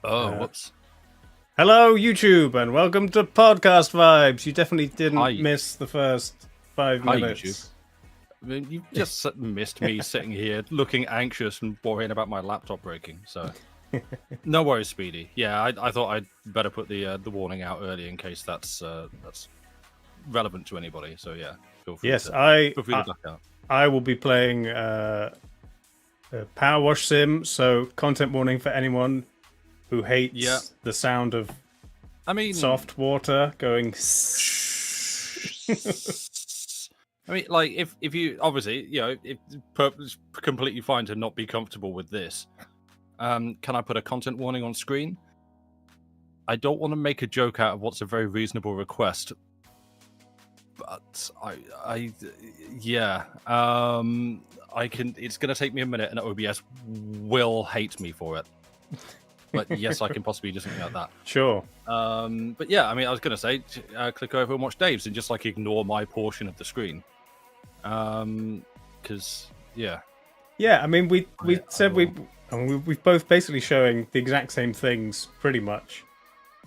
Oh, whoops. Hello, YouTube, and welcome to Podcast Vibes. You definitely didn't Hi. miss the first 5 Hi, minutes. YouTube. I mean, you just missed me sitting here looking anxious and worrying about my laptop breaking. So, no worries, Speedy. Yeah, I thought I'd better put the warning out early in case that's relevant to anybody. So yeah, feel free Yes, to duck out. I will be playing a Power Wash Sim, so content warning for anyone who hates the sound of soft water going. I mean, like if you obviously it's completely fine to not be comfortable with this. Can I put a content warning on screen? I don't want to make a joke out of what's a very reasonable request, but I can. It's going to take me a minute, and OBS will hate me for it. But yes, I can possibly do something like that. Sure. But yeah, I mean, I was going to say, click over and watch Dave's, and just like ignore my portion of the screen. Because yeah. I mean, we've both basically showing the exact same things pretty much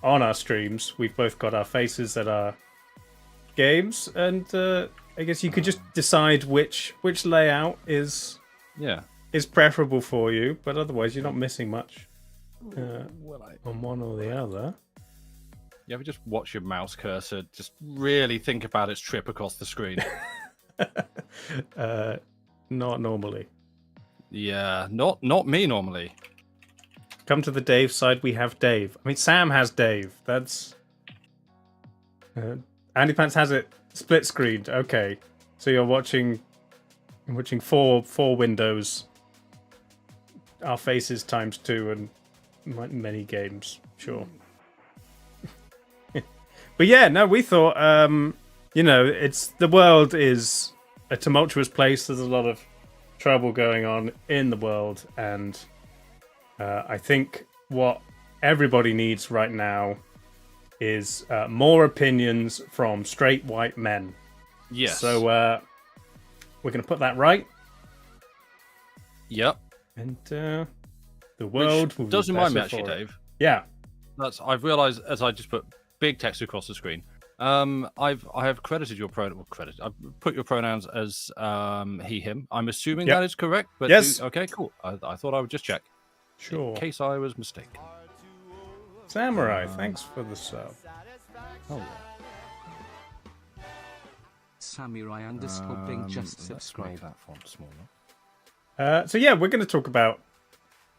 on our streams. We've both got our faces at our games, and I guess you could just decide which layout is preferable for you, but otherwise you're not missing much on one or the other. You ever just watch your mouse cursor just really think about its trip across the screen? Not normally. Yeah, not me normally. Come to the Dave side, we have Dave. I mean, Sam has Dave. That's Andy Pants has it split screened. Okay, so you're watching four windows, our faces times 2, and many games. Sure. But yeah, no, we thought it's the world is a tumultuous place. There's a lot of trouble going on in the world, and I think what everybody needs right now is more opinions from straight white men. Yes. So we're going to put that right. Yep. And the world will doesn't be mind me better actually, for it. Dave. Yeah. I've realised as I just put big text across the screen. I have credited your pronoun. I've put your pronouns as he, him. I'm assuming that is correct. But yes. Okay, cool. I thought I would just check. Sure. In case I was mistaken. Samurai, thanks for the sub. Oh yeah. Samurai_Bing just subscribe. That font smaller. So yeah, we're going to talk about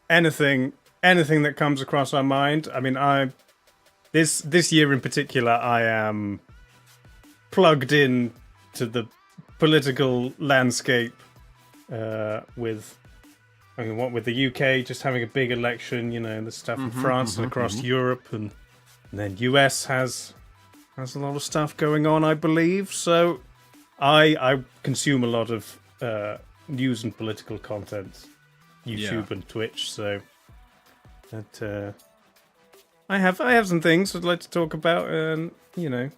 anything that comes across our mind. I mean, this year in particular, I am plugged in to the political landscape with the UK just having a big election, the stuff in France and across Europe, and then US has a lot of stuff going on, I believe. So I consume a lot of news and political content, YouTube and Twitch. So that I have some things I'd like to talk about, and then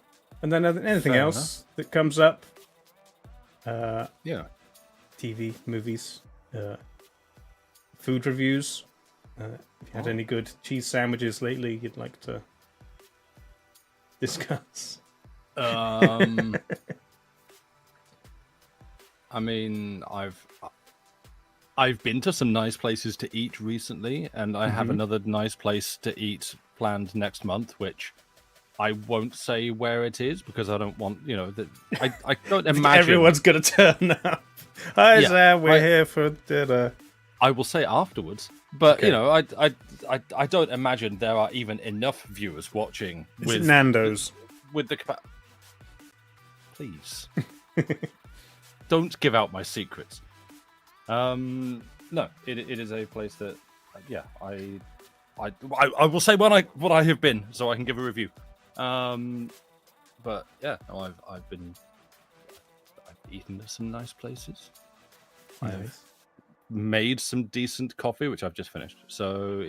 anything Fair else that comes up. TV, movies, food reviews. If you had any good cheese sandwiches lately, you'd like to discuss. I mean, I've been to some nice places to eat recently, and I have another nice place to eat planned next month, which I won't say where it is because I don't want, I don't imagine everyone's gonna turn up. Hi, Sam, we're here for dinner. I will say afterwards, but I don't imagine there are even enough viewers watching with Nando's. With the please. Don't give out my secrets. No, it is a place that, I will say what I have been, so I can give a review. But yeah, no, I've eaten at some nice places. Nice. I've made some decent coffee, which I've just finished. So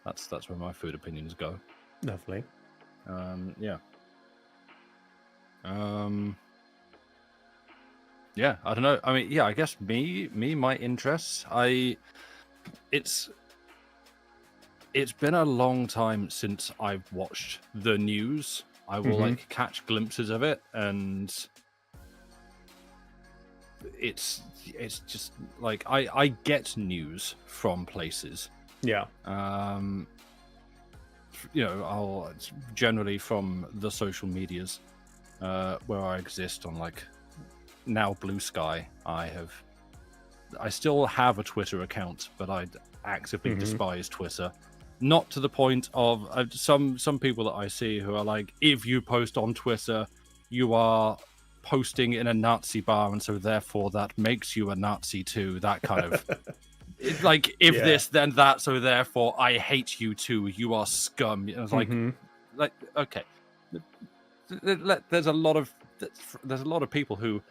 that's where my food opinions go. Lovely. Yeah, I don't know. I mean, I guess my interests. it's been a long time since I've watched the news. I will like catch glimpses of it, and it's just like I get news from places. Yeah. It's generally from the social medias where I exist on, like, now Blue Sky. I still have a Twitter account, but I actively despise Twitter. Not to the point of some people that I see who are like, if you post on Twitter, you are posting in a Nazi bar, and so therefore that makes you a Nazi too. That kind of like, if this then that, so therefore I hate you too. You are scum. And it's like okay, there's a lot of people who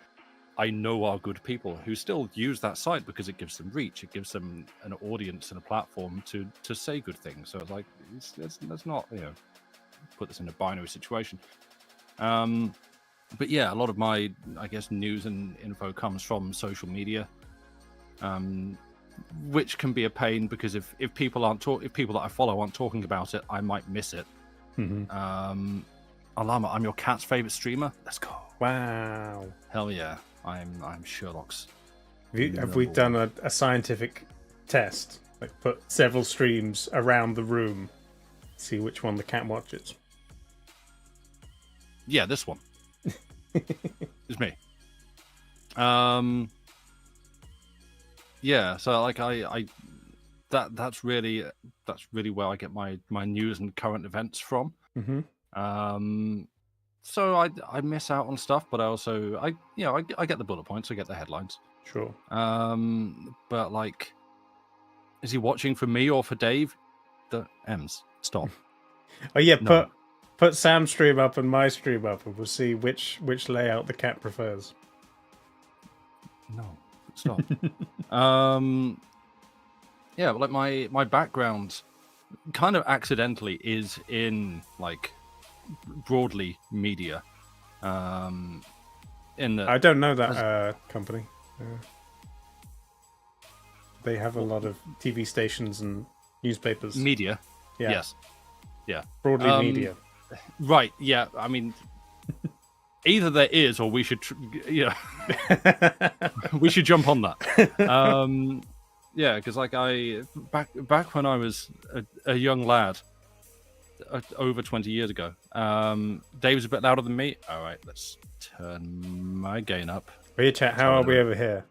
I know are good people who still use that site because it gives them reach. It gives them an audience and a platform to say good things. So it's like, let's not, put this in a binary situation. But yeah, a lot of my, I guess, news and info comes from social media, which can be a pain because if people that I follow aren't talking about it, I might miss it. Alama, I'm your cat's favorite streamer. Let's go. Wow. Hell yeah. I'm Sherlock's. Have we done a scientific test? Like, put several streams around the room, see which one the cat watches. Yeah, this one. It's me. Yeah, so like that's really where I get my news and current events from. So I miss out on stuff, but I get the bullet points, I get the headlines. Sure. But like, is he watching for me or for Dave? The M's stop. Oh yeah, No. put Sam's stream up and my stream up, and we'll see which layout the cat prefers. No, stop. Yeah, but like my background, kind of accidentally, is in like broadly media. I don't know that company. They have a lot of TV stations and newspapers. Media. Yeah. Yes. Yeah. Broadly media. Right. Yeah. I mean, either there is, or we should, we should jump on that. Yeah, because like back when I was a young lad, over 20 years ago, Dave's a bit louder than me. All right, let's turn my gain up. Hey chat, how are we over here?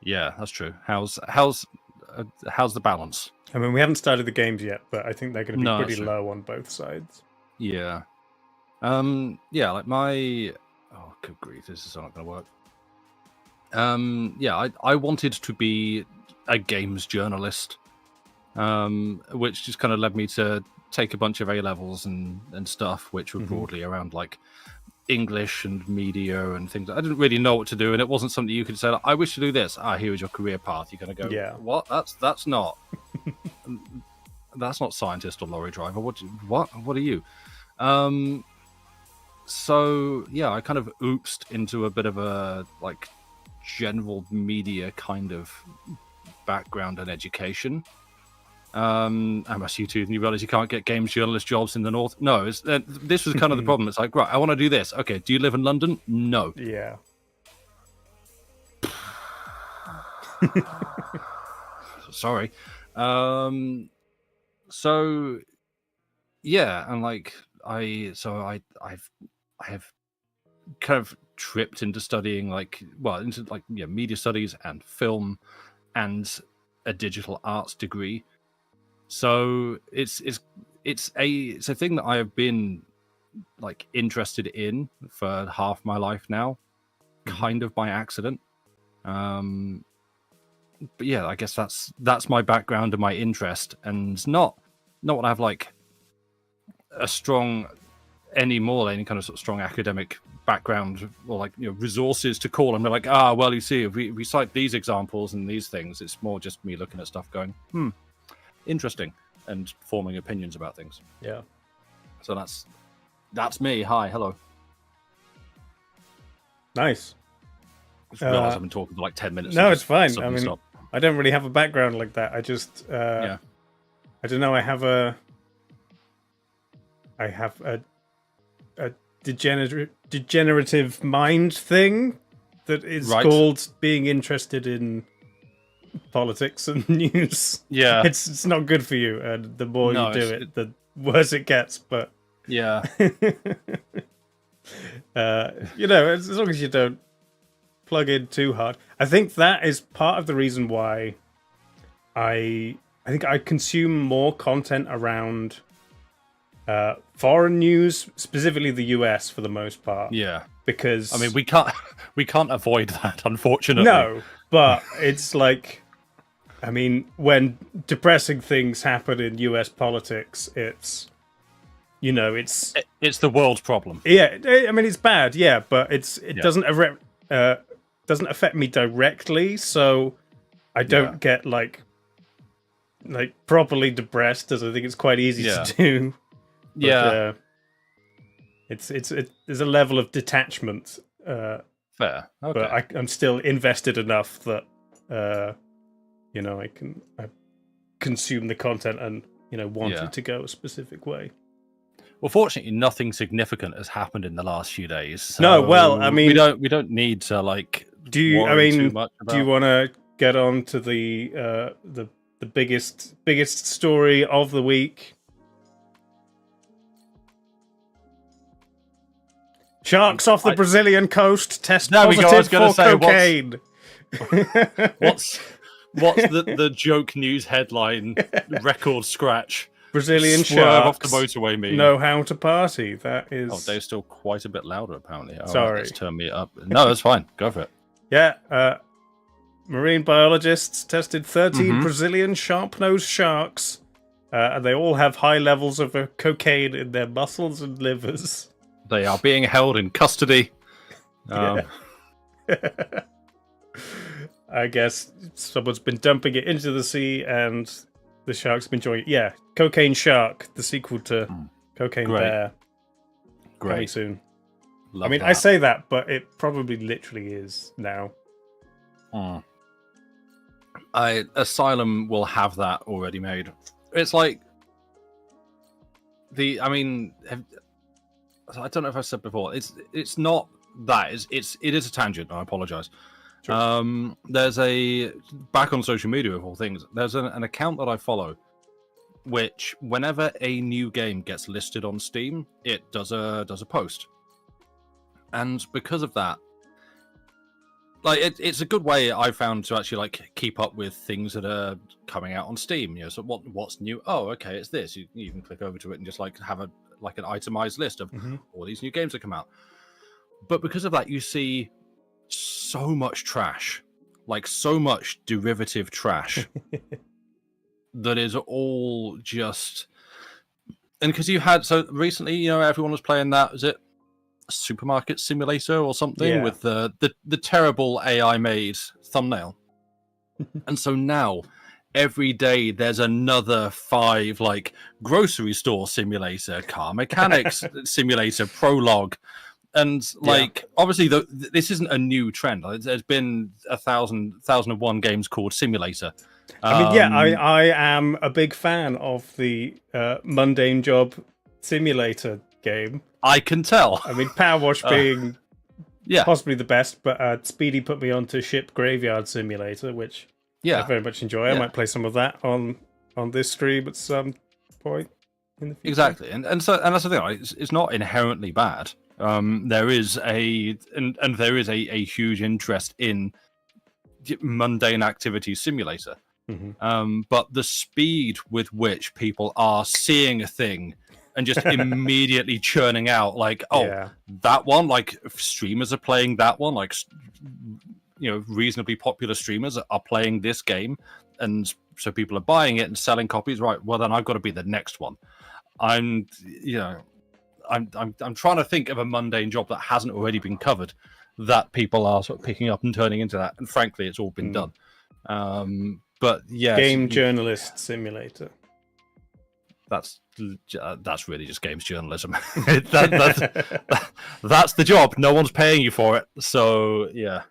Yeah, that's true. How's the balance? I mean, we haven't started the games yet, but I think they're going to be pretty true. low on both sides. Yeah. Yeah, like oh, good grief, this is not going to work. Yeah, I wanted to be a games journalist, which just kind of led me to take a bunch of A-levels and stuff, which were broadly around like English and media and things. I didn't really know what to do, and it wasn't something you could say, I wish to do this. Here is your career path. You're going to go, yeah. What? That's not that's not scientist or lorry driver. What are you? So yeah, I kind of oopsed into a bit of a like general media kind of background and education. Unless you realize you can't get games journalist jobs in the north. No, this was kind of the problem. It's like, right, I want to do this. Okay, do you live in London? No. Yeah. Sorry. So yeah, and like I have kind of tripped into studying media studies and film and a digital arts degree. So it's a thing that I have been like interested in for half my life now, kind of by accident. But yeah, I guess that's my background and my interest, and not what I have like any kind of sort of strong academic background or like resources to call and be like, well, you see, if we cite these examples and these things, it's more just me looking at stuff going, interesting, and forming opinions about things. Yeah. So that's me. Hi, hello. Nice. I just realised I've been talking for like 10 minutes. No, it's fine. I mean, I don't really have a background like that. I just I don't know. I have a degenerative mind thing that is called being interested in politics and news. Yeah, it's not good for you, and the more you do it, the worse it gets. But yeah, as long as you don't plug in too hard, I think that is part of the reason why I think I consume more content around foreign news, specifically the US, for the most part. Yeah, because I mean we can't avoid that, unfortunately. No, but it's like, I mean, when depressing things happen in US politics, it's the world's problem. Yeah, I mean it's bad, yeah, but it doesn't affect me directly, so I don't get like properly depressed, as I think it's quite easy to do. But, there's a level of detachment. Fair, okay. But I'm still invested enough that I consume the content and want it to go a specific way. Well, fortunately, nothing significant has happened in the last few days. So no, well, I mean, we don't need to too much about... Do you want to get on to the biggest story of the week? Sharks off the Brazilian coast test positive for cocaine. What's the joke news headline? Record scratch. Brazilian swerve off sharks the motorway meme. Know how to party. That is. Oh, they're still quite a bit louder, apparently. Sorry, let's turn me up. No, that's fine. Go for it. Yeah, marine biologists tested 13 Brazilian sharp-nosed sharks, and they all have high levels of cocaine in their muscles and livers. They are being held in custody. I guess someone's been dumping it into the sea, and the sharks have been enjoying it. Yeah, Cocaine Shark, the sequel to Cocaine Bear. Great. Coming soon. Love that. I say that, but it probably literally is now. Asylum will have that already made. It's like I don't know if I said before. It's not that. It is a tangent. I apologize. Sure. There's back on social media of all things. There's an account that I follow, which whenever a new game gets listed on Steam, it does a post, and because of that, it's a good way I found to actually keep up with things that are coming out on Steam. So what's new? Oh, okay, it's this. You can click over to it and just have an itemized list of all these new games that come out. But because of that, you see so much trash, so much derivative trash that is all just. And because you had recently, everyone was playing that. Is it Supermarket Simulator or something with the terrible AI made thumbnail? And so now every day there's another 5 grocery store simulator, car mechanics simulator, prologue. And obviously this isn't a new trend. There's been 1,001 games called Simulator. I am a big fan of the Mundane Job Simulator game. I can tell. I mean, Power Wash being possibly the best, but Speedy put me onto Ship Graveyard Simulator, which I very much enjoy. I might play some of that on this stream at some point in the future. Exactly, and that's the thing. It's not inherently bad. There is a huge interest in mundane activity simulator, but the speed with which people are seeing a thing and just immediately churning out that one, streamers are playing that one, reasonably popular streamers are playing this game, and so people are buying it and selling copies. Right, well then I've got to be the next one. I'm trying to think of a mundane job that hasn't already been covered that people are sort of picking up and turning into that, and frankly it's all been done. But yeah, Game Journalist Simulator. That's really just games journalism. That's the job. No one's paying you for it, so yeah.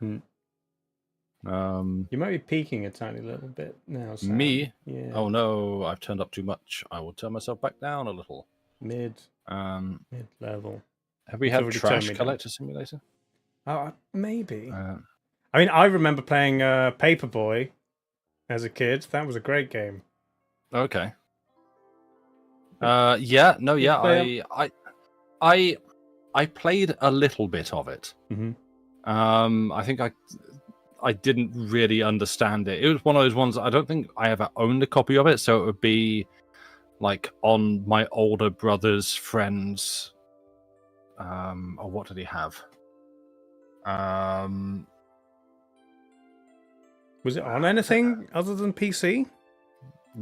You might be peaking a tiny little bit now, Sam. Me? Yeah. Oh no, I've turned up too much. I will turn myself back down a little. Mid level. Have we It's had already Trash turned me Collector Simulator? Maybe. I mean, I remember playing Paperboy as a kid. That was a great game. Okay. Yeah, no, Did you play yeah. I played a little bit of it. I think I didn't really understand it. It was one of those ones. I don't think I ever owned a copy of it, so it would be like on my older brother's friend's. Or what did he have? Was it on anything other than PC?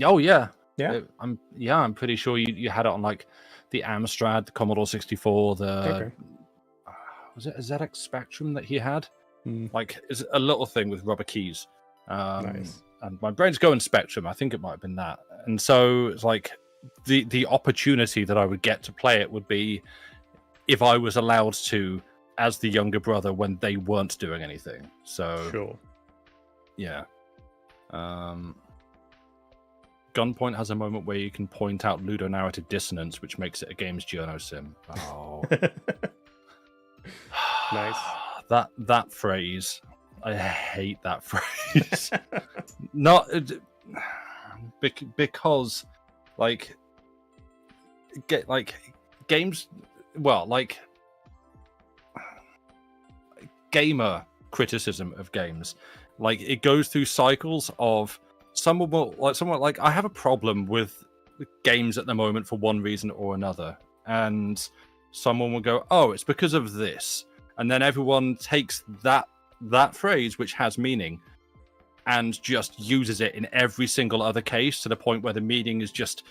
Oh yeah, Yeah. I'm pretty sure you had it on like the Amstrad, the Commodore 64, Okay. Was it a ZX Spectrum that he had? Mm. Like, it's a little thing with rubber keys. Nice. And my brain's going Spectrum. I think it might have been that. And so it's like the opportunity that I would get to play it would be if I was allowed to, as the younger brother, when they weren't doing anything. So Sure. yeah. Gunpoint has a moment where you can point out ludonarrative dissonance, which makes it a game's journo sim. Oh. Nice. That phrase, I hate that phrase. Not because like games, well, like gamer criticism of games, like it goes through cycles of someone like I have a problem with games at the moment for one reason or another, and someone will go, oh, it's because of this, and then everyone takes that phrase, which has meaning, and just uses it in every single other case to the point where the meaning is just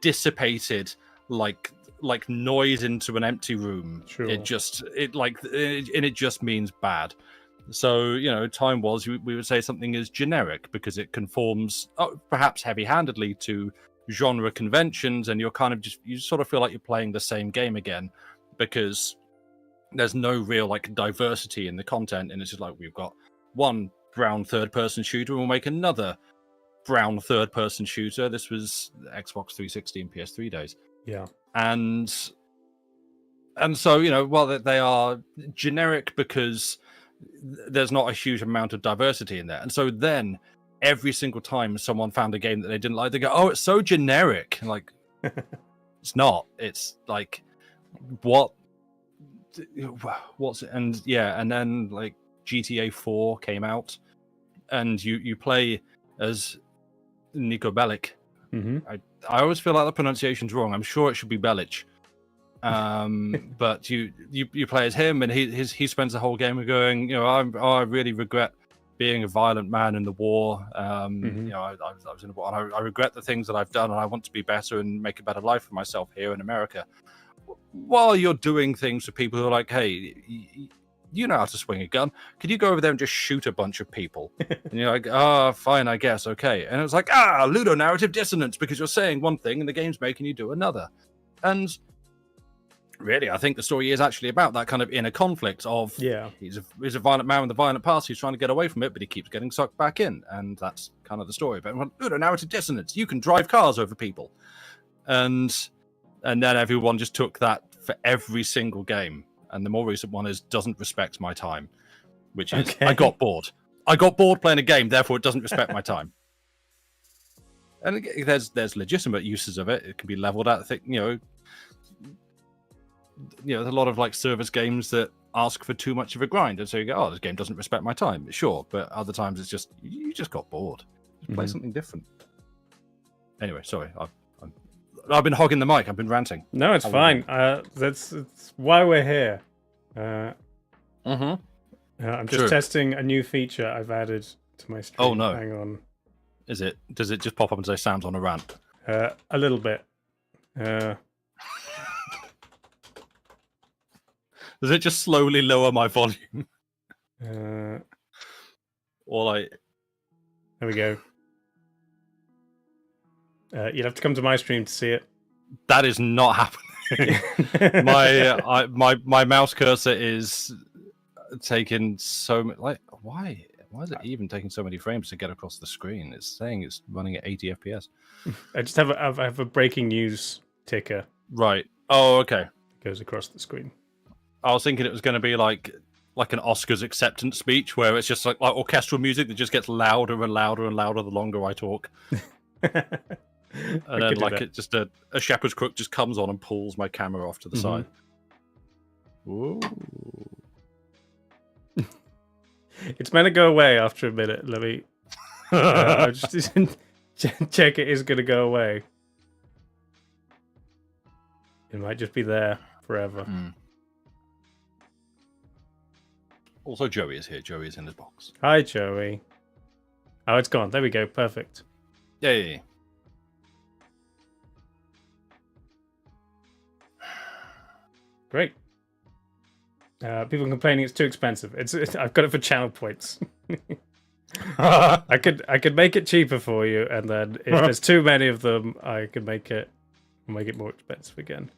dissipated like noise into an empty room. Sure. It just means bad. So, time was we would say something is generic because it conforms, perhaps heavy-handedly, to genre conventions, and you're kind of you sort of feel like you're playing the same game again because there's no real like diversity in the content, and it's just like we've got one brown third-person shooter and we'll make another brown third-person shooter. This was Xbox 360 and PS3 days. Yeah. And so, while they are generic because there's not a huge amount of diversity in there. And so then every single time someone found a game that they didn't like, they go, oh, it's so generic. Like, it's not. It's like, what's it? And yeah, and then like GTA 4 came out and you play as Nico Bellic. Mm-hmm. I always feel like the pronunciation's wrong. I'm sure it should be Bellic. But you play as him, and he spends the whole game going, I really regret being a violent man in the war. I was in the war, and I regret the things that I've done, and I want to be better and make a better life for myself here in America. While you're doing things for people who are like, hey, you know how to swing a gun. Could you go over there and just shoot a bunch of people? And you're like, fine, I guess, okay. And it's like, ludonarrative dissonance, because you're saying one thing and the game's making you do another. And really, I think the story is actually about that kind of inner conflict of he's a violent man with a violent past. He's trying to get away from it, but he keeps getting sucked back in, and that's kind of the story. But ludonarrative dissonance, you can drive cars over people, and then everyone just took that for every single game. And the more recent one is doesn't respect my time, which is I got bored. I got bored playing a game, therefore it doesn't respect my time. And there's legitimate uses of it. It can be leveled at. There's a lot of like service games that ask for too much of a grind, and so you go, oh, this game doesn't respect my time. Sure, but other times it's just you just got bored. Just play something different. Anyway, sorry, I've been hogging the mic. I've been ranting. No, it's fine. That's why we're here. I'm just testing a new feature I've added to my stream. Oh no! Hang on. Does it just pop up and say Sam's on a rant? A little bit. Does it just slowly lower my volume? Or like... There we go. You'll have to come to my stream to see it. That is not happening. my mouse cursor is taking so much... Like, why Why is it even taking so many frames to get across the screen? It's saying it's running at 80 FPS. I just have a breaking news ticker. Right. Oh, okay. Goes across the screen. I was thinking it was going to be like an Oscars acceptance speech where it's just like orchestral music that just gets louder and louder and louder the longer I talk. And then like a shepherd's crook just comes on and pulls my camera off to the side. Ooh. It's meant to go away after a minute. Let me I'll just check it is going to go away. It might just be there forever. Also, Joey is here. Joey is in his box. Hi, Joey. Oh, it's gone. There we go. Perfect. Yeah. Great. People complaining it's too expensive. I've got it for channel points. I could make it cheaper for you, and then if there's too many of them, I could make it more expensive again.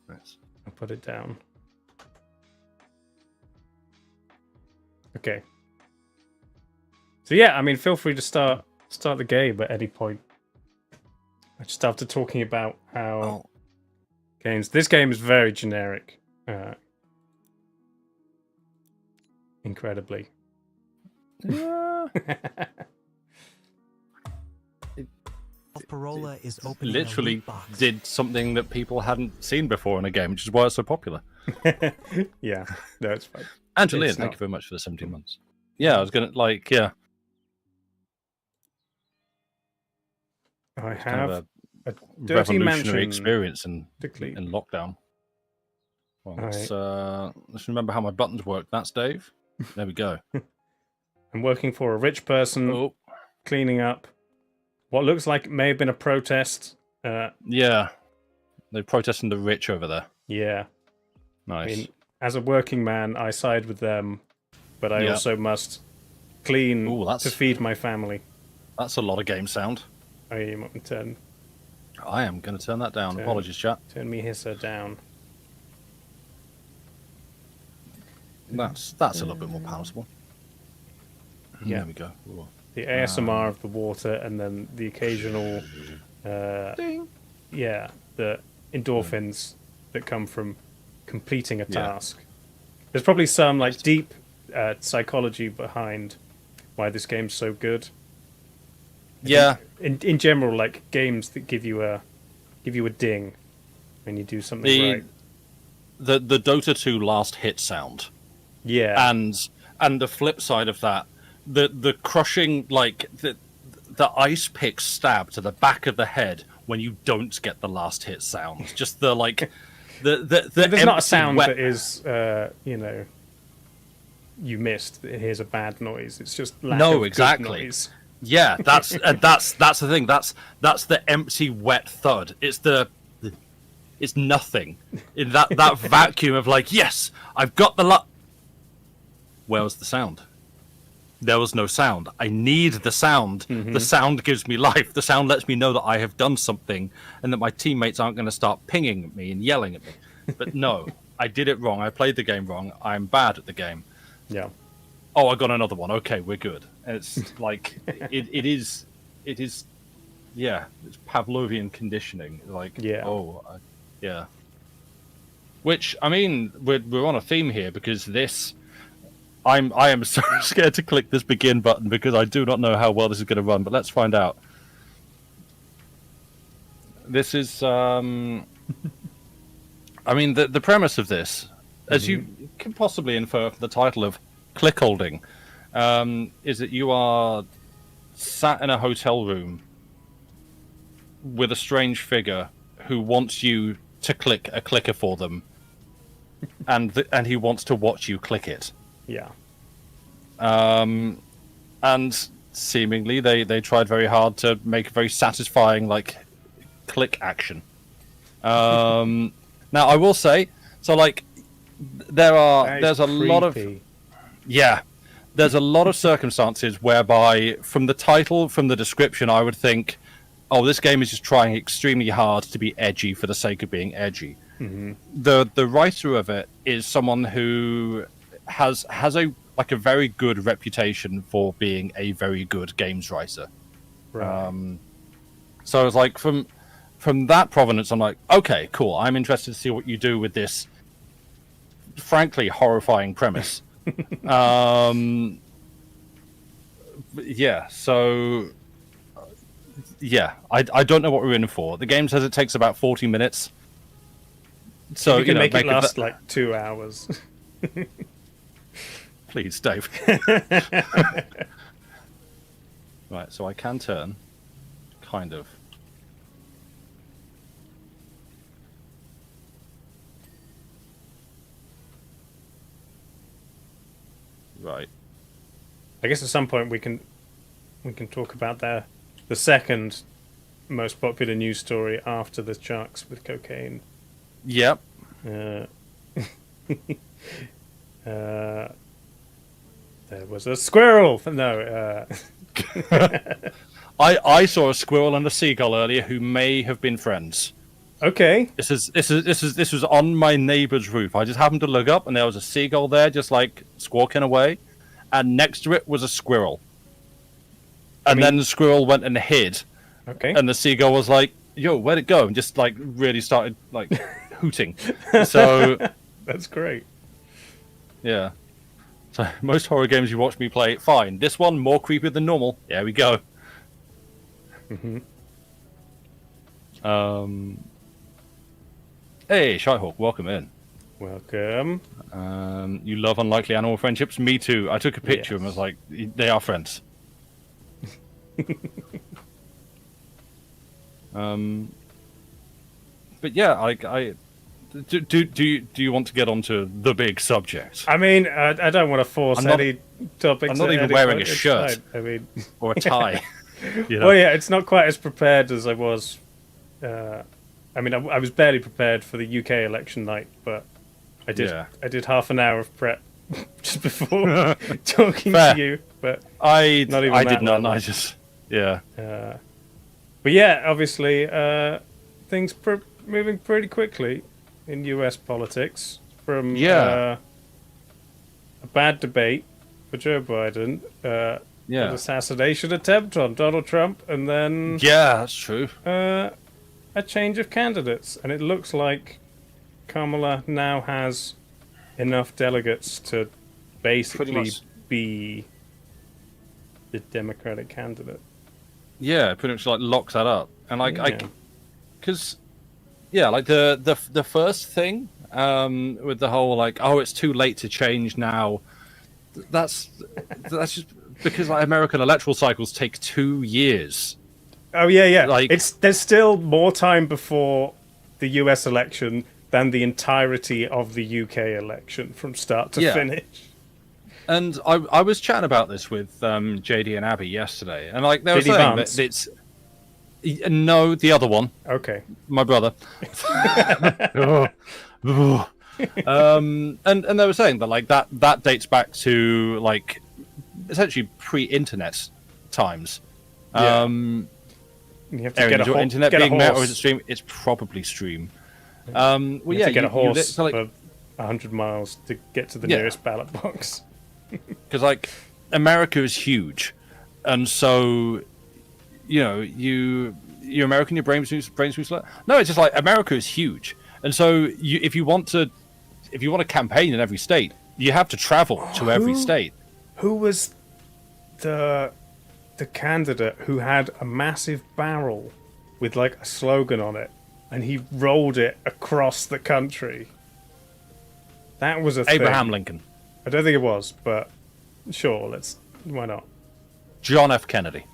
Nice. I'll put it down. Okay. So yeah, I mean, feel free to start the game at any point. I just after talking about how games. This game is very generic. Incredibly. Parola is opening Literally did something that people hadn't seen before in a game, which is why it's so popular. Yeah, no, it's fine. Angelina, thank you very much for the 17 months. Yeah, I was gonna I it's have kind of a a dirty revolutionary mansion experience in Particularly. lockdown. Well, let's remember how my buttons work. That's Dave. There we go. I'm working for a rich person, cleaning up what looks like it may have been a protest. Yeah, they're protesting the rich over there. Yeah. Nice. I mean, as a working man, I side with them, but I also must clean to feed my family. That's a lot of game sound. I am turn. I am going to turn that down. Apologies, chat. Turn me hisser down. That's a little bit more palatable. Yeah. There we go. Ooh. The ASMR of the water, and then the occasional, Ding. yeah, the endorphins that come from completing a task. There's probably some like deep psychology behind why this game's so good. Yeah. In general, like games that give you a ding when you do something right. The Dota 2 last hit sound. Yeah. And the flip side of that, the crushing, like the ice pick stab to the back of the head when you don't get the last hit sound. Just the like the there's not a sound that is you missed. That here's a bad noise. It's just lack of good noise. Yeah, that's the thing. That's the empty wet thud. It's nothing in that vacuum of like, yes, I've got the Where was the sound? There was no sound. I need the sound. Mm-hmm. The sound gives me life. The sound lets me know that I have done something and that my teammates aren't going to start pinging at me and yelling at me. But no, I did it wrong. I played the game wrong. I'm bad at the game. Yeah. Oh, I got another one. Okay, we're good. And it's like it is. Yeah, it's Pavlovian conditioning. Like yeah. Which I mean, we're on a theme here because this. I am so scared to click this begin button because I do not know how well this is going to run. But let's find out. This is. I mean, the premise of this, as you can possibly infer from the title of click holding, is that you are sat in a hotel room with a strange figure who wants you to click a clicker for them, and he wants to watch you click it. Yeah. And seemingly they tried very hard to make a very satisfying like click action. Now I will say, so like there's a lot of there's a lot of circumstances whereby from the title, from the description, I would think, oh, this game is just trying extremely hard to be edgy for the sake of being edgy. Mm-hmm. The writer of it is someone who has like a very good reputation for being a very good games writer. Right. So I was like, from that provenance, I'm like, okay, cool. I'm interested to see what you do with this, frankly, horrifying premise. Yeah. So, yeah, I don't know what we're in for. The game says it takes about 40 minutes. So you can make it make last like 2 hours. Please, Dave. Right, so I can turn, kind of. Right. I guess at some point we can talk about the second most popular news story after the sharks with cocaine. Yep. There was a squirrel. No. I saw a squirrel and a seagull earlier who may have been friends. Okay. This was on my neighbor's roof. I just happened to look up and there was a seagull there, just like squawking away, and next to it was a squirrel. And then the squirrel went and hid. Okay. And the seagull was like, "Yo, where'd it go?" And just like really started like hooting. So that's great. Yeah. So most horror games you watch me play, fine. This one more creepy than normal. There we go. Hey, Shyhawk, welcome in. Welcome. You love unlikely animal friendships? Me too. I took a picture and was like, they are friends. But yeah, do you want to get onto the big subject? I mean, I don't want to force any topics. I'm not even wearing a shirt. I mean, or a tie. You know? Well, yeah, it's not quite as prepared as I was. I mean, I was barely prepared for the UK election night, but I did half an hour of prep just before talking to you. But I not even did not. I just But yeah, obviously, things moving pretty quickly in US politics from a bad debate for Joe Biden, an assassination attempt on Donald Trump, and then that's true. A change of candidates, and it looks like Kamala now has enough delegates to basically be the Democratic candidate. Yeah, pretty much like locks that up, and like because like the first thing with the whole like, oh, it's too late to change now. That's just because like American electoral cycles take 2 years. Oh yeah. Like, there's still more time before the US election than the entirety of the UK election from start to finish. And I was chatting about this with JD and Abby yesterday, and like they were saying that it's no, the other one. Okay, my brother. And they were saying that like that dates back to like essentially pre-internet times. You have to get internet get being a met, or is it stream? It's probably stream. Well, you have to get a horse for 100 miles to get to the nearest ballot box. Because like America is huge, and so you're American, your brain's slow. No, it's just like America is huge, and so if you want to campaign in every state, you have to travel to every state. Who was the candidate who had a massive barrel with like a slogan on it, and he rolled it across the country? That was a Abraham thing. Lincoln. I don't think it was, but sure, why not? John F. Kennedy.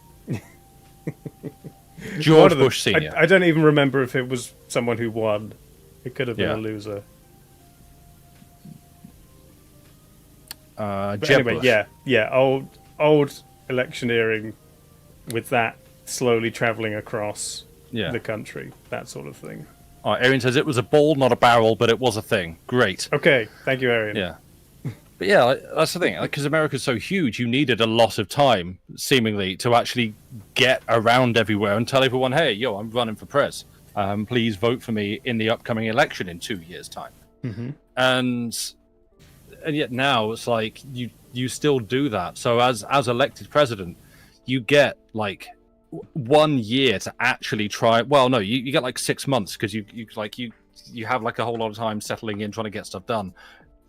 George Bush Sr. I don't even remember if it was someone who won. It could have been a loser. But anyway, Bush. Old electioneering with that slowly traveling across the country, that sort of thing. All right, Arian says it was a ball, not a barrel, but it was a thing. Great. Okay, thank you, Arian. Yeah. But yeah, that's the thing. Because America's so huge, you needed a lot of time, seemingly, to actually get around everywhere and tell everyone, hey, I'm running for prez. Please vote for me in the upcoming election in 2 years' time. Mm-hmm. And yet now it's like you still do that. So as elected president, you get like 1 year to actually try. Well, no, you get like 6 months because you have like a whole lot of time settling in, trying to get stuff done.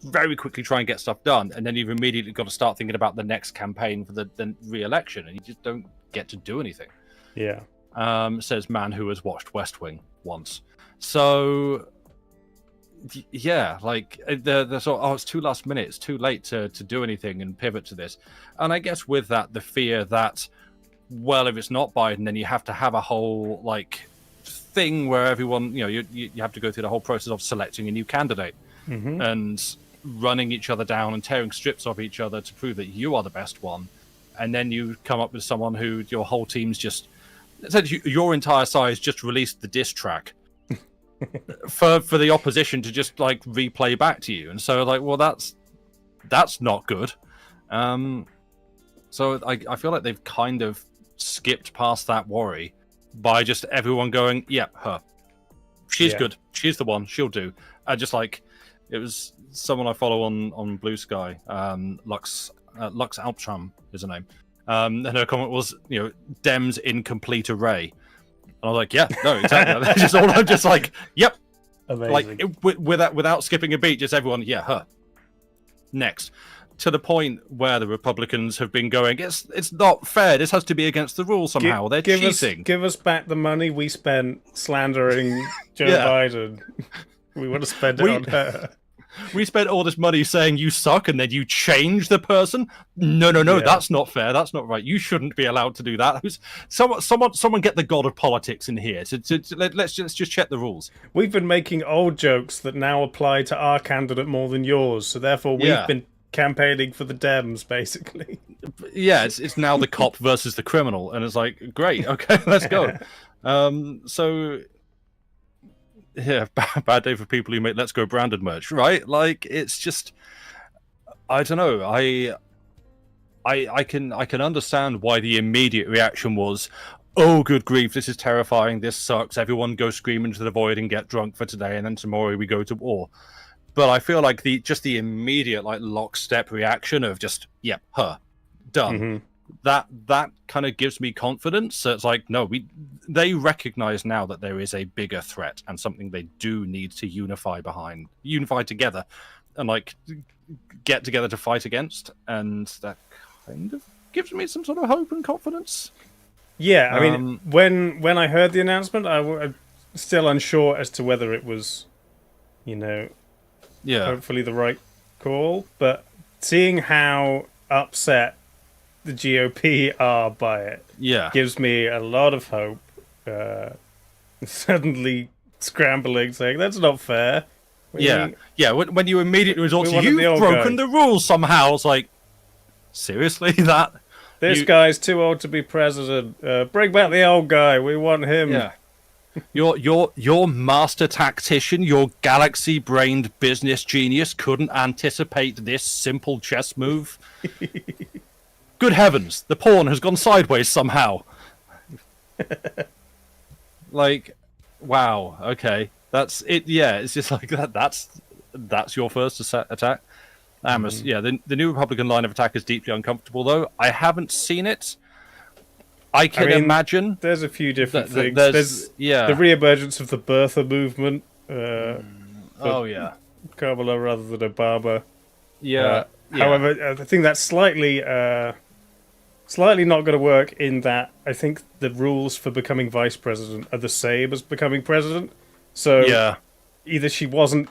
Very quickly try and get stuff done, and then you've immediately got to start thinking about the next campaign for the re-election, and you just don't get to do anything. Yeah. Says man who has watched West Wing once. So yeah, like the sort of, it's too last minute, it's too late to do anything and pivot to this. And I guess with that, the fear that, well, if it's not Biden, then you have to have a whole like thing where everyone, you have to go through the whole process of selecting a new candidate and running each other down and tearing strips of each other to prove that you are the best one. And then you come up with someone who your whole team's just, essentially your entire side just released the diss track for the opposition to just like replay back to you. And so like, well, that's not good. So I feel like they've kind of skipped past that worry by just everyone going, yeah, her. She's good. She's the one. She'll do. Just like, it was someone I follow on Blue Sky, Lux Altram is her name. And her comment was, Dems in complete array. And I was like, yeah, no, exactly. That's just all. I'm just like, yep. Amazing. Like without skipping a beat, just everyone, yeah, her. Next. To the point where the Republicans have been going, it's not fair. This has to be against the rules somehow. They're cheating. Give us back the money we spent slandering Joe Biden. We want to spend it on her. We spent all this money saying you suck, and then you change the person. No, that's not fair. That's not right. You shouldn't be allowed to do that. Someone get the god of politics in here. Let's just check the rules. We've been making old jokes that now apply to our candidate more than yours, so therefore we've been campaigning for the Dems, basically. Yeah, it's now the cop versus the criminal, and it's like, great, okay, let's go. So. Yeah, bad day for people who make Let's Go branded merch, right? Like, it's just, I don't know. I can understand why the immediate reaction was, oh, good grief, this is terrifying, this sucks, everyone go scream into the void and get drunk for today, and then tomorrow we go to war. But I feel like the immediate like lockstep reaction of just, yeah, her, done. That kind of gives me confidence. So it's like, no, they recognize now that there is a bigger threat and something they do need to unify together, and like get together to fight against. And that kind of gives me some sort of hope and confidence. Yeah, I mean, when I heard the announcement, I'm still unsure as to whether it was, hopefully the right call. But seeing how upset the GOP are by it gives me a lot of hope. Suddenly scrambling, saying that's not fair. When you immediately resort to you've broken the rules somehow. It's like, seriously, this guy's too old to be president. Bring back the old guy. We want him. Yeah. Your master tactician, your galaxy-brained business genius couldn't anticipate this simple chess move. Good heavens, the pawn has gone sideways somehow. Like, wow, okay. That's it. Yeah, it's just like that. That's your first attack. The new Republican line of attack is deeply uncomfortable, though. I haven't seen it. I imagine. There's a few different things. There's the re-emergence of the birther movement. Kamala rather than Obama. However, I think that's slightly not going to work in that I think the rules for becoming vice president are the same as becoming president. So either she wasn't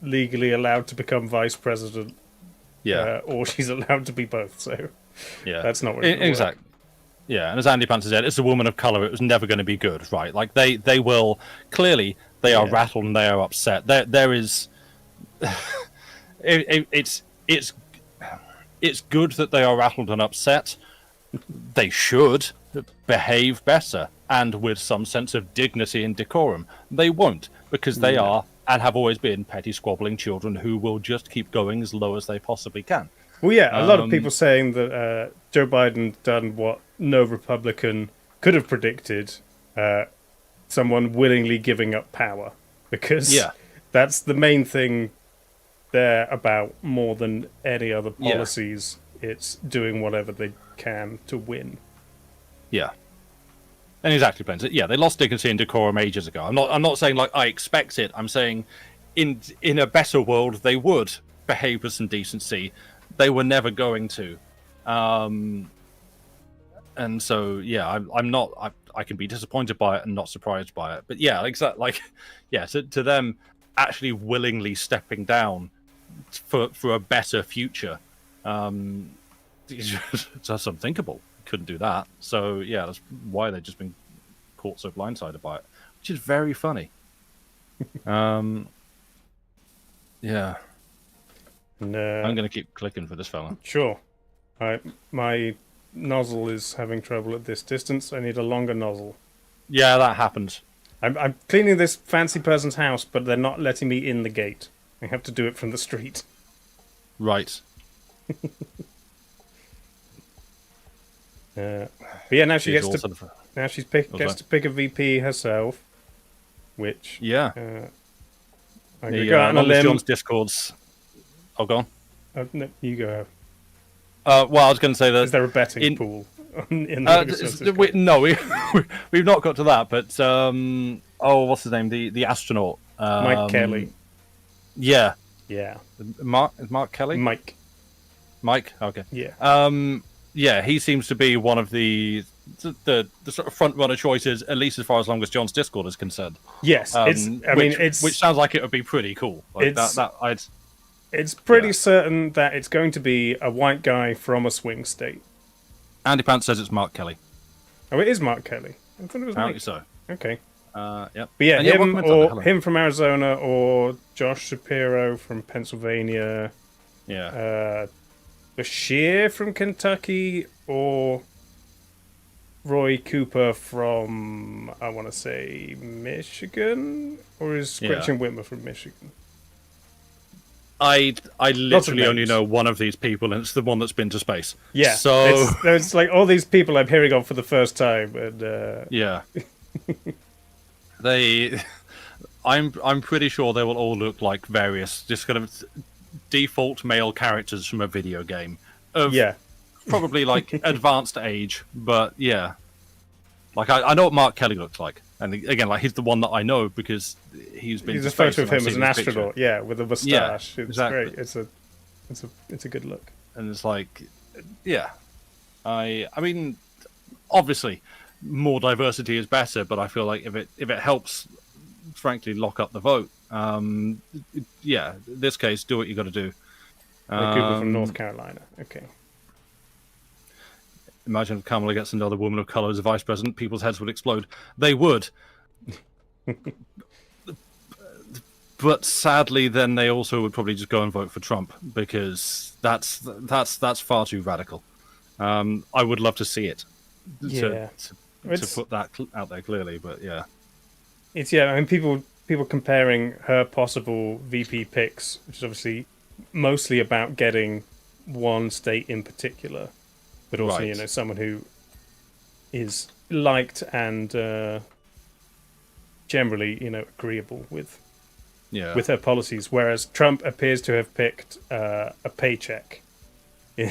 legally allowed to become vice president, or she's allowed to be both. So that's not what exactly. Yeah, and as Andy Panther said, it's a woman of color. It was never going to be good, right? Like they will clearly they are rattled and they are upset. There is, it's good that they are rattled and upset. They should behave better and with some sense of dignity and decorum. They won't, because they are and have always been petty squabbling children who will just keep going as low as they possibly can. Well, yeah, a lot of people saying that Joe Biden done what no Republican could have predicted, someone willingly giving up power. Because that's the main thing there about more than any other Yeah. policies. It's doing whatever they can to win. Yeah. And exactly, Pence. Yeah, they lost dignity and decorum ages ago. I'm not saying like I expect it. I'm saying in a better world they would behave with some decency. They were never going to. And so yeah, I'm not. I can be disappointed by it and not surprised by it. But yeah, exactly. Like yeah, to them actually willingly stepping down for a better future, it's just unthinkable. Couldn't do that. So yeah, that's why they've just been caught so blindsided by it, which is very funny. Yeah. And, I'm gonna keep clicking for this fella. Sure. My nozzle is having trouble at this distance. I need a longer nozzle. Yeah, that happened. I'm cleaning this fancy person's house, but they're not letting me in the gate. I have to do it from the street. Right. But yeah, now she She's gets also to the- now she's Oh, gets sorry. to pick a VP herself, which Yeah. I'm gonna go out on a longest limb. John's Discords. Oh, go on. No, you go. Well, I was going to say that. Is there a betting pool in the longest John's Discord? No, we've not got to that. But what's his name? The astronaut. Mike Kelly. Yeah. Yeah, Mark Kelly. Mike. Okay. Yeah. Yeah, he seems to be one of the sort of front runner choices, at least as far as longest John's Discord is concerned. Yes, which sounds like it would be pretty cool. Like it's pretty certain that it's going to be a white guy from a swing state. Andy Pants says it's Mark Kelly. Oh, it is Mark Kelly. I thought it was Apparently Mike. so. Okay. Yep. But yeah, And yeah, welcome into the- him from Arizona, or Josh Shapiro from Pennsylvania, Yeah. Bashir from Kentucky, or Roy Cooper from, I want to say, Michigan? Or is Gretchen Whitmer from Michigan? I literally only names. know one of these people, and it's the one that's been to space. Yeah, So it's like all these people I'm hearing of for the first time, and yeah, I'm pretty sure they will all look like various just kind of default male characters from a video game. Probably like advanced age, but yeah. Like I know what Mark Kelly looks like, and again, like he's the one that I know because he's been. He's to a space photo of and I've him as seen an his picture. astronaut, yeah, with a mustache. It's exactly. great. It's a good look. And it's like, yeah, I mean, obviously, more diversity is better, but I feel like if it helps, frankly, lock up the vote, yeah, in this case, do what you got to do. Cooper from North Carolina. Okay. Imagine if Kamala gets another woman of color as a vice president, people's heads would explode. They would. But sadly, then they also would probably just go and vote for Trump because that's far too radical. I would love to see it. Yeah. To put that out there clearly, but yeah. I mean, people comparing her possible VP picks, which is obviously mostly about getting one state in particular, but also Right. Someone who is liked and generally agreeable with her policies, whereas Trump appears to have picked a paycheck.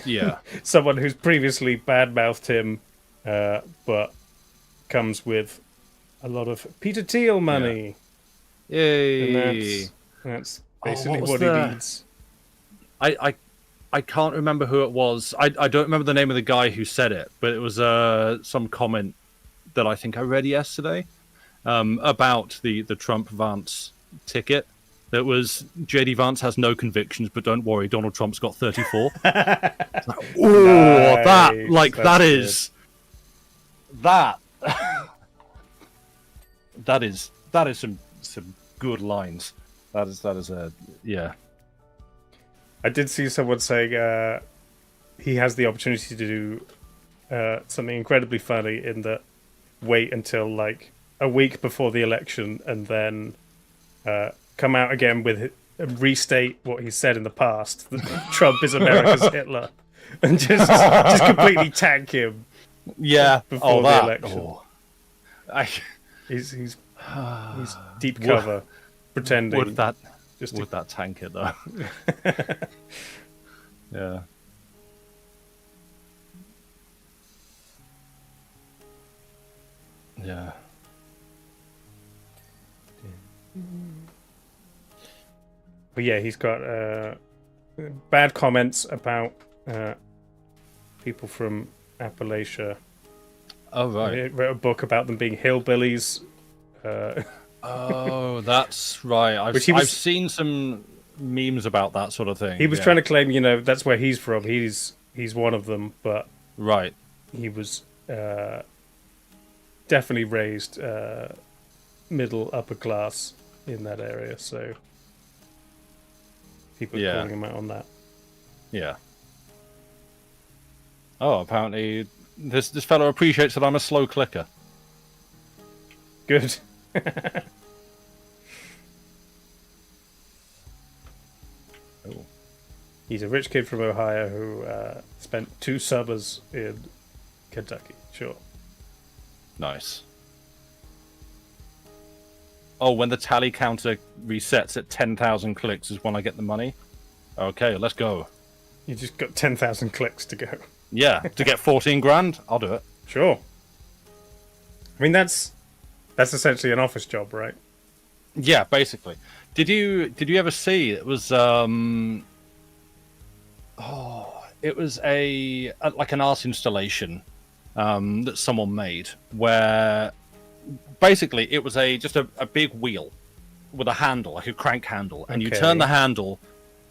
Yeah. Someone who's previously badmouthed him, but comes with a lot of Peter Thiel money. Yay! And that's basically what was what the- he needs. I can't remember who it was. I don't remember the name of the guy who said it, but it was some comment that I think I read yesterday about the Trump Vance ticket. That was JD Vance has no convictions, but don't worry, Donald Trump's got 34. Nice, that is that that is some good lines. That is yeah. I did see someone saying he has the opportunity to do something incredibly funny in that wait until like a week before the election and then come out again with restate what he said in the past, that Trump is America's Hitler, and just completely tank him. Yeah, before the election. I He's deep cover, pretending. would that Just with that tanker though. Yeah. Yeah. But yeah, he's got bad comments about people from Appalachia. Oh right. He wrote a book about them being hillbillies. Oh, that's right. Which he was- I've seen some memes about that sort of thing. He was trying to claim, that's where he's from. He's one of them, but Right. he was definitely raised middle upper class in that area. So people are calling him out on that. Yeah. Oh, apparently this fellow appreciates that I'm a slow clicker. Good. Oh. He's a rich kid from Ohio who spent 2 summers in Kentucky. Sure. Nice. Oh, when the tally counter resets at 10,000 clicks is when I get the money. Okay, let's go. You just got 10,000 clicks to go. Yeah, to get 14 grand, I'll do it. Sure. I mean, that's essentially an office job, right? Yeah, basically. Did you ever see it was it was like an art installation that someone made where basically it was just a big wheel with a handle, like a crank handle, and you turn the handle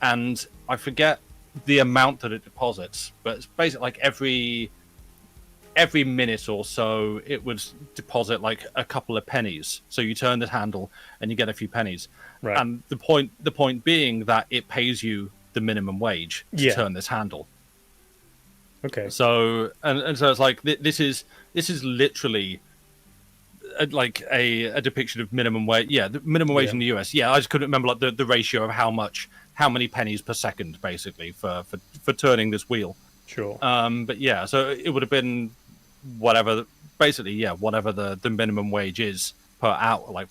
and I forget the amount that it deposits, but it's basically like every minute or so it would deposit like a couple of pennies. So you turn the handle and you get a few pennies. Right. And the point being that it pays you the minimum wage to turn this handle. Okay. So and so it's like this is literally like a depiction of minimum wage. Yeah, the minimum wage in the US. Yeah, I just couldn't remember like the ratio of how many pennies per second basically for turning this wheel. Sure. But yeah, so it would have been whatever the minimum wage is per hour, like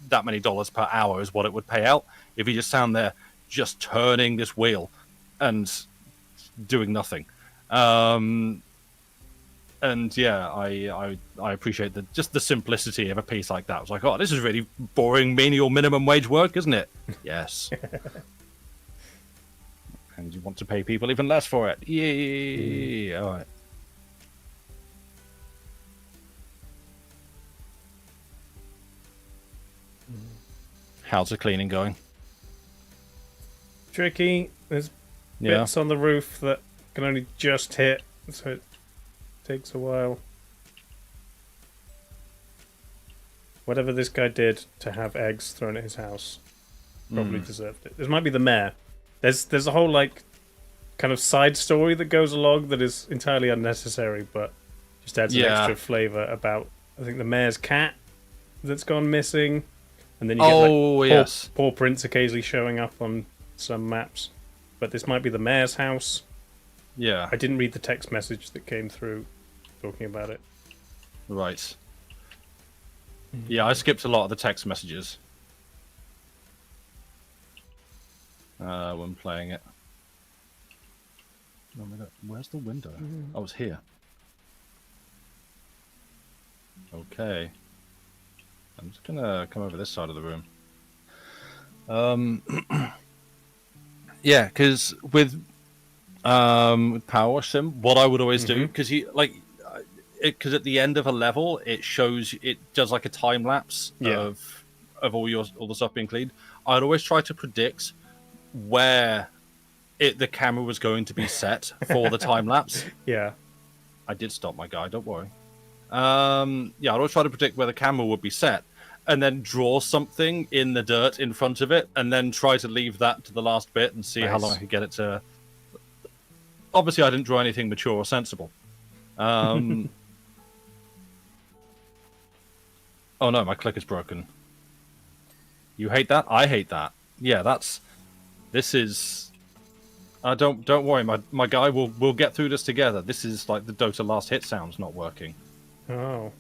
that many dollars per hour is what it would pay out if you just stand there just turning this wheel and doing nothing. And yeah, I appreciate just the simplicity of a piece like that. I was like, oh, this is really boring menial minimum wage work, isn't it? Yes. And you want to pay people even less for it. Yay! All right. How's the cleaning going? Tricky. There's bits on the roof that can only just hit, so it takes a while. Whatever this guy did to have eggs thrown at his house probably deserved it. This might be the mayor. There's a whole like kind of side story that goes along that is entirely unnecessary, but just adds an extra flavor about I think the mayor's cat that's gone missing, and then you get like paw prints occasionally showing up on some maps. But this might be the mayor's house. Yeah, I didn't read the text message that came through talking about it. Right. Yeah, I skipped a lot of the text messages when playing it. Oh my God, where's the window? I was here. Okay. I'm just gonna come over this side of the room. Yeah, because with Power Wash Sim, what I would always do, because because at the end of a level, it does like a time lapse of all the stuff being cleaned. I'd always try to predict where the camera was going to be set for the time lapse. Yeah, I did stop my guy. Don't worry. I'd always try to predict where the camera would be set, and then draw something in the dirt in front of it, and then try to leave that to the last bit and see how long I could get it to. Obviously, I didn't draw anything mature or sensible. Oh no, my click is broken. You hate that? I hate that. Yeah, this is. Don't worry, my guy. We'll get through this together. This is like the Dota last hit sound's not working. Oh.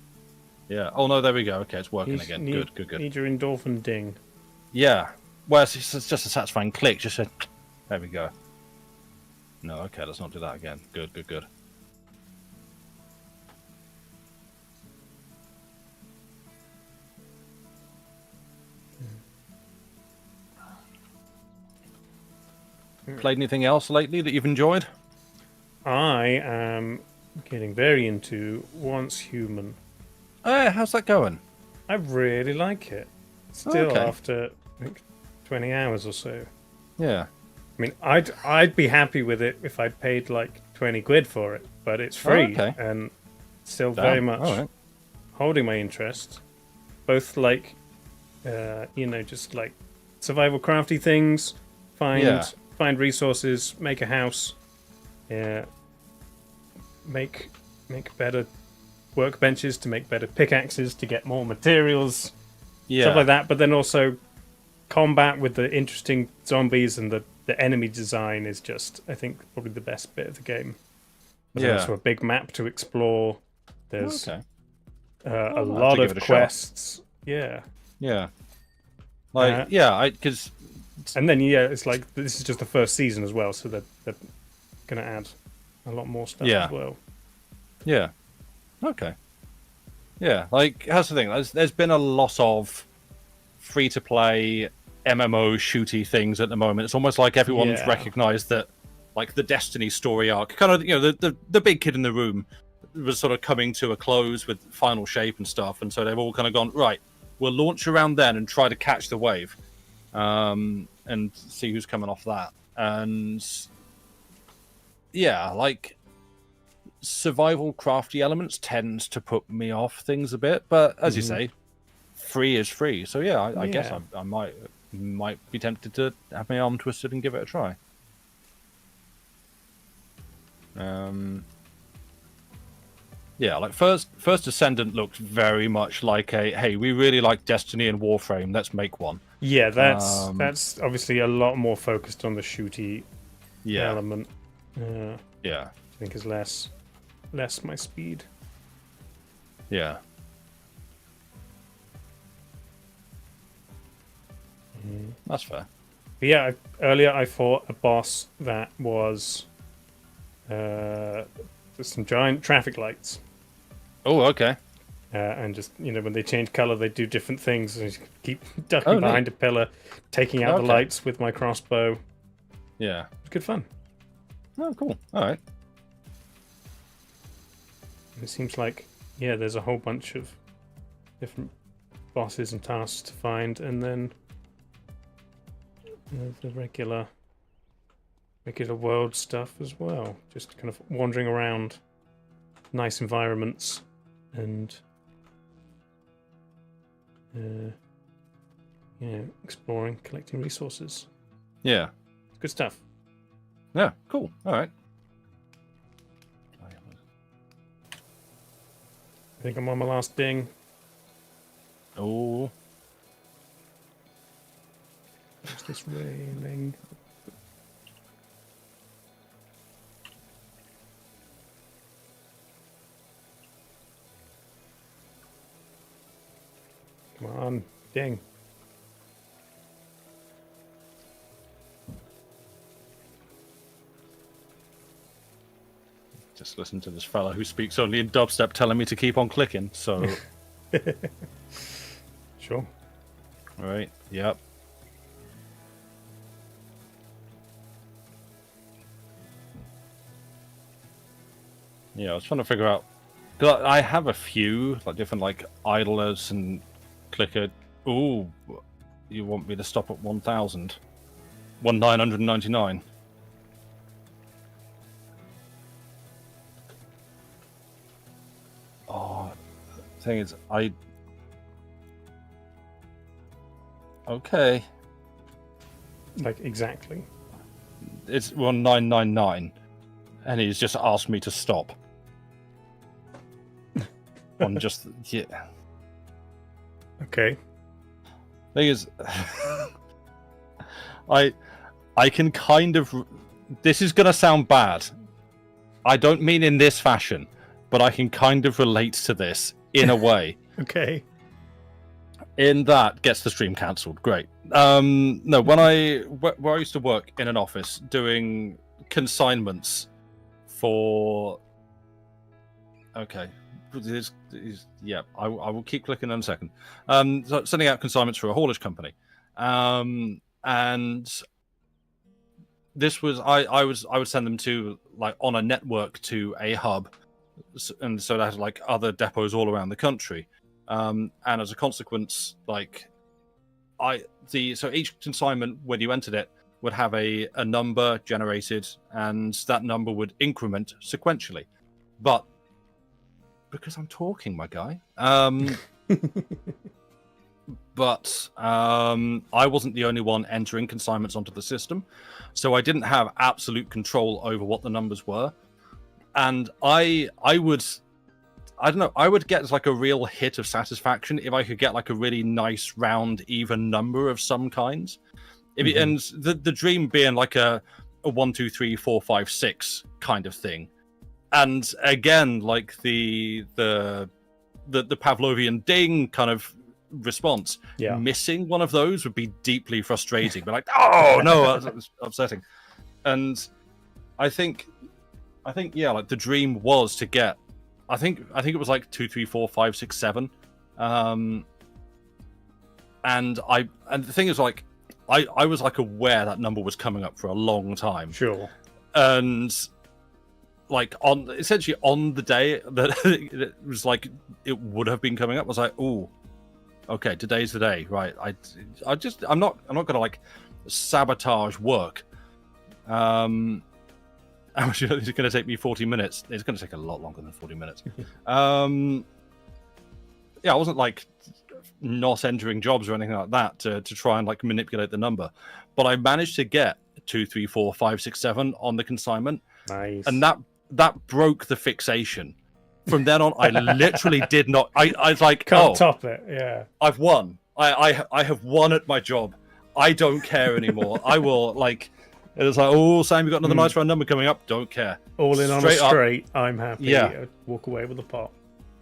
Yeah. Oh no, there we go. Okay, it's working again. Good. Need your endorphin ding. Yeah. where it's just a satisfying click. Just a, there we go. No, okay, let's not do that again. Good, good, good. Played anything else lately that you've enjoyed? I am getting very into Once Human. Oh, how's that going? I really like it. Still, Okay. after I think 20 hours or so. Yeah. I mean, I'd be happy with it if I'd paid like 20 quid for it, but it's free okay. and still Damn, very much alright. holding my interest. Both like, just like survival crafty things, find resources, make a house, make better workbenches to make better pickaxes to get more materials, stuff like that. But then also combat with the interesting zombies and the enemy design is just, I think, probably the best bit of the game. There's also a big map to explore. There's a lot of quests. Yeah. Yeah. Like, because... And then, it's like, this is just the first season as well, so they're going to add a lot more stuff as well. Yeah. Okay. Yeah, like, that's the thing. There's been a lot of free-to-play MMO shooty things at the moment. It's almost like everyone's recognised that, like, the Destiny story arc, kind of, the big kid in the room was sort of coming to a close with final shape and stuff, and so they've all kind of gone, right, we'll launch around then and try to catch the wave. And see who's coming off that. And yeah, like survival crafty elements tends to put me off things a bit, but as you say, free is free. So yeah, I guess I might be tempted to have my arm twisted and give it a try. Yeah, like First Descendant looked very much like a, hey, we really like Destiny and Warframe, let's make one. Yeah, that's obviously a lot more focused on the shooty element. I think is less my speed. Yeah. That's fair. But yeah, earlier I fought a boss that was some giant traffic lights. Oh, okay. And just, when they change color, they do different things. And I just keep ducking behind a pillar, taking out the lights with my crossbow. Yeah. It's good fun. Oh, cool. All right. It seems like, there's a whole bunch of different bosses and tasks to find, and then the regular world stuff as well. Just kind of wandering around nice environments and exploring, collecting resources. Yeah. It's good stuff. Yeah, cool. All right. I think I'm on my last ding. Oh. What's this railing? Come on, ding. Just listen to this fella who speaks only in dubstep telling me to keep on clicking, so... Sure. All right, yep. Yeah, I was trying to figure out... Cause I have a few, like, different, like, idlers and clicker... Ooh, you want me to stop at 1,000? 1,999. Oh, the thing is, Okay. Like, exactly. It's 1,999. And he's just asked me to stop. On just... Yeah. Okay. Thing is... I can kind of... This is going to sound bad. I don't mean in this fashion, but I can kind of relate to this in a way. Okay. In that gets the stream cancelled. Great. No, where I used to work in an office doing consignments for. Okay, yeah, I will keep clicking in a second. So sending out consignments for a haulage company, and this was I would send them to like on a network to a hub, and so that had like other depots all around the country. And as a consequence, like so each consignment when you entered it would have a number generated, and that number would increment sequentially. But because I'm talking, my guy, but I wasn't the only one entering consignments onto the system, so I didn't have absolute control over what the numbers were, and I don't know. I would get like a real hit of satisfaction if I could get like a really nice, round, even number of some kinds. And the dream being like a 1, 2, 3, 4, 5, 6 kind of thing. And again, like the Pavlovian ding kind of response. Yeah. Missing one of those would be deeply frustrating. But like, oh no, that's upsetting. And I think yeah, like the dream was to get. I think it was like 2, 3, 4, 5, 6, 7, and the thing is like I was like aware that number was coming up for a long time. Sure. And like essentially on the day that it was like it would have been coming up, I was like, oh, okay, today's the day, right? I'm not gonna like sabotage work. How much is it going to take me? 40 minutes. It's going to take a lot longer than 40 minutes. Yeah, I wasn't like not entering jobs or anything like that to try and like manipulate the number, but I managed to get 2, 3, 4, 5, 6, 7 on the consignment. Nice. And that broke the fixation. From then on, I literally did not. I was like, can't top it. Yeah, I've won. I have won at my job. I don't care anymore. I will like. It was like, oh, Sam, you got another nice round number coming up. Don't care. All in Straight on a straight. I'm happy. Yeah. Walk away with a pot.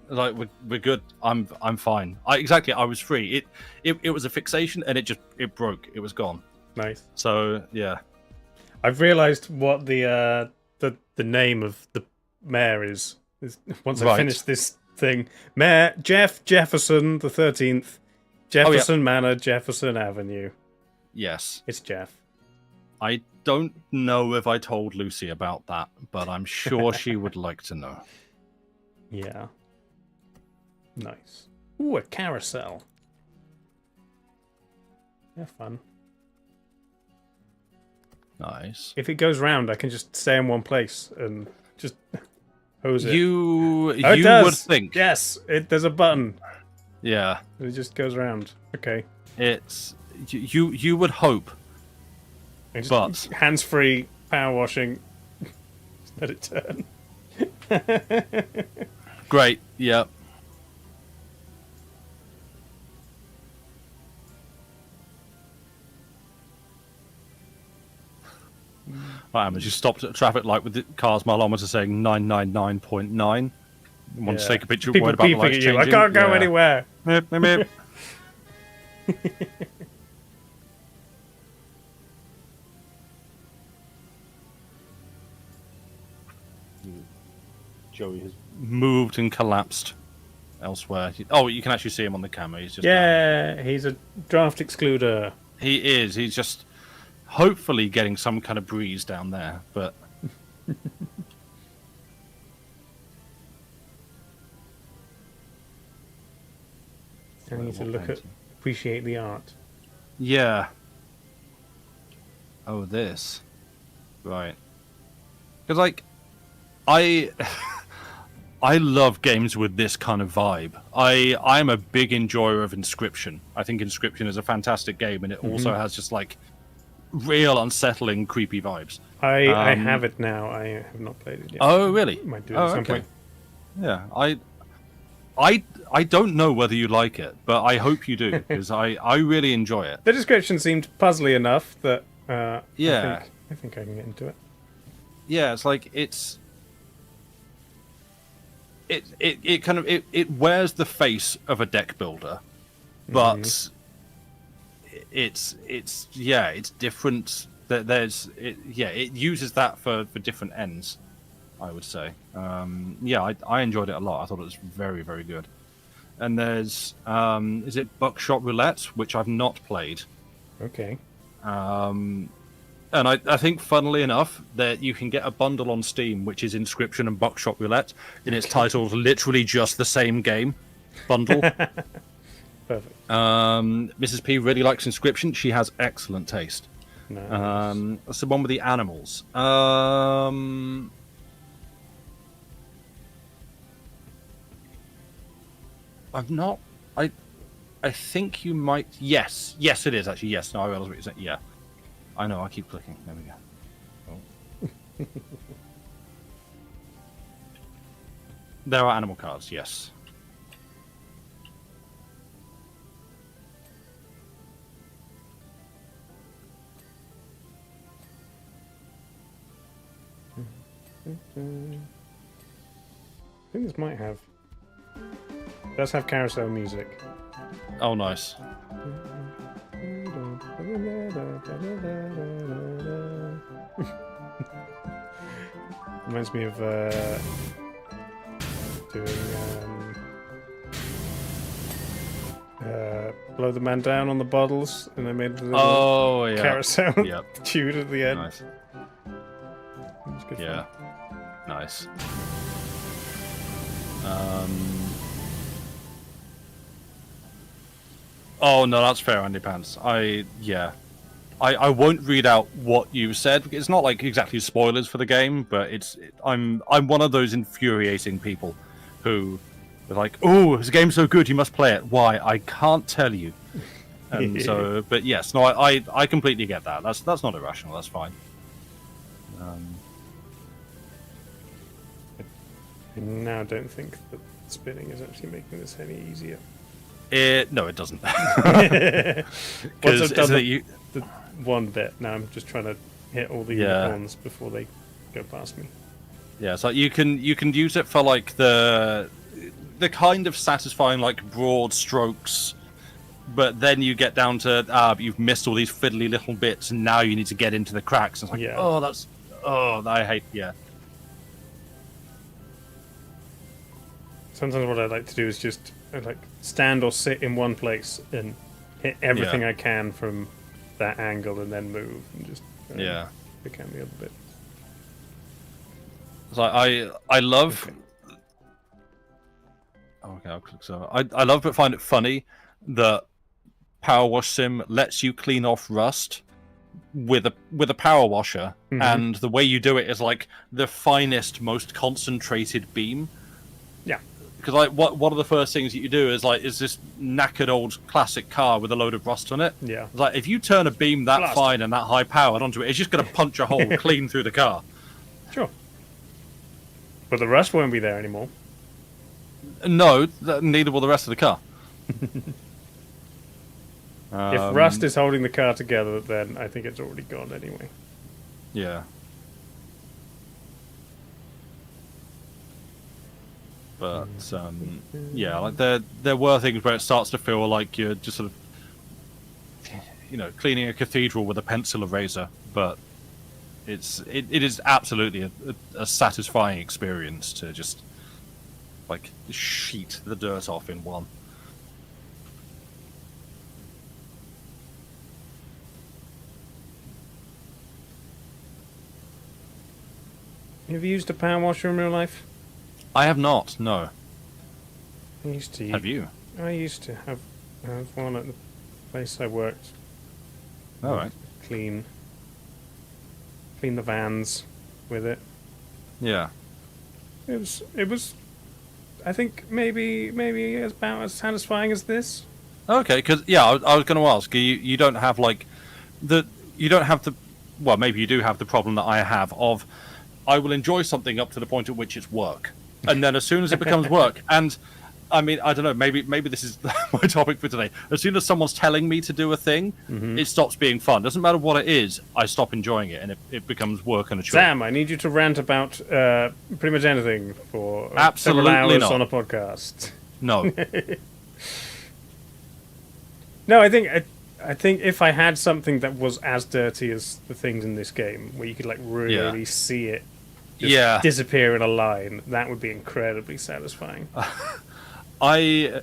Like we're good. I'm fine. I was free. It was a fixation, and it broke. It was gone. Nice. So yeah, I've realised what the name of the mayor is. Once I finish this thing, Mayor Jefferson the 13th, Jefferson Manor, Jefferson Avenue. Yes, it's Jeff. I don't know if I told Lucy about that, but I'm sure she would like to know. Yeah. Nice. Ooh, a carousel. Yeah, fun. Nice. If it goes round, I can just stay in one place and just hose it. You it would think. Yes, there's a button. Yeah. It just goes round. Okay. It's you would hope. But hands-free power washing. Just let it turn. Great. Yeah. Right, Emma, you stopped at a traffic light with the car's mileometer saying 999.9. Want to take a picture? People worried about the beeping lights at you. changing? I can't go anywhere. Meep, meep, meep. Joey has moved and collapsed elsewhere. Oh, you can actually see him on the camera. He's just he's a draft excluder. He is. He's just hopefully getting some kind of breeze down there, but I need to appreciate the art. Yeah. Oh, this. Right. Because, like, I love games with this kind of vibe. I'm a big enjoyer of Inscription. I think Inscription is a fantastic game, and it also has just, like, real unsettling, creepy vibes. I have it now. I have not played it yet. Oh, really? Might do it at some point. Yeah, I don't know whether you like it, but I hope you do, because I really enjoy it. The description seemed puzzly enough that yeah, I think I can get into it. Yeah, it's like it kind of wears the face of a deck builder, but it's different. It uses that for different ends, I would say. I enjoyed it a lot. I thought it was very, very good. And there's is it Buckshot Roulette, which I've not played. Okay. And I think, funnily enough, that you can get a bundle on Steam, which is Inscription and Buckshot Roulette, and it's titled literally just the same game bundle. Perfect. Mrs. P really likes Inscription. She has excellent taste. Nice. That's the one with the animals. I've not. I think you might. Yes, it is actually. Yes, no, I realize what you're saying. Yeah, I know. I keep clicking. There we go. Oh. There are animal cards. Yes. I think this might have. It does have carousel music. Oh, nice. Reminds me of doing Blow the Man Down on the bottles, and I made a little carousel tune at the end. Nice. It was good Yeah. Nice. Oh no, that's fair, Andy Pants. I won't read out what you said. It's not like exactly spoilers for the game, but I'm one of those infuriating people who are like, "Oh, this game's so good, you must play it." Why? I can't tell you. And so, but yes, no, I completely get that. That's not irrational. That's fine. I now don't think that spinning is actually making this any easier. No, it doesn't. Once I've done the one bit, now I'm just trying to hit all the unicorns before they go past me. Yeah, so you can use it for like the kind of satisfying like broad strokes, but then you get down to you've missed all these fiddly little bits, and now you need to get into the cracks. And it's like, I hate Sometimes what I like to do is just like stand or sit in one place and hit everything I can from that angle, and then move and just pick out the other bit. So I love. Okay, I'll click so. I love but find it funny that Power Wash Sim lets you clean off rust with a power washer, and the way you do it is like the finest, most concentrated beam. Yeah. Because like one of the first things that you do is this knackered old classic car with a load of rust on it. Yeah. It's like if you turn a beam that fine and that high powered onto it, it's just going to punch a hole clean through the car. Sure. But the rust won't be there anymore. No, neither will the rest of the car. If rust is holding the car together, then I think it's already gone anyway. Yeah. But like there were things where it starts to feel like you're just sort of, cleaning a cathedral with a pencil eraser. But it is absolutely a satisfying experience to just like sheet the dirt off in one. Have you used a power washer in real life? I have not, no. I used to. Have you? I used to have one at the place I worked. All right. Clean the vans with it. Yeah. It was. I think maybe about as satisfying as this. Okay, because I was going to ask you don't have well, maybe you do have the problem that I have of I will enjoy something up to the point at which it's work, and then as soon as it becomes work, and I mean, I don't know, maybe this is my topic for today. As soon as someone's telling me to do a thing, it stops being fun. Doesn't matter what it is, I stop enjoying it, and it becomes work and a chore. Sam, I need you to rant about pretty much anything for Absolutely several hours not. on a podcast. No. No, I think if I had something that was as dirty as the things in this game, where you could like really see it just disappear in a line, that would be incredibly satisfying. I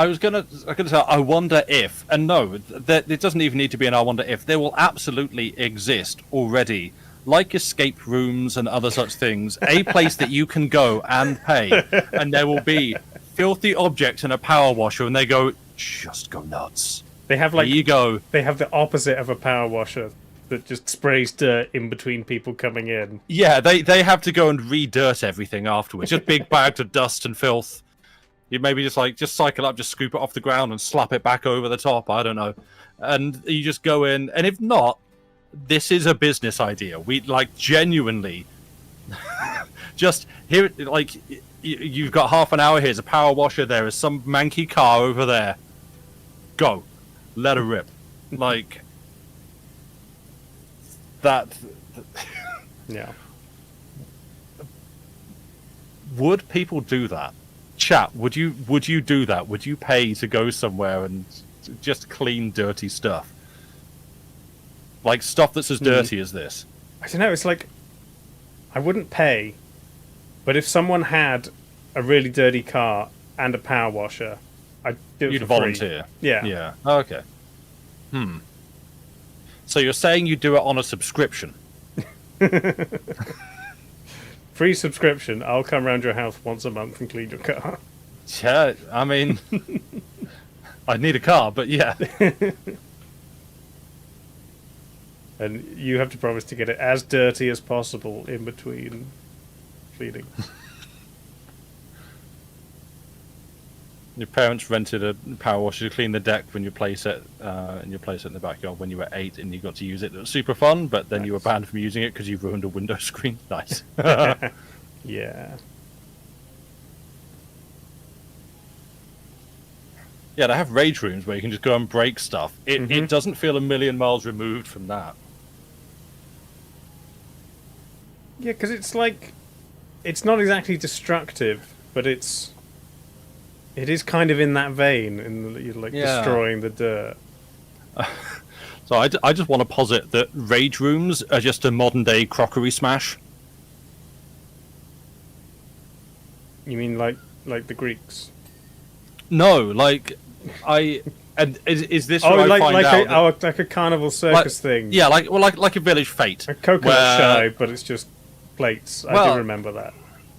was gonna say, I wonder if, and no, it doesn't even need to be an I wonder if. There will absolutely exist already, like escape rooms and other such things, a place that you can go and pay, and there will be filthy objects and a power washer, and they go, just go nuts. They have like, here you go. They have the opposite of a power washer that just sprays dirt in between people coming in. Yeah, they have to go and re-dirt everything afterwards. Just big bags of dust and filth. You maybe just cycle up, just scoop it off the ground and slap it back over the top. I don't know. And you just go in. And if not, this is a business idea. We like genuinely just here, like you've got half an hour. Here's a power washer. There is some manky car over there. Go, let her rip. Like that. Yeah. Would people do that? Chat, would you do that? Would you pay to go somewhere and just clean dirty stuff? Like stuff that's as dirty as this? I don't know, it's like I wouldn't pay, but if someone had a really dirty car and a power washer, I'd do it You'd for volunteer. free. Yeah. Yeah. Okay. So you're saying you do it on a subscription? Free subscription. I'll come round your house once a month and clean your car. Yeah, I mean, I'd need a car, but yeah. And you have to promise to get it as dirty as possible in between cleaning. Your parents rented a power washer to clean the deck when you place it, and you place it in the backyard when you were 8, and you got to use it. It was super fun, but then you were banned from using it because you ruined a window screen. Nice. Yeah. Yeah, they have rage rooms where you can just go and break stuff. It doesn't feel a million miles removed from that. Yeah, because it's like, it's not exactly destructive, but it is kind of in that vein, in the, you're like destroying the dirt. So I just want to posit that rage rooms are just a modern day crockery smash. You mean like the Greeks? No, like is this Oh, where like I find out? like a carnival circus thing. Yeah, like a village fete. A coconut shy, but it's just plates. I do remember that.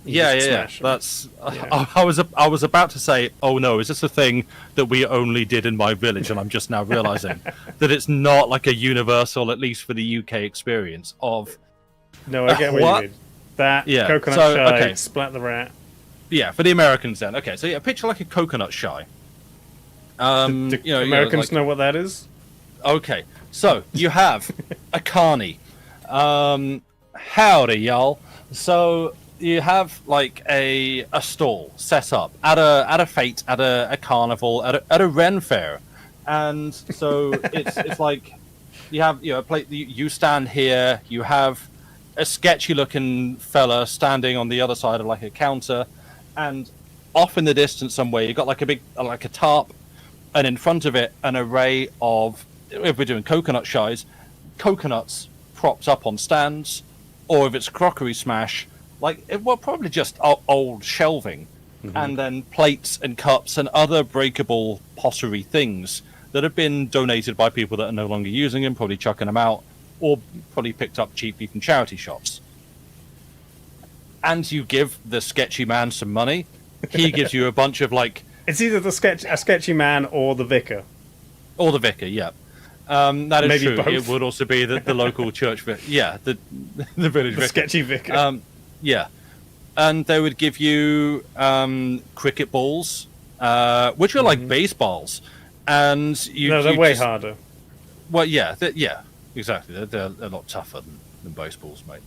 Yeah. That's. I was about to say, oh no, is this a thing that we only did in my village? And I'm just now realizing that it's not like a universal, at least for the UK experience of. No, I get what you mean. That coconut shy, splat the rat. Yeah, for the Americans then. Okay, so yeah, picture like a coconut shy. Do Americans know what that is? Okay, so you have a carny. Howdy, y'all. So you have like a stall set up at a fete, at a carnival, at a Ren fair, and so it's like you have a plate. You stand here. You have a sketchy looking fella standing on the other side of like a counter, and off in the distance somewhere you've got like a big like a tarp, and in front of it an array of, if we're doing coconut shies, coconuts propped up on stands, or if it's crockery smash, like probably just old shelving, and then plates and cups and other breakable pottery things that have been donated by people that are no longer using them, probably chucking them out, or probably picked up cheaply from charity shops. And you give the sketchy man some money. He gives you a bunch of like. It's either a sketchy man or the vicar. Or the vicar, yeah. That is Maybe true. both. It would also be the local church vicar. Yeah, the village vicar. Sketchy vicar. Yeah. And they would give you cricket balls, which are like baseballs. And they're way harder. Well, yeah, exactly. They're a lot tougher than baseballs, mate.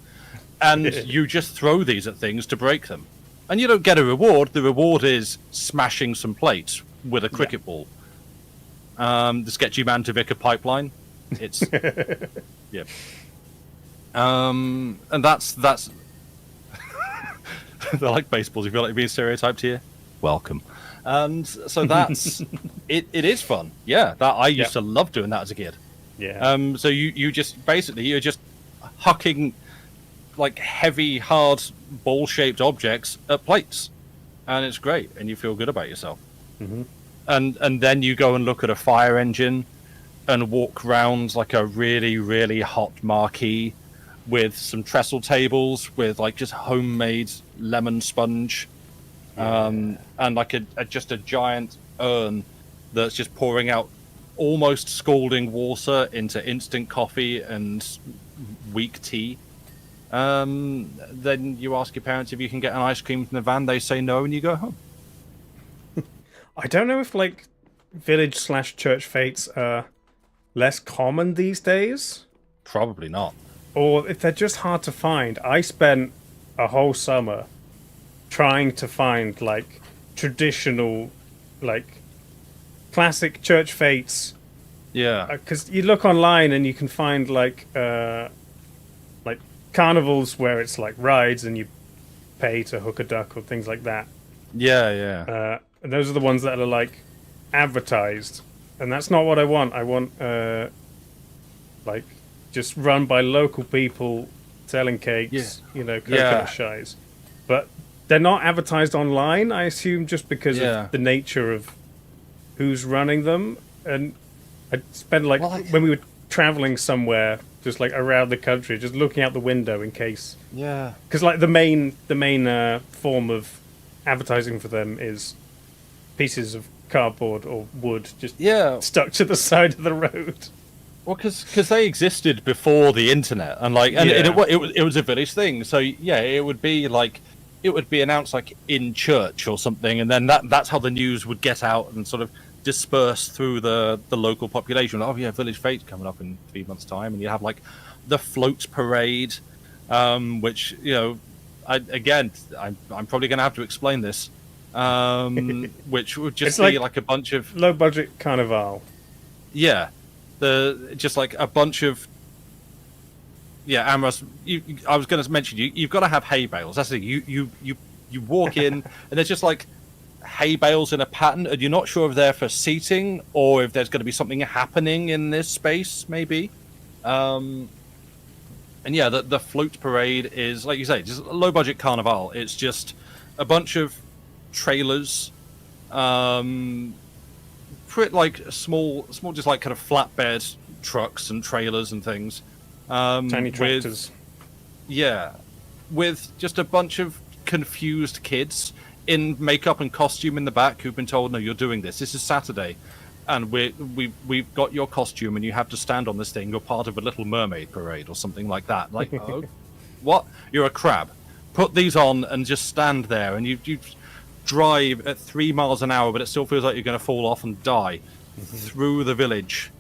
And you just throw these at things to break them. And you don't get a reward. The reward is smashing some plates with a cricket ball. The sketchy man to vicar pipeline. It's yeah. And that's they're like baseballs. You feel like you're being stereotyped here. Welcome. And so that's it. It is fun. Yeah, that I used to love doing that as a kid. Yeah. So you just basically you're just hucking like heavy, hard, ball-shaped objects at plates, and it's great, and you feel good about yourself. Mm-hmm. And then you go and look at a fire engine, and walk round like a really, really hot marquee with some trestle tables with like just homemade lemon sponge, and like just a giant urn that's just pouring out almost scalding water into instant coffee and weak tea. Then you ask your parents if you can get an ice cream from the van. They say no, and you go home. I don't know if like village/church fates are less common these days, Probably not. or if they're just hard to find. I spent a whole summer trying to find like traditional, like classic church fates, Yeah. because you look online and you can find like carnivals where it's like rides and you pay to hook a duck or things like that. Yeah. And those are the ones that are like advertised, and that's not what I want. I want like just run by local people selling cakes, coconut shies. But they're not advertised online, I assume, just because of the nature of who's running them. And I spent when we were traveling somewhere, just like around the country, just looking out the window in case. Yeah. Because like the main form of advertising for them is pieces of cardboard or wood just stuck to the side of the road. Well, because they existed before the internet, and it was a village thing. So yeah, it would be announced like in church or something, and then that's how the news would get out and sort of disperse through the local population. Oh yeah, village fate's coming up in 3 months' time, and you have like the float parade, which I'm probably going to have to explain this, which would just be like a bunch of low budget carnival. Yeah, just like a bunch of Amros. I was going to mention you've got to have hay bales. That's it. You walk in and there's just like hay bales in a pattern, and you're not sure if they're for seating or if there's going to be something happening in this space, maybe. And yeah, the float parade is, like you say, just a low budget carnival. It's just a bunch of trailers, like small, just like kind of flatbed trucks and trailers and things. Tiny tractors. With just a bunch of confused kids in makeup and costume in the back who've been told, no, you're doing this. This is Saturday, and we've got your costume, and you have to stand on this thing. You're part of a Little Mermaid parade or something like that. Like, oh, what? You're a crab. Put these on and just stand there, and you drive at 3 miles an hour, but it still feels like you're going to fall off and die through the village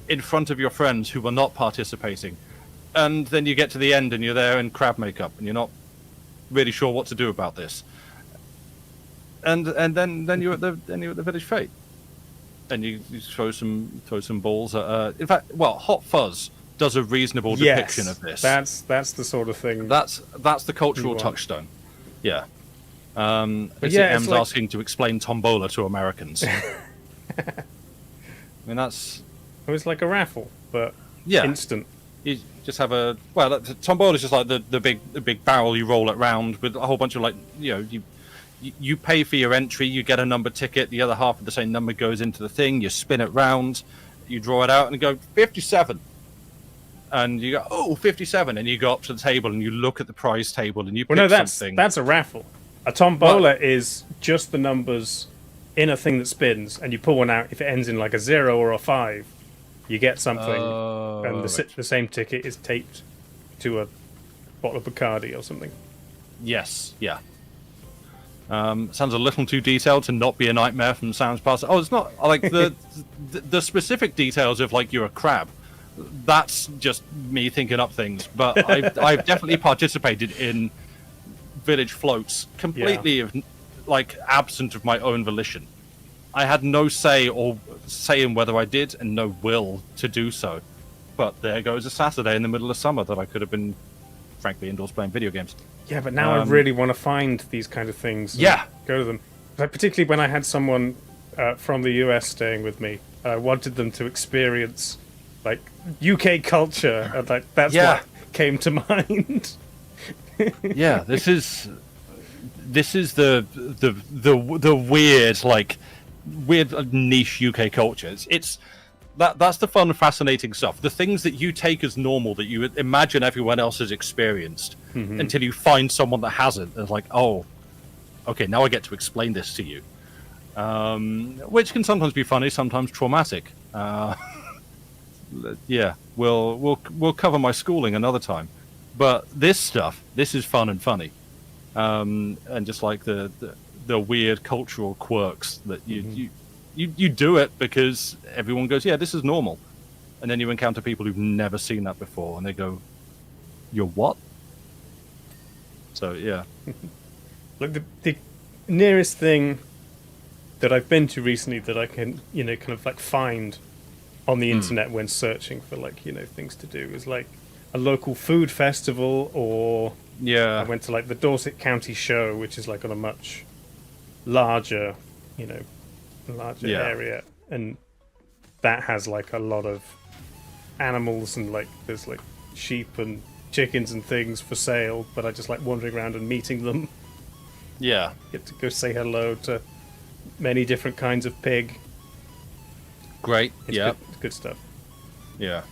in front of your friends who are not participating. And then you get to the end, and you're there in crab makeup, and you're not really sure what to do about this. And then you're at the village fete, and you throw some balls at. In fact, Hot Fuzz does a reasonable depiction of this. That's the sort of thing. That's the cultural touchstone. Yeah. It's M's like asking to explain tombola to Americans. I mean, it was like a raffle, but instant. You just have tombola is just like the big barrel you roll it round with a whole bunch of you pay for your entry, you get a number ticket, the other half of the same number goes into the thing, you spin it round, you draw it out and you go 57. And you go, oh, 57, and you go up to the table and you look at the prize table and you pick something. That's a raffle. A tombola is just the numbers in a thing that spins, and you pull one out. If it ends in like a 0 or a 5, you get something, and the same ticket is taped to a bottle of Bacardi or something. Yes, yeah. Sounds a little too detailed to not be a nightmare from Sam's past. Oh, it's not like the specific details of like you're a crab. That's just me thinking up things. But I've definitely participated in village floats completely absent of my own volition. I had no say in whether I did, and no will to do so. But there goes a Saturday in the middle of summer that I could have been, frankly, indoors playing video games. Yeah, but now I really want to find these kind of things. Yeah, go to them. like particularly when I had someone from the US staying with me, I wanted them to experience like UK culture, and like that's what came to mind. Yeah, this is the weird weird niche UK culture. That's the fun, fascinating stuff. The things that you take as normal that you imagine everyone else has experienced until you find someone that hasn't. It's like, oh, okay, now I get to explain this to you, which can sometimes be funny, sometimes traumatic. Yeah, we'll cover my schooling another time, but this is fun and funny, and just like the weird cultural quirks that you do it because everyone goes, yeah, this is normal, and then you encounter people who've never seen that before, and they go, you're what? So yeah. Like the nearest thing that I've been to recently that I can, kind of like find on the internet when searching for like, things to do is like a local food festival, or I went to like the Dorset County Show, which is like on a much larger, area, and that has like a lot of animals, and like there's like sheep and chickens and things for sale, but I just like wandering around and meeting them. Yeah. Get to go say hello to many different kinds of pig. Great. It's good stuff. Yeah.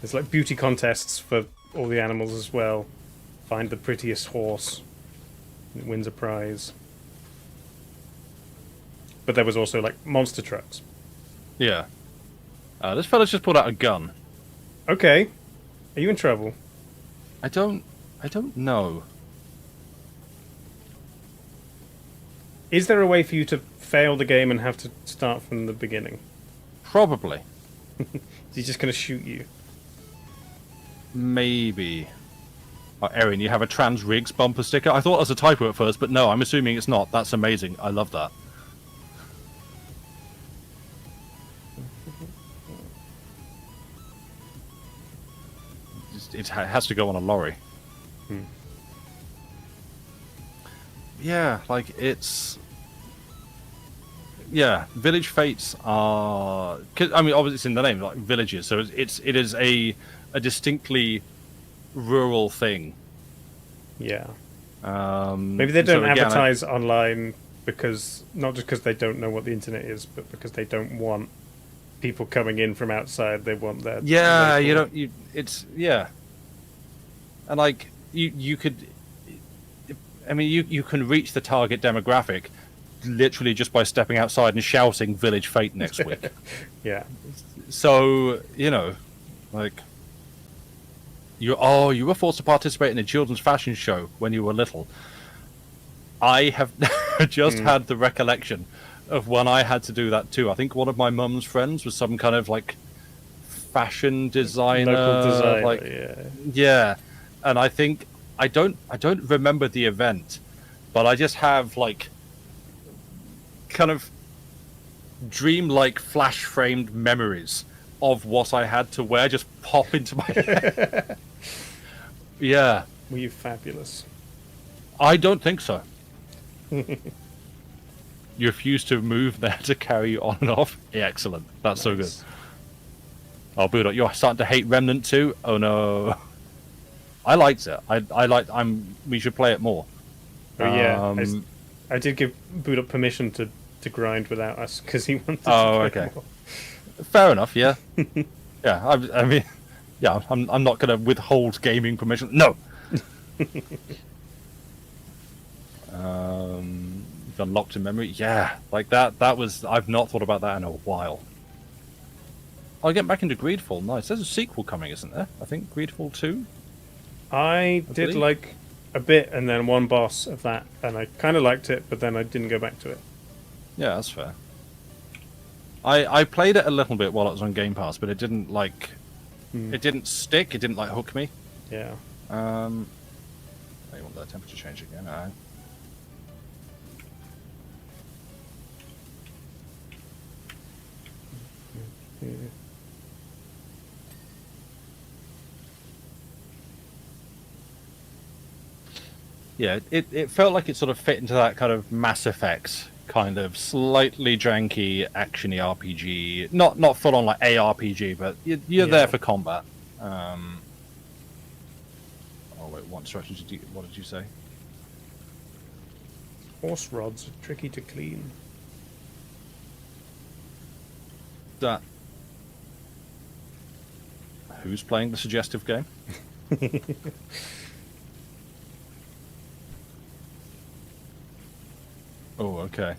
There's like beauty contests for all the animals as well. Find the prettiest horse. It wins a prize. But there was also like monster trucks. Yeah. This fella's just pulled out a gun. Okay. Are you in trouble? I don't know. Is there a way for you to fail the game and have to start from the beginning? Probably. Is he just going to shoot you? Maybe. Oh, Erin, you have a trans rigs bumper sticker? I thought it was a typo at first, but no, I'm assuming it's not. That's amazing. I love that. It has to go on a lorry. Yeah, like it's... Yeah, village fates are... I mean, obviously it's in the name, like villages, so it is a distinctly rural thing. Yeah. Maybe they don't advertise online because... Not just because they don't know what the internet is, but because they don't want people coming in from outside. They want their... Yeah, it's... Yeah. And like, you could... I mean, you can reach the target demographic literally just by stepping outside and shouting Village Fate next week. Yeah. So, like... You were forced to participate in a children's fashion show when you were little. I have just had the recollection of when I had to do that too. I think one of my mum's friends was some kind of like fashion designer. Local designer, like, yeah. And I think I don't remember the event, but I just have like kind of dream-like flash-framed memories of what I had to wear just pop into my head. Yeah. Were you fabulous? I don't think so. You refuse to move there to carry you on and off? Yeah, excellent. That's so good. Oh, Budo, you're starting to hate Remnant 2? Oh no. I liked it. We should play it more. Oh yeah. I did give Boot Up permission to grind without us because he wanted to play more. Fair enough, yeah. Yeah, I mean, yeah, I'm not going to withhold gaming permission. No! Unlocked in memory? Yeah, like that was... I've not thought about that in a while. I'll get back into Greedfall. Nice. There's a sequel coming, isn't there? I think Greedfall 2? I did believe. like a bit and then one boss of that, and I kind of liked it, but then I didn't go back to it. Yeah, that's fair. I played it a little bit while it was on Game Pass, but it didn't like... It didn't stick. It didn't like hook me. Yeah. I want that temperature change again. Yeah, it felt like it sort of fit into that kind of Mass Effect kind of slightly janky, actiony RPG. Not full on like ARPG, but you're there for combat. Oh wait, what instructions did you? What did you say? Horse rods are tricky to clean. That. Who's playing the suggestive game? Oh, okay.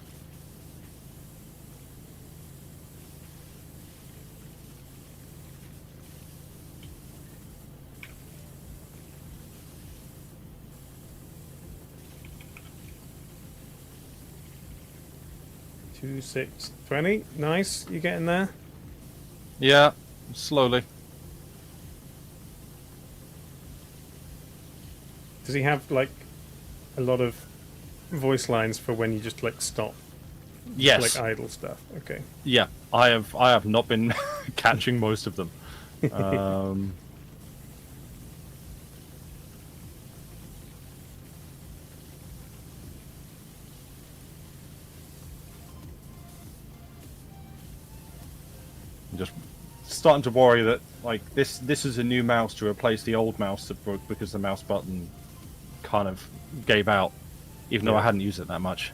Two, 6, 20. Nice. You getting there? Yeah, slowly. Does he have like a lot of voice lines for when you just like stop? Yes. Like idle stuff. Okay. Yeah, I have not been catching most of them. I'm just starting to worry that like this is a new mouse to replace the old mouse that broke because the mouse button kind of gave out, even though I hadn't used it that much.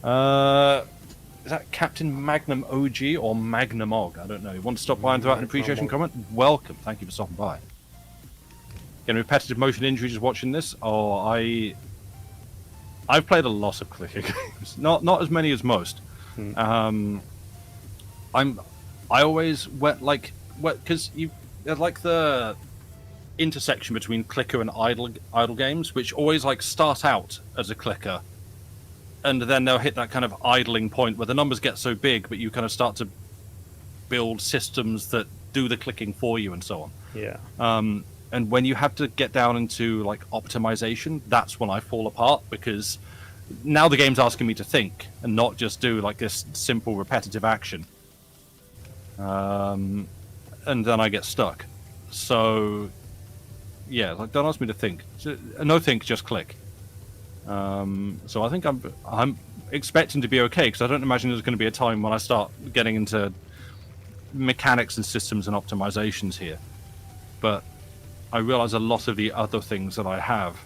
Is that Captain Magnum OG or Magnum Og? I don't know. You want to stop by and throw out an appreciation comment? Welcome. Thank you for stopping by. Getting repetitive motion injury just watching this. Oh, I've played a lot of clicker games. Not as many as most. I always went like because you like the intersection between clicker and idle games, which always like start out as a clicker, and then they'll hit that kind of idling point where the numbers get so big, but you kind of start to build systems that do the clicking for you and so on. Yeah. And when you have to get down into like optimization, that's when I fall apart, because now the game's asking me to think and not just do like this simple repetitive action. And then I get stuck. So yeah, like don't ask me to think. No think, just click. So I think I'm expecting to be okay, because I don't imagine there's going to be a time when I start getting into mechanics and systems and optimizations here. But I realize a lot of the other things that I have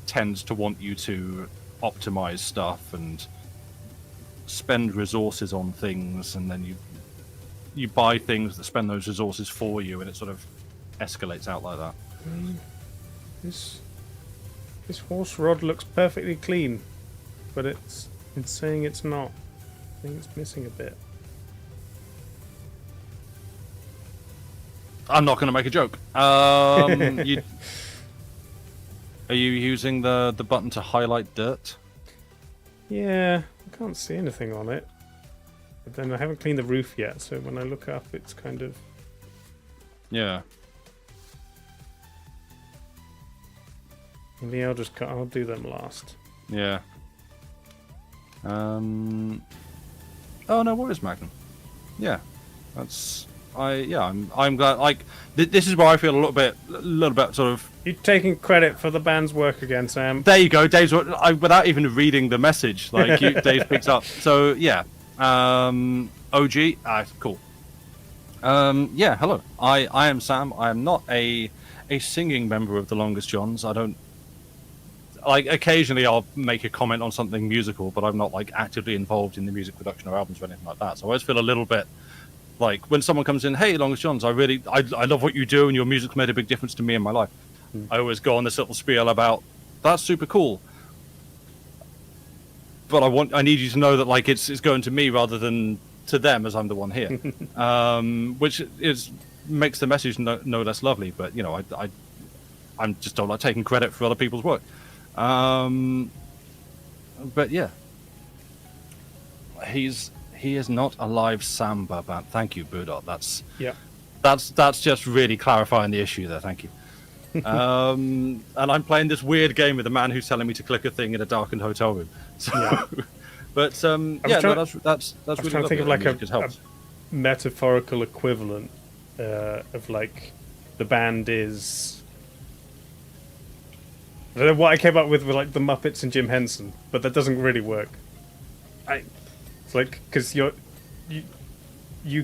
tends to want you to optimize stuff and spend resources on things, and then you buy things that spend those resources for you, and it sort of escalates out like that. This horse rod looks perfectly clean, but it's saying it's not. I think it's missing a bit. I'm not going to make a joke. Are you using the button to highlight dirt? Yeah, I can't see anything on it. But then I haven't cleaned the roof yet, so when I look up, it's kind of... Yeah. Maybe I'll do them last. Yeah. Oh no, what is Magnum? Yeah, that's I'm glad. Like this is where I feel a little bit sort of. You're taking credit for the band's work again, Sam. There you go, Dave's. Without even reading the message, like Dave picks up. So yeah, OG, cool. Yeah, hello. I am Sam. I am not a singing member of the Longest Johns. I don't. Like occasionally I'll make a comment on something musical, but I'm not like actively involved in the music production or albums or anything like that. So I always feel a little bit like when someone comes in, hey, Longest Johns, I love what you do and your music's made a big difference to me in my life. I always go on this little spiel about that's super cool, but I need you to know that like it's going to me rather than to them, as I'm the one here, which makes the message no less lovely. But you know, I'm just don't like taking credit for other people's work. But yeah, he is not a live samba band. Thank you, Budot. That's just really clarifying the issue there. Thank you. And I'm playing this weird game with a man who's telling me to click a thing in a darkened hotel room. So, yeah. But that's really trying to think of like a metaphorical equivalent of like the band is I don't know what I came up with like the Muppets and Jim Henson, but that doesn't really work. It's like because you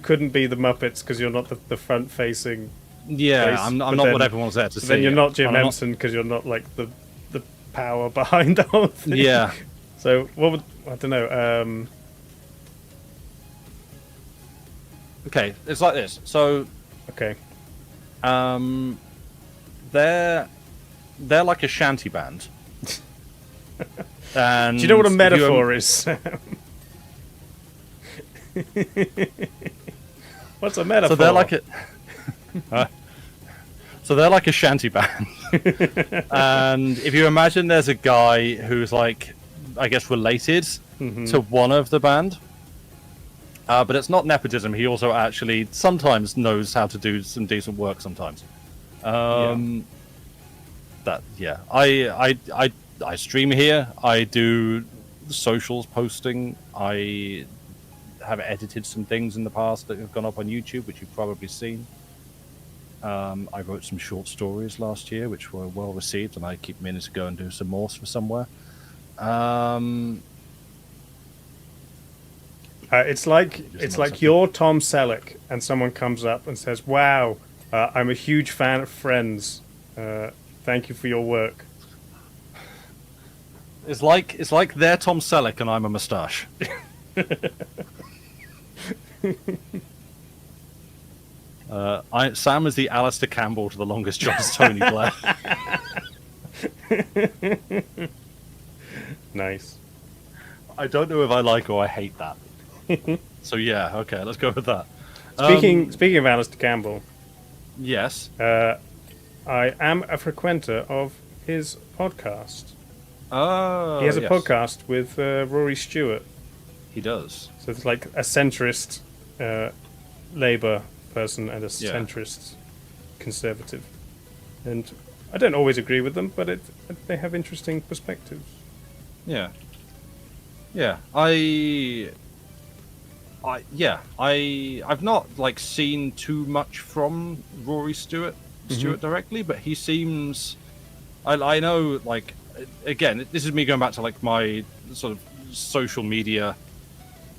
couldn't be the Muppets because you're not the front-facing. Yeah, face, I'm but not then- what everyone's there to see. Then you're not Jim I'm not- Henson because you're not like the power behind the whole thing. Yeah. So what would I don't know? Okay, it's like this. So Okay. they're like a shanty band. And Do you know what a if you- metaphor is, Sam? What's a metaphor? So they're like a. So they're like a shanty band, and if you imagine there's a guy who's like, I guess, related to one of the band, but it's not nepotism. He also actually sometimes knows how to do some decent work. Sometimes, I stream here. I do socials posting. I have edited some things in the past that have gone up on YouTube, which you've probably seen. I wrote some short stories last year, which were well received, and I keep meaning to go and do some more for somewhere. It's like you're Tom Selleck, and someone comes up and says, "Wow, I'm a huge fan of Friends. Thank you for your work." It's like they're Tom Selleck and I'm a moustache. Sam is the Alistair Campbell to the longest John's Tony Blair. Nice. I don't know if I like or I hate that. So yeah, okay, let's go with that. Speaking of Alistair Campbell, Yes. I am a frequenter of his podcast. Oh, He has a yes. podcast with Rory Stewart. He does. So it's like a centrist Labour person and a Yeah. centrist Conservative. And I don't always agree with them, but they have interesting perspectives. Yeah. Yeah. I've not like seen too much from Rory Stewart directly, but he seems I know, like, again, this is me going back to like my sort of social media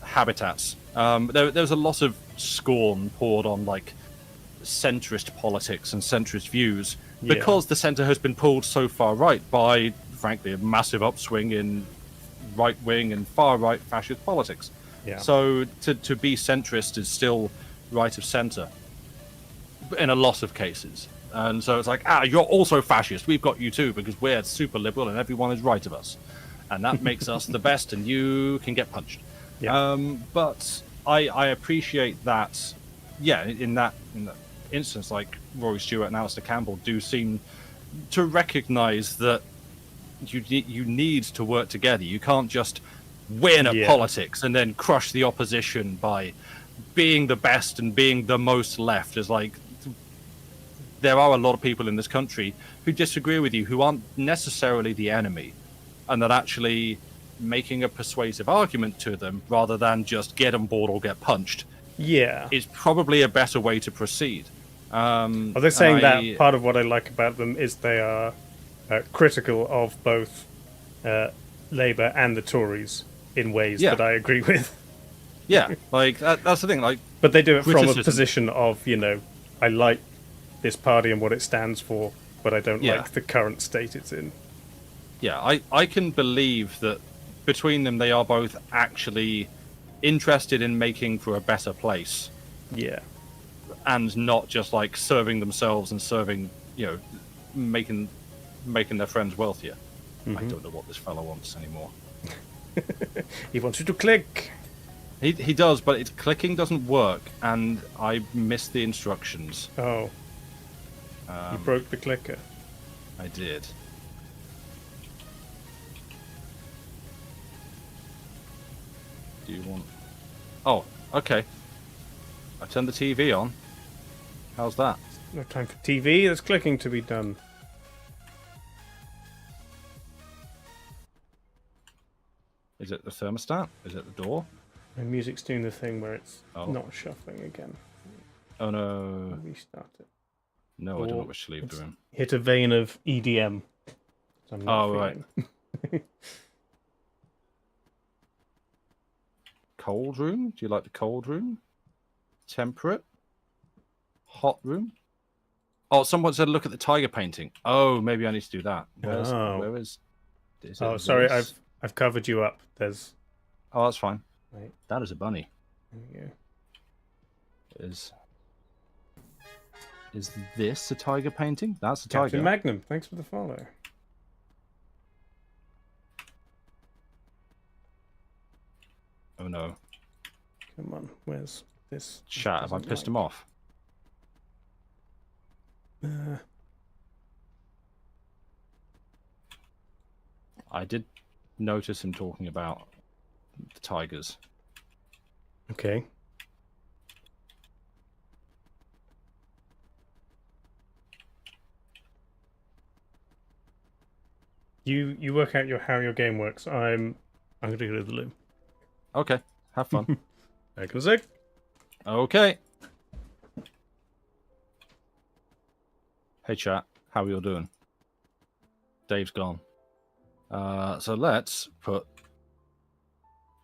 habitats. There's a lot of scorn poured on like centrist politics and centrist views because the centre has been pulled so far right by, frankly, a massive upswing in right wing and far right fascist politics. Yeah. So to be centrist is still right of centre in a lot of cases. And so it's like, you're also fascist. We've got you too because we're super liberal and everyone is right of us. And that makes us the best and you can get punched. Yeah. But I appreciate that, in that instance, like Rory Stewart and Alistair Campbell do seem to recognise that you need to work together. You can't just win at politics and then crush the opposition by being the best and being the most left. It's like there are a lot of people in this country who disagree with you, who aren't necessarily the enemy, and that actually making a persuasive argument to them rather than just get on board or get punched is probably a better way to proceed. Are they saying that part of what I like about them is they are critical of both Labour and the Tories in ways that I agree with? Yeah, like that's the thing. Like, but they do it from a criticism. position of, I like this party and what it stands for, but I don't like the current state it's in. Yeah, I can believe that between them they are both actually interested in making for a better place. Yeah. And not just like serving themselves and serving, making their friends wealthier. I don't know what this fellow wants anymore. He wants you to click. He does, but clicking doesn't work, and I missed the instructions. Oh. You broke the clicker. I did. Do you want... Oh, okay. I turned the TV on. How's that? No time for TV. There's clicking to be done. Is it the thermostat? Is it the door? My music's doing the thing where it's Oh. not shuffling again. Oh no. Restart it. No, I don't know what sleeve doing. Hit a vein of EDM. So I'm not right. feeling. Cold room? Do you like the cold room? Temperate? Hot room? Oh, someone said look at the tiger painting. Oh, maybe I need to do that. Where is it? Oh, sorry, this? I've covered you up. There's. Oh, that's fine. Wait, That is a bunny. there we go. Is this a tiger painting? That's a tiger. Captain Magnum, thanks for the follow. Oh no. Come on, where's this? Chat, have I pissed him off? I did notice him talking about the tigers. Okay. You work out how your game works. I'm gonna go to the loo. Okay, have fun. Back in a sec. Okay. Hey chat, how are you all doing? Dave's gone. So let's put...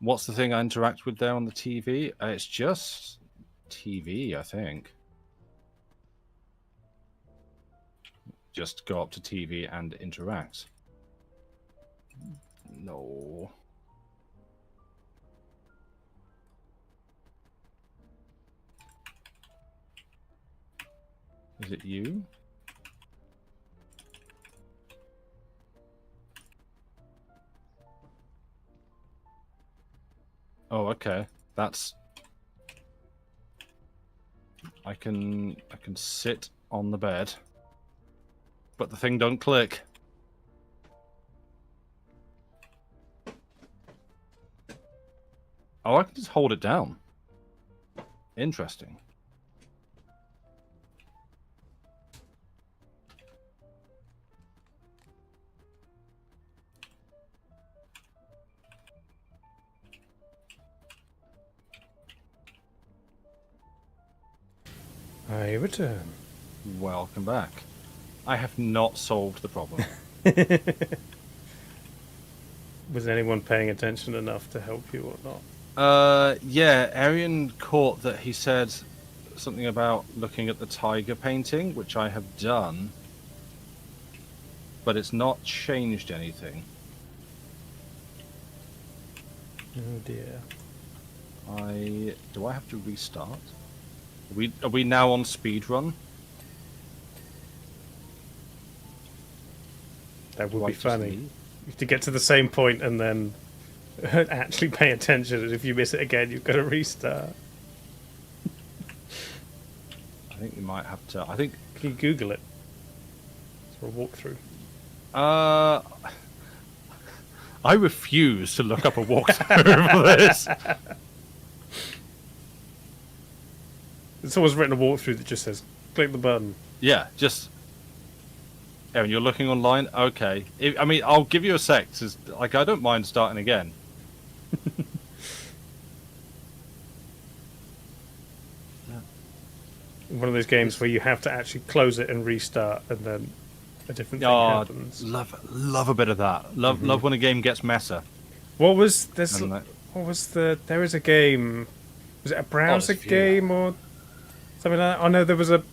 What's the thing I interact with there on the TV? It's just TV, I think. Just go up to TV and interact. No. Is it you? Oh, okay. That's... I can sit on the bed, but the thing don't click. Oh, I can just hold it down. Interesting. I return. Welcome back. I have not solved the problem. Was anyone paying attention enough to help you or not? Yeah, Arian caught that he said something about looking at the tiger painting, which I have done, but it's not changed anything. Oh dear. Do I have to restart? Are we now on speed run? That would Do I be just funny. leave? You have to get to the same point and then actually pay attention, and if you miss it again, you've got to restart. I think you might have to. I think. Can you Google it? It's for a walkthrough. I refuse to look up a walkthrough for this. It's always written a walkthrough that just says, click the button. Yeah, just... Evan, you're looking online? Okay. I mean, I'll give you a sec. Like, I don't mind starting again. One of those games where you have to actually close it and restart, and then a different thing happens. Love a bit of that. Love when a game gets messa. What was this? What was the? There was a game. Was it a browser game or something like that? Oh no, there was a.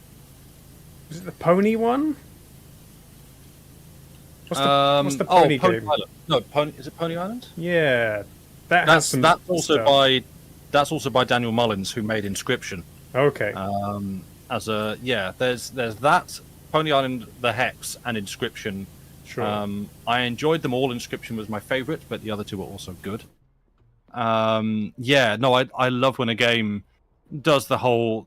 Was it the pony one? What's the pony game? Island. No, Pony. Is it Pony Island? Yeah, that's also by Daniel Mullins, who made Inscription. Okay. There's that Pony Island, the Hex, and Inscription. Sure. I enjoyed them all. Inscription was my favorite, but the other two were also good. I love when a game does the whole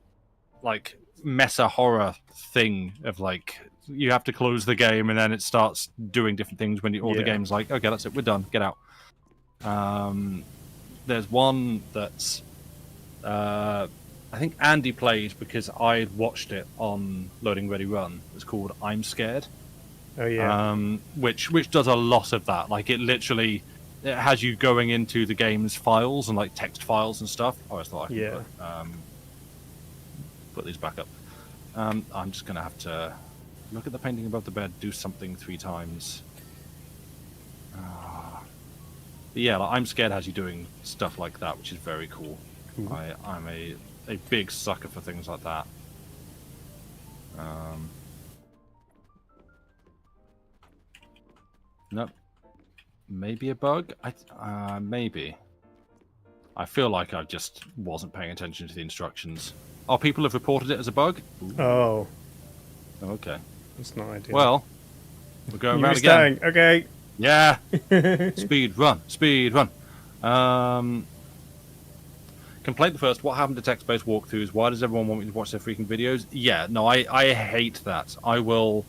like mesa horror thing of like you have to close the game and then it starts doing different things when the game's like, okay, that's it, we're done, get out. There's one that's I think Andy played because I watched it on Loading Ready Run. It's called I'm Scared. Oh yeah. Which does a lot of that. Like it has you going into the game's files and like text files and stuff. Oh, I thought I could put these back up. I'm just gonna have to look at the painting above the bed, do something 3 times. But yeah, like, I'm scared as you doing stuff like that, which is very cool. I'm a big sucker for things like that. Nope. Maybe a bug? Maybe. I feel like I just wasn't paying attention to the instructions. Oh, people have reported it as a bug? Ooh. Oh. Okay. That's not ideal. Well, we're going you around again. Okay. Yeah. Speed run. Speed run. Complaint the first. What happened to text-based walkthroughs? Why does everyone want me to watch their freaking videos? Yeah, no, I hate that. I will...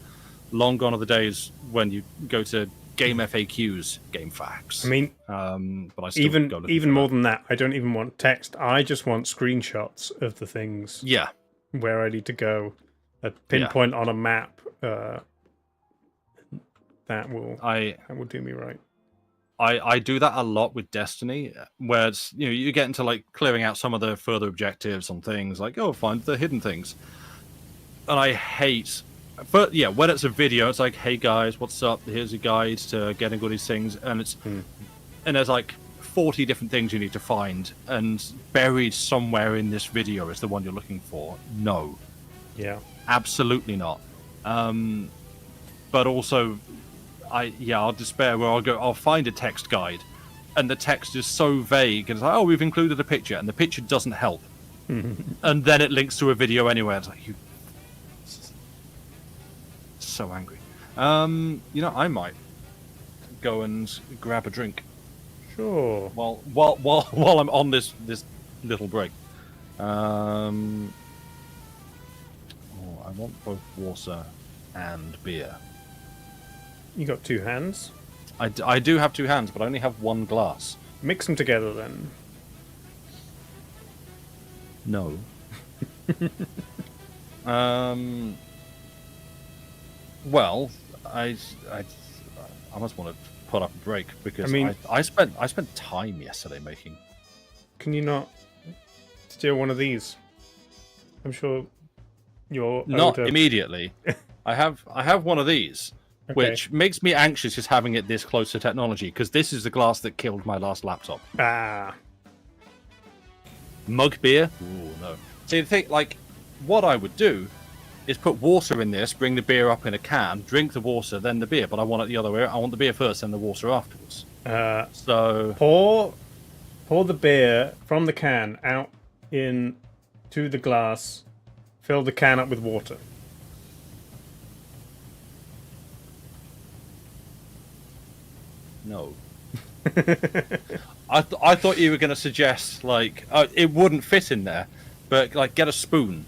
Long gone are the days when you go to game FAQs, game facts. I mean, but I still even more than that, I don't even want text. I just want screenshots of the things. Yeah. Where I need to go. A pinpoint on a map. That will do me right. I do that a lot with Destiny, where it's, you get into like clearing out some of the further objectives on things like, oh, find the hidden things. And I hate, but yeah, when it's a video, it's like, hey guys, what's up? Here's a guide to getting all these things, and it's and there's like 40 different things you need to find, and buried somewhere in this video is the one you're looking for. No. Yeah. Absolutely not. But also, I'll despair where I'll find a text guide, and the text is so vague, and it's like, oh, we've included a picture, and the picture doesn't help. And then it links to a video anyway. It's like, you... So angry. I might go and grab a drink. Sure. While I'm on this little break. I want both water and beer. You got 2 hands? I do have 2 hands, but I only have 1 glass. Mix them together then. No. Well, I must want to put up a break because I spent time yesterday making. Can you not steal one of these? I'm sure you're not immediately. I have one of these, which makes me anxious just having it this close to technology, because this is the glass that killed my last laptop. Mug beer? Ooh, no. See, the thing, like, what I would do is put water in this, bring the beer up in a can, drink the water, then the beer. But I want it the other way. I want the beer first, then the water afterwards. So pour the beer from the can out into the glass. Fill the can up with water. No. I thought you were going to suggest, like, it wouldn't fit in there, but like get a spoon.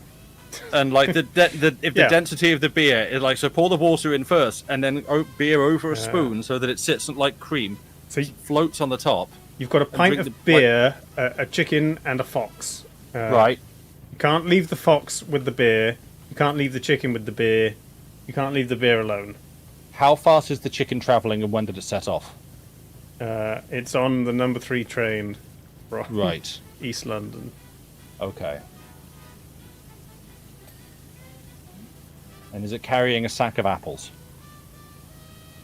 And like the density of the beer is like, so pour the water in first, and then beer over a spoon so that it sits like cream, so it floats on the top. You've got a pint of beer, a chicken, and a fox. Right. You can't leave the fox with the beer. You can't leave the chicken with the beer. You can't leave the beer alone. How fast is the chicken travelling, and when did it set off? It's on the number 3 train from East London. Okay. And is it carrying a sack of apples?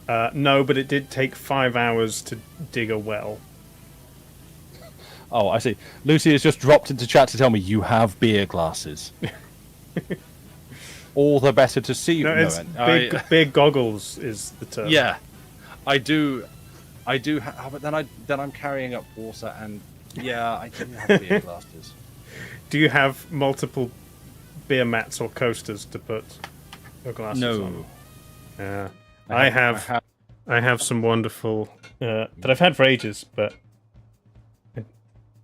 No, but it did take 5 hours to dig a well. Oh, I see. Lucy has just dropped into chat to tell me you have beer glasses. All the better to see you. No, it's big goggles is the term. Yeah, I do but then I'm carrying up water, and I do have beer glasses. Do you have multiple beer mats or coasters to put your glasses on? No. I have some wonderful that I've had for ages, but I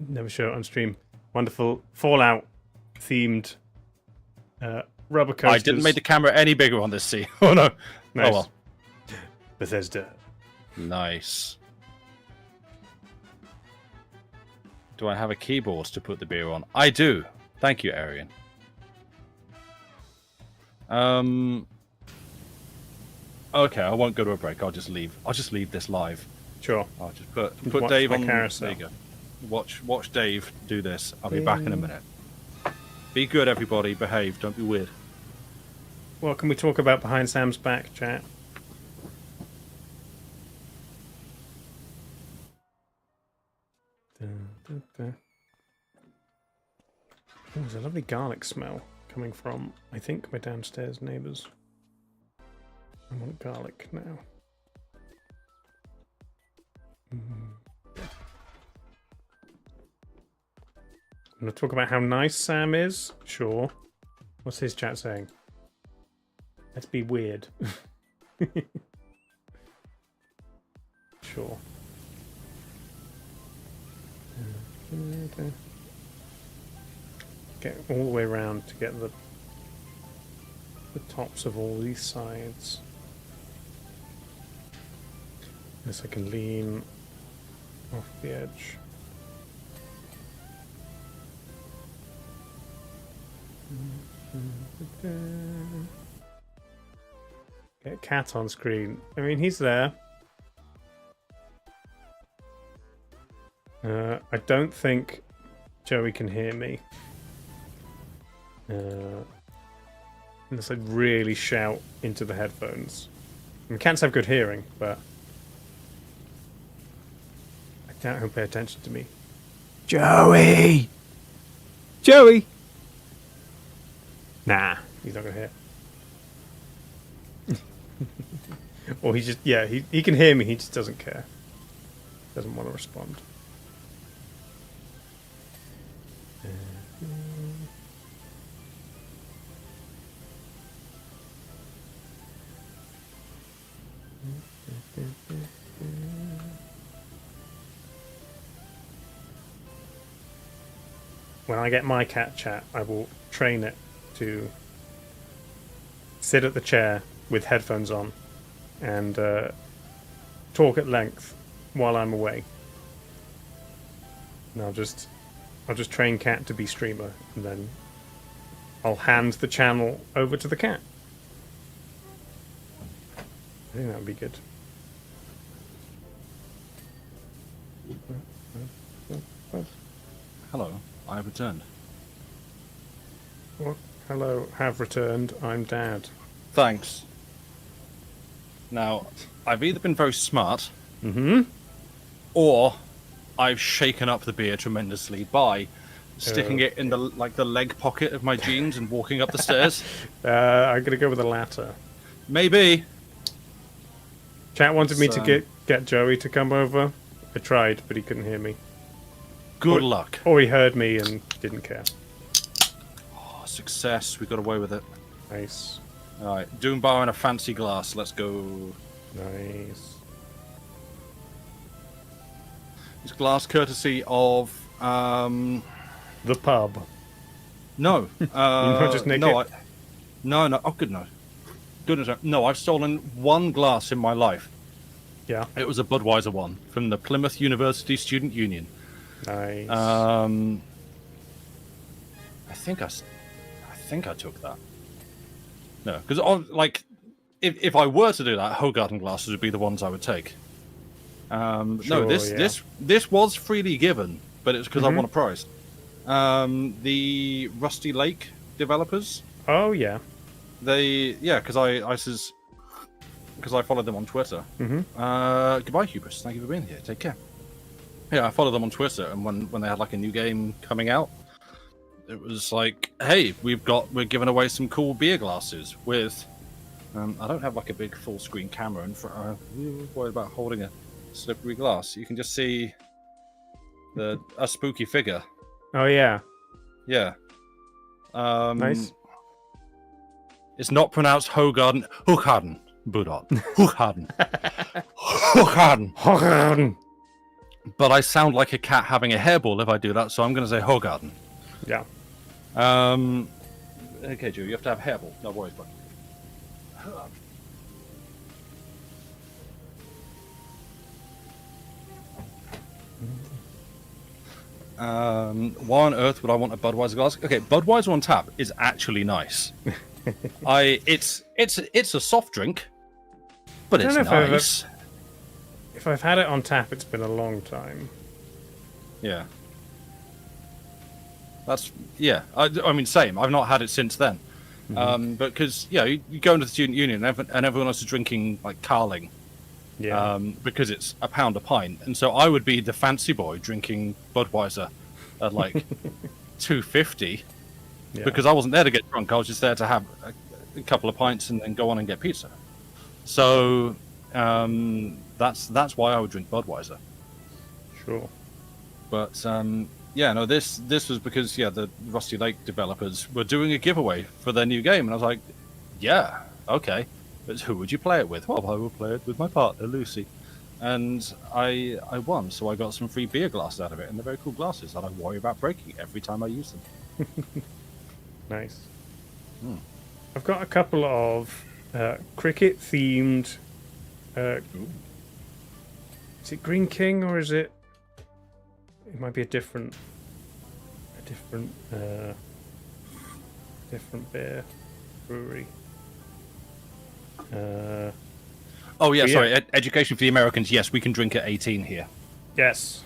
never show it on stream. Wonderful Fallout themed rubber coasters. I didn't make the camera any bigger on this scene. Oh no. Nice. Oh well. Bethesda. Nice. Do I have a keyboard to put the beer on? I do. Thank you, Arian. Okay, I won't go to a break. I'll just leave. I'll just leave this live. Sure. I'll just put Dave on. There you go. Watch Dave do this. I'll be back in a minute. Be good, everybody. Behave. Don't be weird. What can we talk about behind Sam's back, chat? there's a lovely garlic smell coming from, I think, my downstairs neighbours. I want garlic now. I'm going to talk about how nice Sam is. Sure. What's his chat saying? Let's be weird. Sure. Get all the way around to get the tops of all these sides. Unless I can lean off the edge. Get cat on screen. I mean, he's there. I don't think Joey can hear me. Unless I really shout into the headphones. I mean, cats have good hearing, but I doubt he'll pay attention to me. Joey! Joey! Nah, he's not gonna hear. Or he just, yeah, he can hear me, he just doesn't care. Doesn't want to respond. When I get my cat chat, I will train it to sit at the chair with headphones on and talk at length while I'm away. And I'll just train cat to be streamer, and then I'll hand the channel over to the cat. I think that would be good. Hello, I have returned. What? Hello, have returned. I'm Dad. Thanks. Now, I've either been very smart, or I've shaken up the beer tremendously by sticking it in the leg pocket of my jeans and walking up the stairs. I'm gonna go with the latter. Maybe. Chat wanted me to get Joey to come over. I tried, but he couldn't hear me. Good luck. Or he heard me and didn't care. Oh, success. We got away with it. Nice. Alright, Doom Bar and a fancy glass. Let's go. Nice. It's glass courtesy of... The pub. No. You not just nick it? No. Oh, good no. Goodness, no, I've stolen one glass in my life. Yeah. It was a Budweiser one from the Plymouth University Student Union. Nice. I think I took that. No, because if I were to do that, Hogarden glasses would be the ones I would take. No, this was freely given, but it's because I won a prize. The Rusty Lake developers. Oh yeah. Because I followed them on Twitter. Goodbye, Hubris. Thank you for being here. Take care. Yeah, I followed them on Twitter, and when they had like a new game coming out, it was like, hey, we're giving away some cool beer glasses with. I don't have like a big full screen camera in front. I'm worried about holding a slippery glass. You can just see a spooky figure. Oh yeah. Yeah. Nice. It's not pronounced Hogarden. Hogarden. Budot. Hogarden. Hogarden. Hogarden. But I sound like a cat having a hairball if I do that, so I'm going to say Hogarden. Yeah. Okay, Joe, you have to have a hairball. No worries, bud. Why on earth would I want a Budweiser glass? Okay, Budweiser on tap is actually nice. It's a soft drink, but it's nice. If I've had it on tap, it's been a long time. Yeah. I mean, same. I've not had it since then. But because you go into the student union and everyone else is drinking like Carling, Yeah. because it's £1 a pint, and so I would be the fancy boy drinking Budweiser at like 2.50 Yeah. because I wasn't there to get drunk. I was just there to have a couple of pints and then go on and get pizza. So that's why I would drink Budweiser. Sure. But yeah, no, this was because the Rusty Lake developers were doing a giveaway for their new game, and I was like, yeah, okay, but who would you play it with? Well, I will play it with my partner Lucy, and I won, so I got some free beer glasses out of it, and they're very cool glasses that I worry about breaking every time I use them. Nice. Hmm. I've got a couple of cricket themed. Is it Green King or is it? It might be a different beer brewery. Oh yeah, But sorry. Education for the Americans. Yes, we can drink at 18 here. Yes.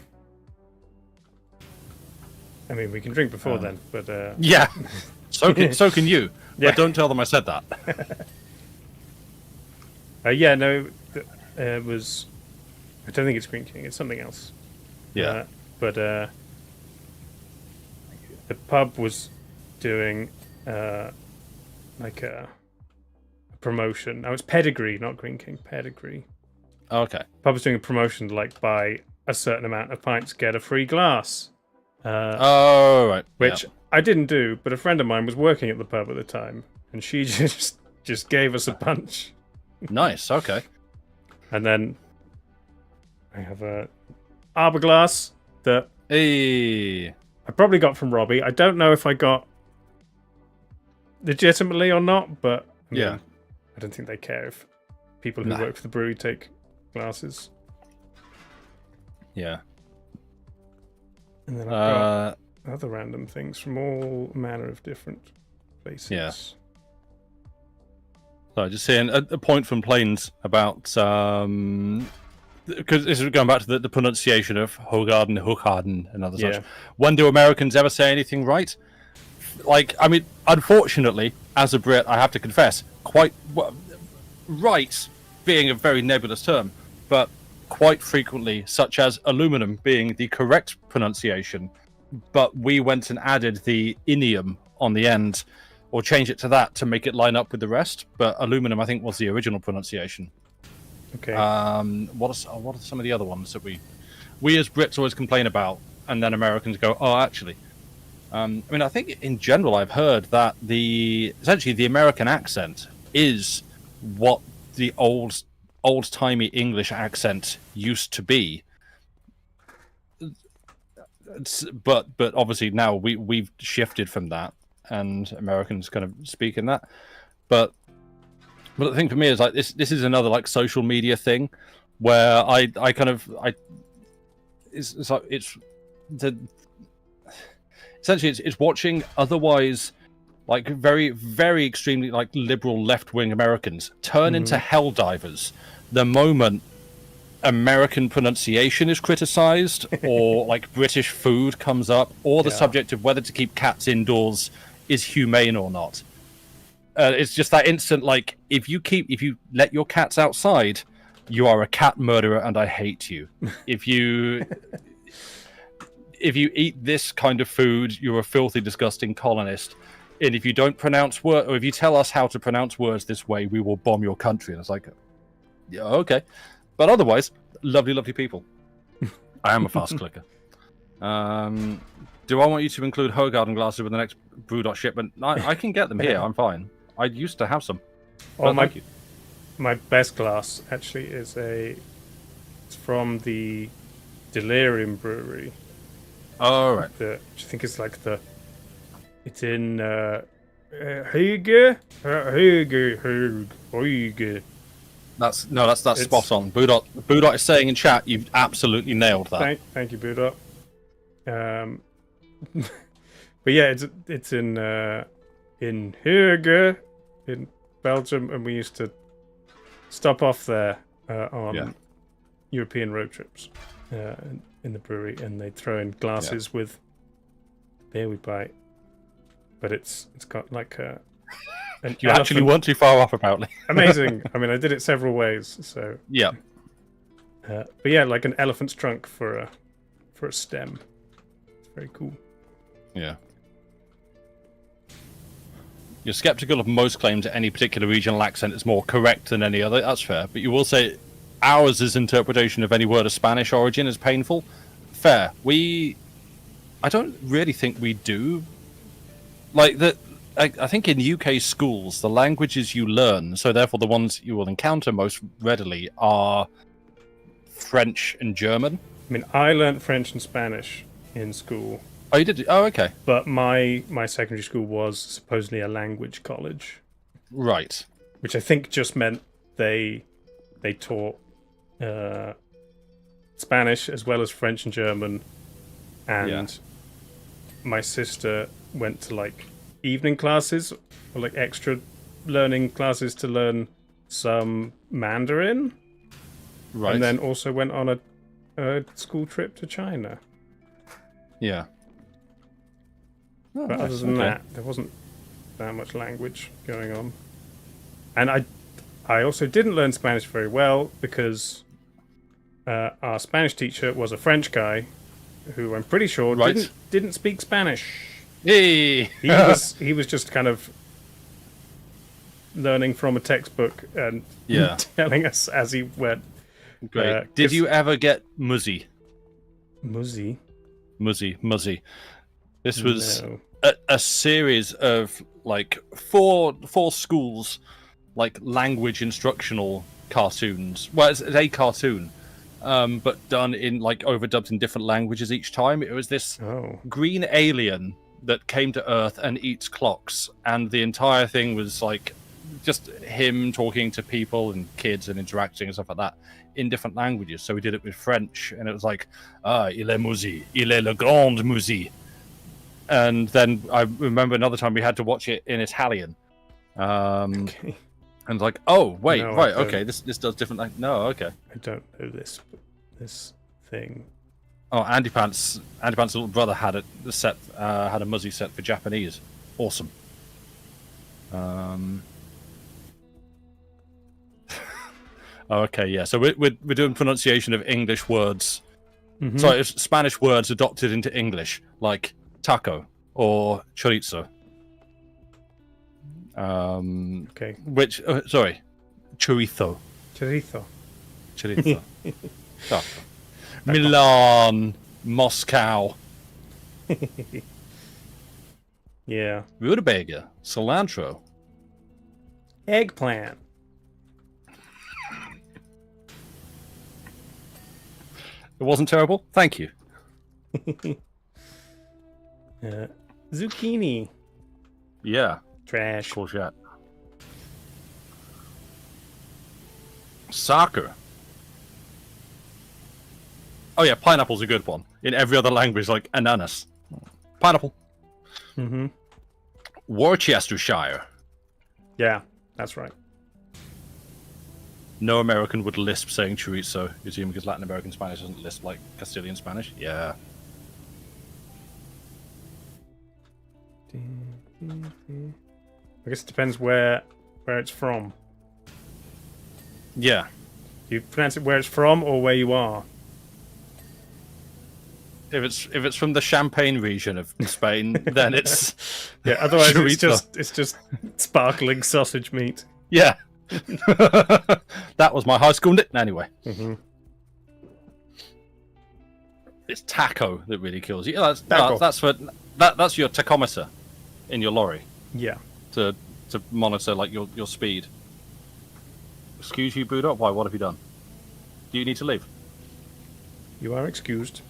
I mean, we can drink before then, but Yeah, so can you. Yeah. But don't tell them I said that. yeah, no, it was. I don't think it's Green King. It's something else. Yeah. But the pub was doing like a promotion. Now it's Pedigree, not Green King. Pedigree. Okay. Pub was doing a promotion to like buy a certain amount of pints, get a free glass. Oh right. Which Yeah. I didn't do, but a friend of mine was working at the pub at the time, and she just gave us a bunch. Nice. Okay. And then I have a Arbor glass that Hey. I probably got from Robbie. I don't know if I got legitimately or not, but I mean, Yeah. I don't think they care if people who Nah. work for the brewery take glasses. Yeah. And then I've got Uh. other random things from all manner of different places. Yeah. So just saying a point from Plains about because this is going back to the pronunciation of Hogarden, Hookharden, and other Yeah. such. When do Americans ever say anything right? Like, I mean, unfortunately, as a Brit, I have to confess, quite right being a very nebulous term, but quite frequently, such as aluminum being the correct pronunciation, but we went and added the inium on the end, or change it to that to make it line up with the rest. But aluminum, I think, was the original pronunciation. Okay. What are some of the other ones that we as Brits always complain about, and then Americans go, oh, actually. I mean, I think in general, I've heard that essentially the American accent is what the old-timey English accent used to be. But obviously now we've shifted from that, and Americans kind of speak in that. But the thing for me is like this is another like social media thing where it's watching otherwise like very, very extremely like liberal left-wing Americans turn into hell divers the moment American pronunciation is criticized, or like British food comes up, or the subject of whether to keep cats indoors is humane or not. It's just that instant, like, if you let your cats outside, you are a cat murderer and I hate you. If you eat this kind of food, you're a filthy, disgusting colonist. And if you don't pronounce words, or if you tell us how to pronounce words this way, we will bomb your country. And it's like, yeah, okay. But otherwise, lovely, lovely people. I am a fast clicker. Do I want you to include Hogarden glasses with the next Brewdot shipment? I can get them here. I'm fine. I used to have some. Oh, thank you. My best glass actually is it's from the Delirium Brewery. Oh, right. Which I think is like it's in Hüge. That's spot on. Brewdot is saying in chat, you've absolutely nailed that. Thank you, Brewdot. But yeah, it's in Hüge in Belgium, and we used to stop off there on European road trips in the brewery, and they throw in glasses with beer we buy. But it's got like an You actually weren't too far off, apparently. Amazing. I mean, I did it several ways, so Yeah. But yeah, like an elephant's trunk for a stem. It's very cool. Yeah. You're skeptical of most claims that any particular regional accent is more correct than any other. That's fair. But you will say ours' interpretation of any word of Spanish origin is painful. Fair. I don't really think we do. Like, I think in UK schools, the languages you learn, so therefore the ones you will encounter most readily, are French and German. I mean, I learnt French and Spanish in school. Oh, you did? Oh, okay. But my secondary school was supposedly a language college. Right. Which I think just meant they taught Spanish as well as French and German. And my sister went to like evening classes or like extra learning classes to learn some Mandarin. Right. And then also went on a school trip to China. Yeah. Oh, But nice. other than that, there wasn't that much language going on. And I also didn't learn Spanish very well because our Spanish teacher was a French guy who I'm pretty sure didn't speak Spanish. Hey! He was just kind of learning from a textbook and telling us as he went. Great. Did you ever get Muzzy? Muzzy? Muzzy. This was a series of like four schools, like language instructional cartoons. Well, it's a cartoon, but done in like overdubbed in different languages each time. It was this green alien that came to Earth and eats clocks, and the entire thing was like just him talking to people and kids and interacting and stuff like that in different languages. So we did it with French, and it was like, il est Muzzy, il est le grand Muzzy. And then I remember another time we had to watch it in Italian. And like, oh, wait, No, right, okay, this does different... No, okay. I don't know this thing. Oh, Andy Pants' little brother had a Muzzy set for Japanese. Awesome. Okay, yeah. So we're doing pronunciation of English words. Mm-hmm. Sorry, it's Spanish words adopted into English, like taco or chorizo. Okay. Which sorry, chorizo. Chorizo. Taco. Milan, Moscow. Yeah. Rutabaga, cilantro. Eggplant. It wasn't terrible. Thank you. Zucchini. Yeah. Trash. Courgette. Soccer. Oh yeah, pineapple's a good one. In every other language, like ananas. Pineapple. Mm-hmm. Worcestershire. Yeah, that's right. No American would lisp saying chorizo, you assume, because Latin American Spanish doesn't lisp like Castilian Spanish. Yeah. I guess it depends where it's from. Yeah. Do you pronounce it where it's from or where you are? If it's from the Champagne region of Spain, then it's Otherwise chorizo. it's just sparkling sausage meat. Yeah. That was my high school nickname anyway. Mm-hmm. It's taco that really kills you. Yeah, Taco. that's your tachometer in your lorry. Yeah. To monitor like your speed. Excuse you, boot up. Why? What have you done? Do you need to leave? You are excused.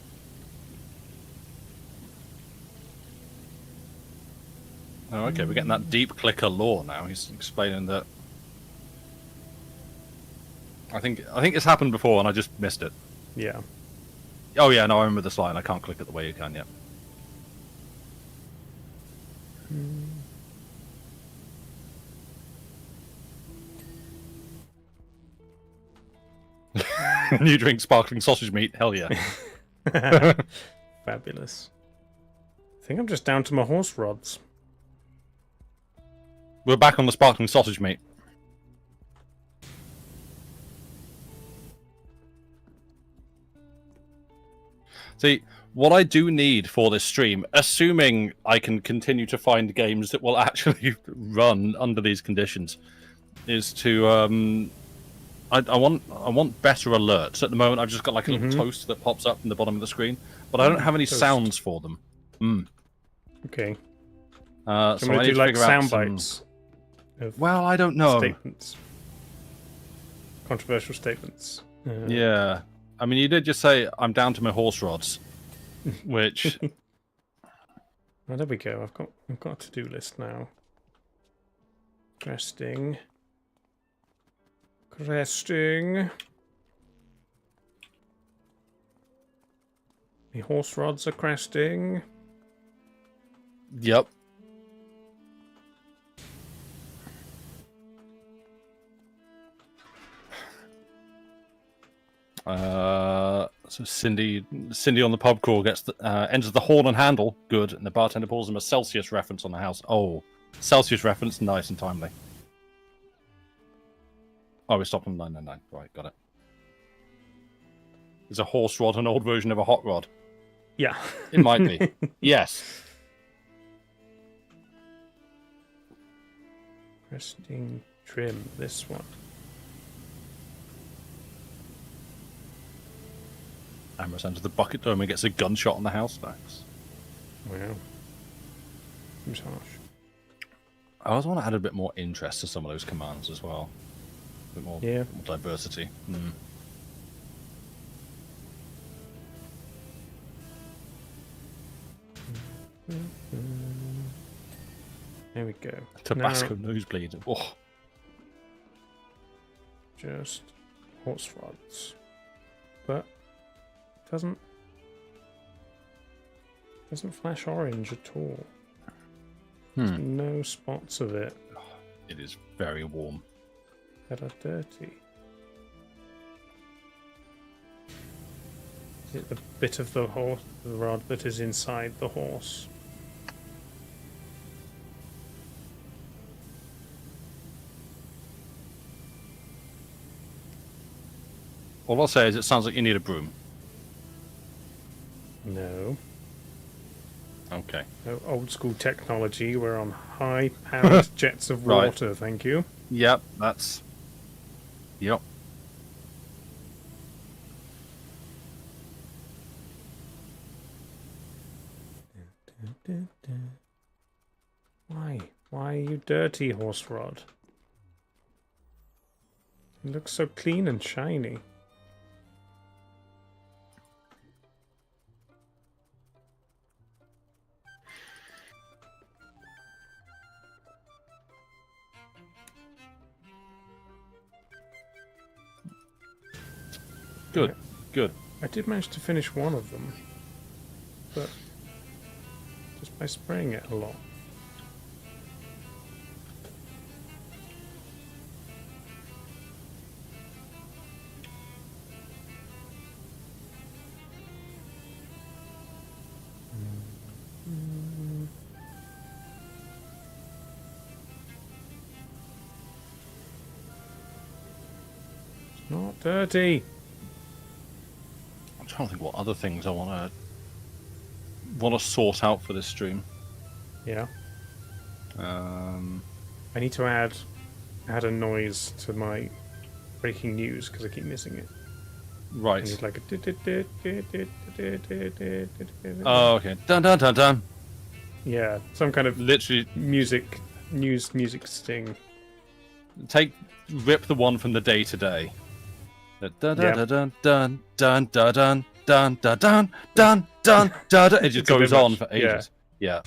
Oh, okay. We're getting that deep clicker lore now. He's explaining that. I think it's happened before and I just missed it. Yeah. Oh yeah, no, I remember this line. I can't click it the way you can yet. You drink sparkling sausage meat? Hell yeah. Fabulous. I think I'm just down to my horse rods. We're back on the sparkling sausage meat. See, what I do need for this stream, assuming I can continue to find games that will actually run under these conditions, is to I want better alerts. At the moment, I've just got like a little toast that pops up in the bottom of the screen, but I don't have any Toast. sounds for them. Okay. So I'm I going to need do to like figure out sound some... bites. Of Well, I don't know. statements. Controversial statements. Yeah. I mean, you did just say, I'm down to my horse rods, which... Well, there we go. I've got a to-do list now. Cresting. The horse rods are cresting. Yep. So Cindy on the pub crawl gets enters the horn and handle. Good. And the bartender pulls him a Celsius reference on the house. Oh, Celsius reference, nice and timely. Oh, we stopped on 999. Right, got it. Is a horse rod an old version of a hot rod? Yeah. It might be. Yes. Cresting trim. This one. Ambrose enters the bucket dome and gets a gunshot on the house. Thanks. Wow. Seems harsh. I always want to add a bit more interest to some of those commands as well. A bit more, Yeah. more diversity. There we go. Tabasco Now, nosebleed. Oh, just horse rods. But doesn't flash orange at all. There's no spots of it it is very warm. that are dirty. Is it the bit of the rod that is inside the horse? All I'll say is it sounds like you need a broom. No. Okay. No old school technology. We're on high powered jets of Right. water, thank you. Yep, that's... Yep. Why? Why are you dirty, horse rod? It looks so clean and shiny. Good, good. I did manage to finish one of them, but just by spraying it a lot. It's not dirty. I'm trying to think what other things I want to sort out for this stream. Yeah. I I need to add a noise to my breaking news because I keep missing it. I Right. need like a Oh, okay. Dun dun dun dun. yeah, some kind of Literally, music sting. rip the one from the day to day. Dun dun Yeah. dun dun dun dun dun dun dun dun dun dun dun. It just It's a bit goes on much, for ages. Yeah.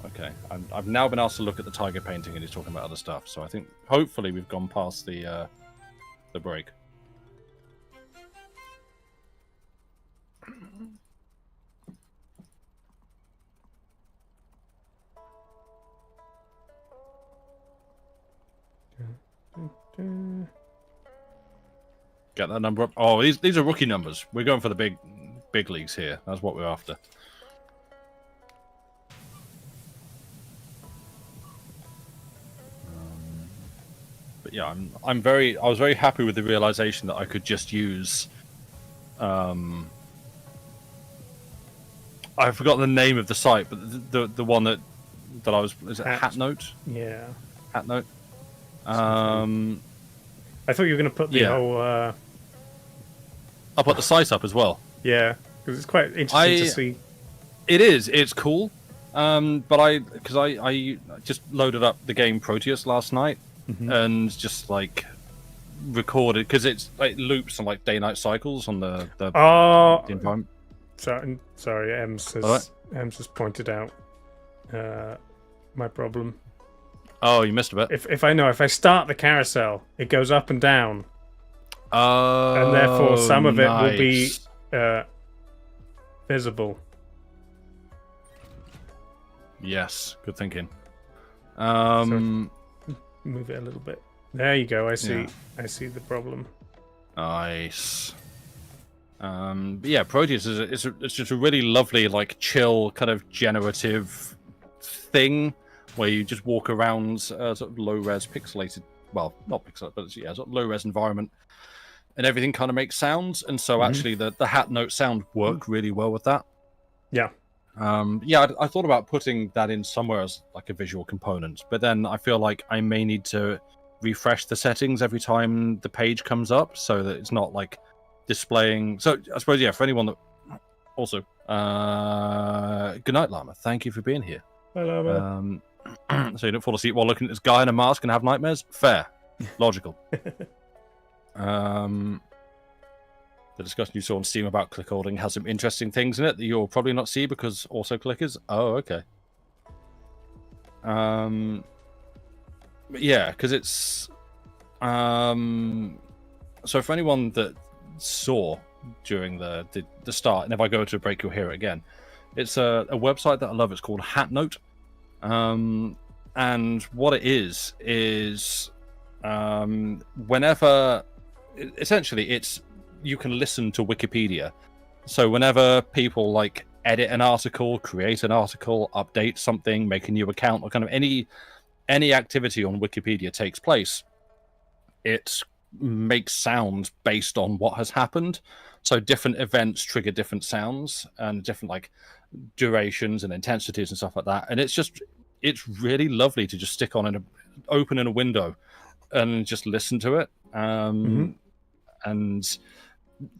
Okay, I've now been asked to look at the tiger painting, and he's talking about other stuff. So I think hopefully we've gone past the break. Get that number up. Oh, these are rookie numbers. We're going for the big leagues here. That's what we're after. But yeah, I was very happy with the realization that I could just use. I forgot the name of the site, but the one that I was, is it Hat Note? Yeah. Hat Note. I thought you were going to put the whole. I'll put the site up as well. Yeah, because it's quite interesting to see. It is. It's cool. But I just loaded up the game Proteus last night and just like recorded, because it's like loops on like day-night cycles on the environment. Sorry, Ems has pointed out my problem. Oh, you missed a bit. If I start the carousel, it goes up and down. And therefore some of it will be visible. Yes, good thinking. So move it a little bit. There you go. I see. Yeah. I see the problem. Nice. But yeah, Proteus it's just a really lovely, like, chill kind of generative thing where you just walk around sort of low-res pixelated, well, not pixelated, but it's, sort of low-res environment, and everything kind of makes sounds. And so actually the Hat Note sound work really well with that. Yeah. I thought about putting that in somewhere as like a visual component, but then I feel like I may need to refresh the settings every time the page comes up so that it's not like displaying. So I suppose, yeah, for anyone that also good night, Llama, thank you for being here. Hi, Llama. So you don't fall asleep while looking at this guy in a mask and have nightmares. Fair. Logical. The discussion you saw on Steam about click holding has some interesting things in it that you'll probably not see because also clickers. Oh, okay. But yeah, because it's so for anyone that saw during the start, and if I go to a break you'll hear it again, it's a website that I love. It's called Hat Note, and what it is whenever, essentially it's, you can listen to Wikipedia. So whenever people like edit an article, create an article, update something, make a new account, or kind of any activity on Wikipedia takes place, it makes sounds based on what has happened. So different events trigger different sounds and different like durations and intensities and stuff like that. And it's really lovely to just stick on open in a window and just listen to it. And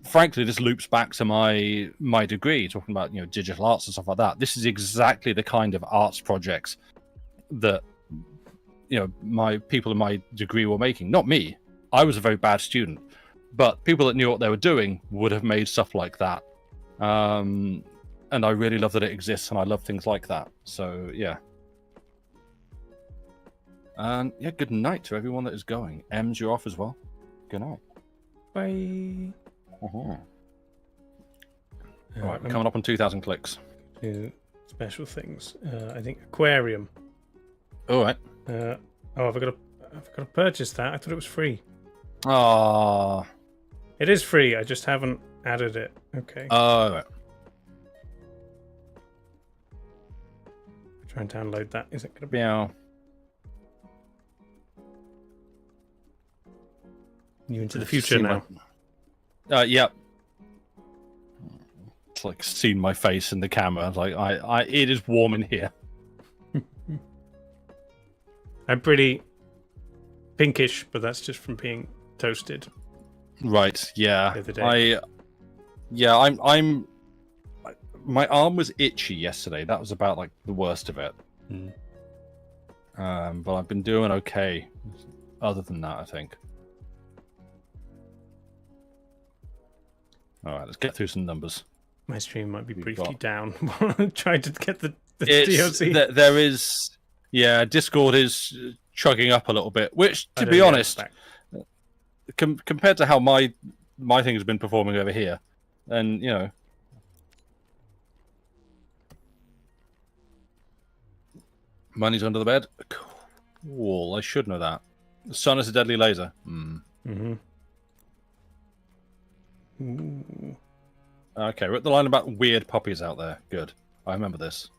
frankly, this loops back to my degree, talking about digital arts and stuff like that. This is exactly the kind of arts projects that my people in my degree were making. Not me. I was a very bad student, but people that knew what they were doing would have made stuff like that. And I really love that it exists, and I love things like that. So yeah. And yeah, good night to everyone that is going. Ems, you're off as well. Good night. Bye. Right, we're coming up on 2,000 clicks. Special things. I think aquarium. All right. I've got to purchase that. I thought it was free. Ah. It is free. I just haven't added it. Okay. All right. Try and download that. Is it going to be? Yeah. You into the future now? Yep. It's like seeing my face in the camera. Like it is warm in here. I'm pretty pinkish, but that's just from being toasted. Right. Yeah. The other day. I'm. My arm was itchy yesterday. That was about like the worst of it. But I've been doing okay. Other than that, I think. All right, let's get through some numbers. My stream might be briefly down while I'm trying to get the DLC. There is, Discord is chugging up a little bit, which, to be honest, compared to how my thing has been performing over here, and money's under the bed. Cool, I should know that. The sun is a deadly laser. Ooh. Okay, we're at the line about weird puppies out there. Good. I remember this.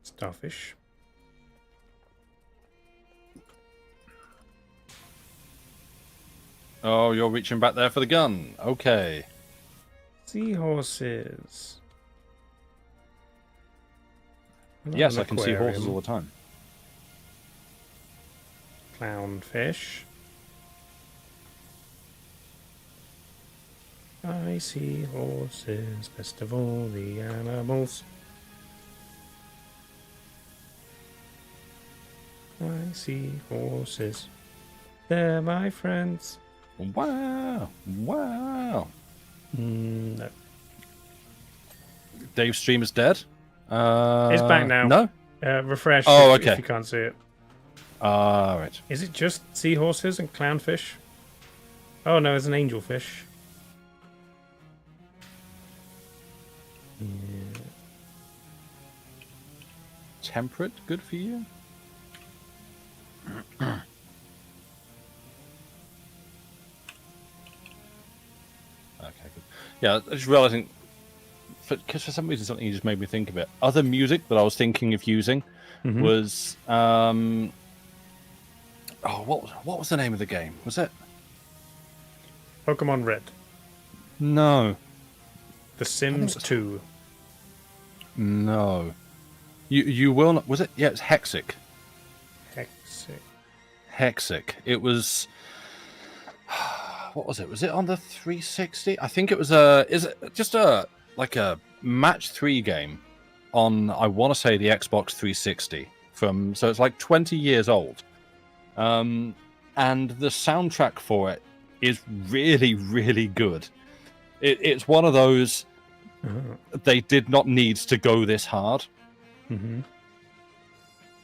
Starfish. Oh, you're reaching back there for the gun. Okay. Seahorses. Yes, I can see horses all the time. Clownfish. I see horses, best of all the animals. I see horses. They're my friends. Wow. Wow. No. Dave's stream is dead. It's back now. No? Refresh Oh, if okay. you can't see it. Right. Is it just seahorses and clownfish? Oh no, it's an angelfish. Yeah. Temperate, good for you? Okay, good. Yeah, I just realizing, because for some reason something just made me think of it. Other music that I was thinking of using was, what was the name of the game? Was it? Pokemon Red. No. The Sims 2. No. You will not. Was it? Yeah, it's Hexic. Hexic. Hexic. It was. What was it? Was it on the 360? I think it was Is it just a match 3 game on? I want to say the Xbox 360. So it's like 20 years old. And the soundtrack for it is really, really good. It's one of those. They did not need to go this hard.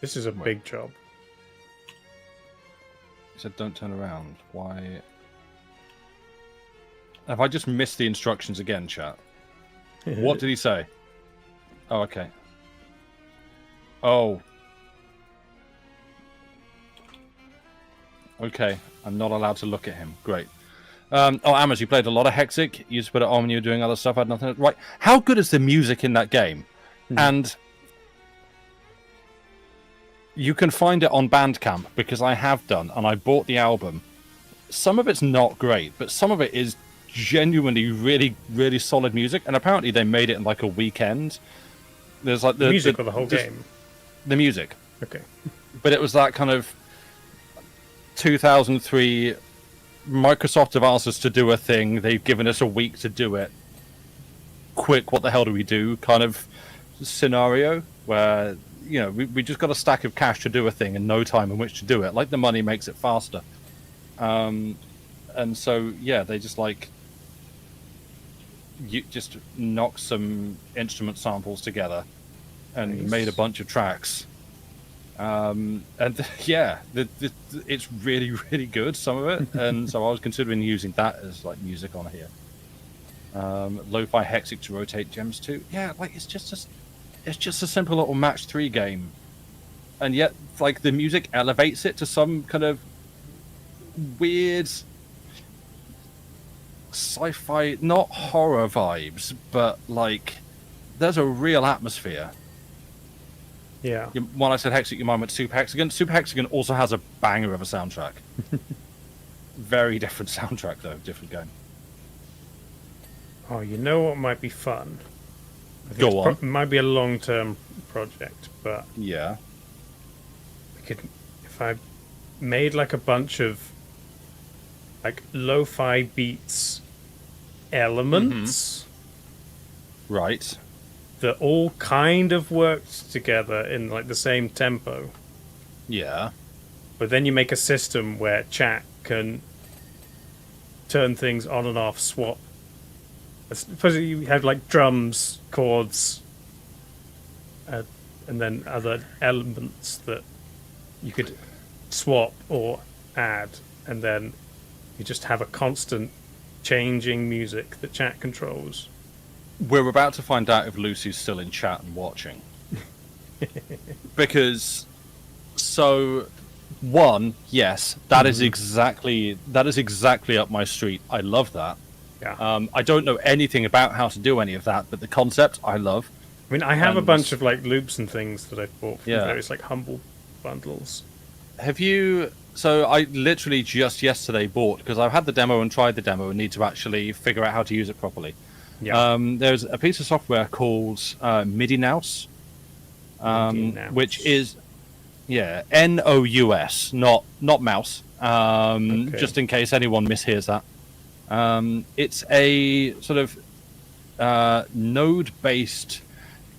This is a big job. He said, "Don't turn around." Why? Have I just missed the instructions again, chat? What did he say? Oh, okay. Oh. Okay, I'm not allowed to look at him. Great. Amos, you played a lot of Hexic. You just put it on when you were doing other stuff. I had nothing. Right. How good is the music in that game? And you can find it on Bandcamp because I have done, and I bought the album. Some of it's not great, but some of it is genuinely really, really solid music. And apparently they made it in like a weekend. There's like the music or the whole game? The music. Okay. But it was that kind of 2003. Microsoft have asked us to do a thing. They've given us a week to do it. Quick, what the hell do we do? Kind of scenario where, you know, we just got a stack of cash to do a thing and no time in which to do it. Like the money makes it faster. And so, yeah, they just you just knocked some instrument samples together and made a bunch of tracks. And yeah, it's really, really good, some of it. And so I was considering using that as like music on here. Lo-fi Hexic to rotate gems too. Yeah, like it's just a simple little match 3 game. And yet, like, the music elevates it to some kind of weird sci-fi, not horror vibes, but like there's a real atmosphere. Yeah. When I said Hexic, your mind went Super Hexagon. Super Hexagon also has a banger of a soundtrack. Very different soundtrack, though. Different game. Oh, you know what might be fun? I think Go on. It might be a long-term project, but Yeah. if I made like a bunch of like lo-fi beats elements Right. that all kind of worked together in like the same tempo, Yeah. but then you make a system where chat can turn things on and off, swap. Suppose you have like drums, chords, and then other elements that you could swap or add, and then you just have a constant changing music that chat controls. We're about to find out if Lucy's still in chat and watching. Because, so, one, yes, that is exactly up my street. I love that. Yeah. I don't know anything about how to do any of that, but the concept I love. I mean, I have a bunch of like loops and things that I've bought from various like Humble bundles, Have you? So I literally just yesterday bought, because I've had the demo and tried the demo and need to actually figure out how to use it properly. Yeah. There's a piece of software called MIDI Nous, which is NOUS, not mouse. Okay. Just in case anyone mishears that. It's a sort of node-based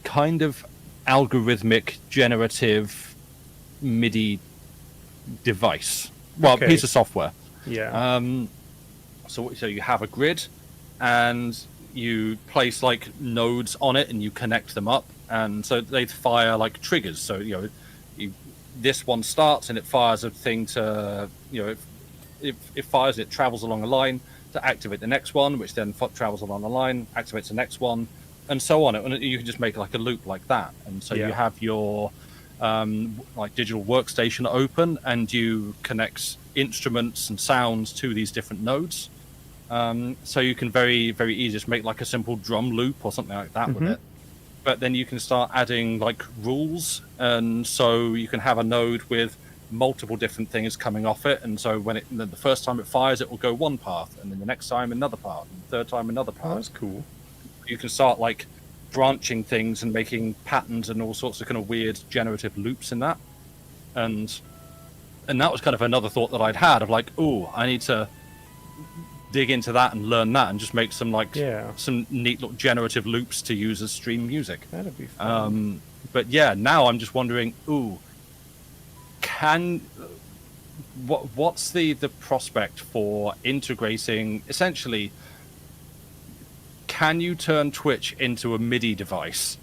kind of algorithmic generative MIDI device. Well, Okay. piece of software. Yeah. So you have a grid, and you place like nodes on it, and you connect them up, and so they fire like triggers. So this one starts and it fires a thing to it fires, it travels along a line to activate the next one, which then travels along the line, activates the next one, and so on. And you can just make like a loop like that. And so you have your like digital workstation open, and you connect instruments and sounds to these different nodes. So you can very, very easily just make like a simple drum loop or something like that with it. But then you can start adding like rules, and so you can have a node with multiple different things coming off it. And so the first time it fires, it will go one path, and then the next time another path, and the third time another path. Oh, that's cool. You can start like branching things and making patterns and all sorts of kind of weird generative loops in that. And that was kind of another thought that I'd had of like, oh, I need to dig into that and learn that and just make some some neat little generative loops to use as stream music. That'd be fun. But yeah, now I'm just wondering, what's the prospect for integrating essentially? Can you turn Twitch into a MIDI device,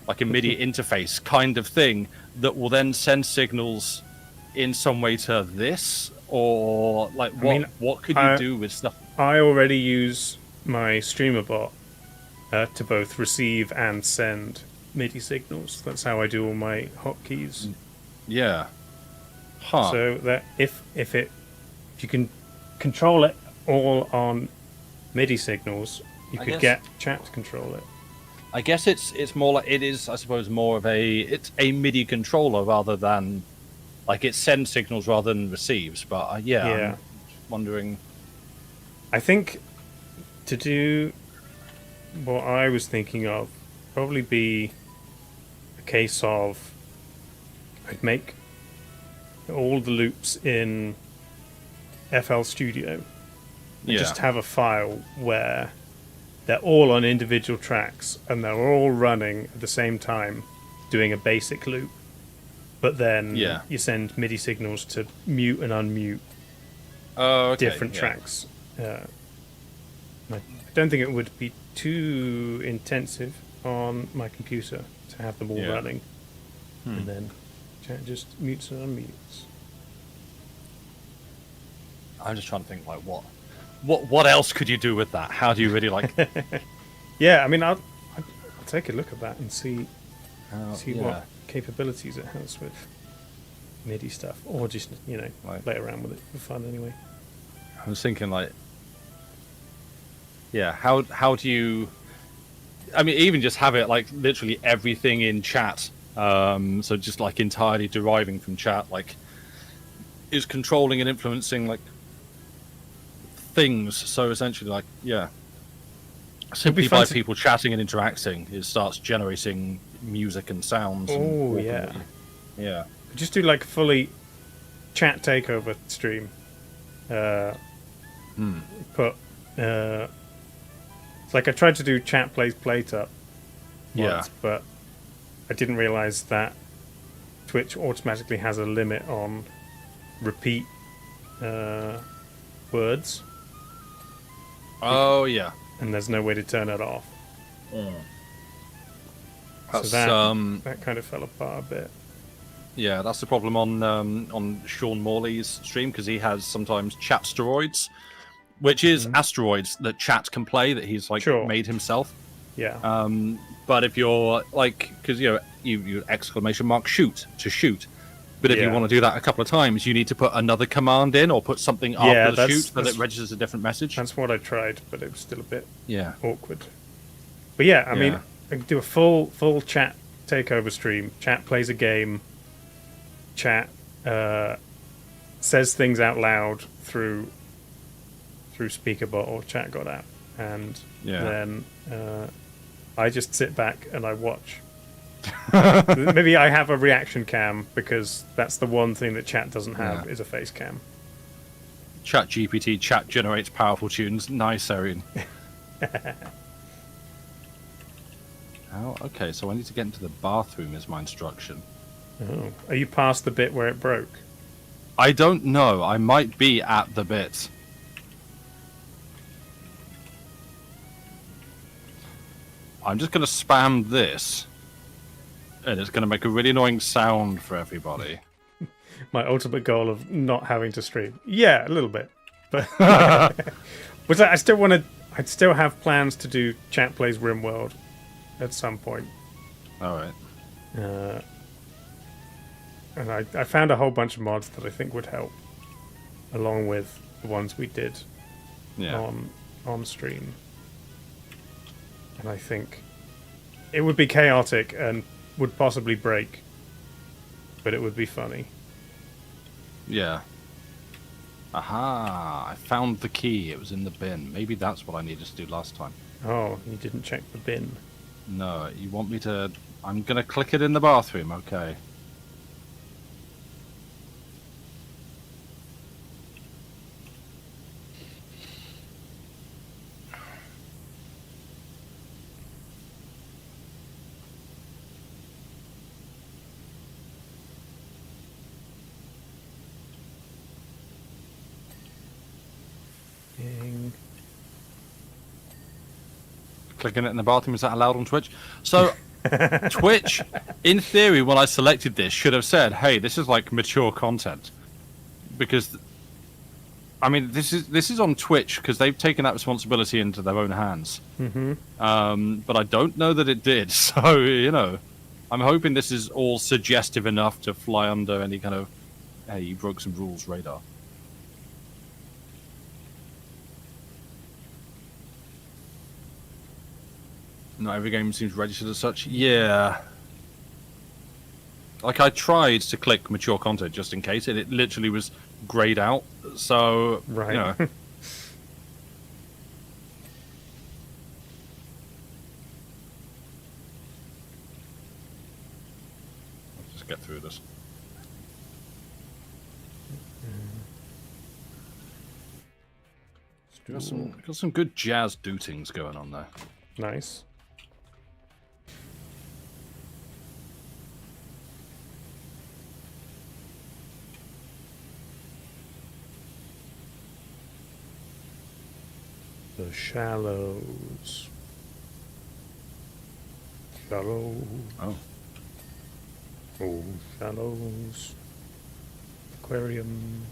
like a MIDI interface kind of thing that will then send signals in some way to this? Or like what could you do with stuff? I already use my streamer bot to both receive and send MIDI signals. That's how I do all my hotkeys. Yeah. Huh. So that if you can control it all on MIDI signals, you could get chat to control it. I guess it's more like it is. I suppose more of it's a MIDI controller rather than like it sends signals rather than receives. But I'm wondering. I think to do what I was thinking of, probably be a case of I'd make all the loops in FL Studio and just have a file where they're all on individual tracks and they're all running at the same time doing a basic loop, but then you send MIDI signals to mute and unmute different tracks. I don't think it would be too intensive on my computer to have them all running, and then chat just mutes and unmutes. I'm just trying to think like what else could you do with that? How do you really like? Yeah, I mean, I'll take a look at that and see what capabilities it has with MIDI stuff, or just play around with it for fun anyway. I was thinking like, how do you? I mean, even just have it like literally everything in chat. So just like entirely deriving from chat, like is controlling and influencing like things. So essentially, like simply by people chatting and interacting, it starts generating music and sounds. Oh yeah. Just do like a fully chat takeover stream. Put it's like I tried to do chat plays plate up once, but I didn't realize that Twitch automatically has a limit on repeat words. Oh yeah, and there's no way to turn it off. That's, so that kind of fell apart a bit. Yeah, that's the problem on Sean Morley's stream, because he has sometimes chat steroids, which is asteroids that chat can play that he's like made himself. Yeah. But if you're like, because you exclamation mark shoot to shoot, but if you want to do that a couple of times, you need to put another command in or put something after the shoot so that it registers a different message. That's what I tried, but it was still a bit awkward. But I mean, I could do a full chat takeover stream. Chat plays a game. Chat says things out loud through speakerbot or chatbot app, and then I just sit back and I watch. Maybe I have a reaction cam because that's the one thing that chat doesn't have is a face cam. Chat GPT chat generates powerful tunes. Nice, Erin. Oh, okay, so I need to get into the bathroom is my instruction. Oh. Are you past the bit where it broke? I don't know. I might be at the bit. I'm just going to spam this. And it's going to make a really annoying sound for everybody. My ultimate goal of not having to stream. Yeah, a little bit. But which I still want to... I'd still have plans to do Chat Plays RimWorld at some point. Alright. And I found a whole bunch of mods that I think would help, along with the ones we did on stream. And I think it would be chaotic and would possibly break, but it would be funny. Yeah. Aha! I found the key. It was in the bin. Maybe that's what I needed to do last time. Oh, you didn't check the bin. No, you want me to... I'm gonna click it in the bathroom, okay. Ding. Clicking it in the bathroom, is that allowed on Twitch? So, Twitch, in theory, when I selected this, should have said, hey, this is like mature content. Because, I mean, this is on Twitch, because they've taken that responsibility into their own hands. Mm-hmm. But I don't know that it did, so, you know, I'm hoping this is all suggestive enough to fly under any kind of, hey, you broke some rules radar. Not every game seems registered as such. Yeah. Like, I tried to click mature content just in case, and it literally was grayed out. So, right. You know. Let's just get through this. Got some good jazz dootings going on there. Nice. The Shallows. Shallows. Oh. Oh, Shallows. Aquarium.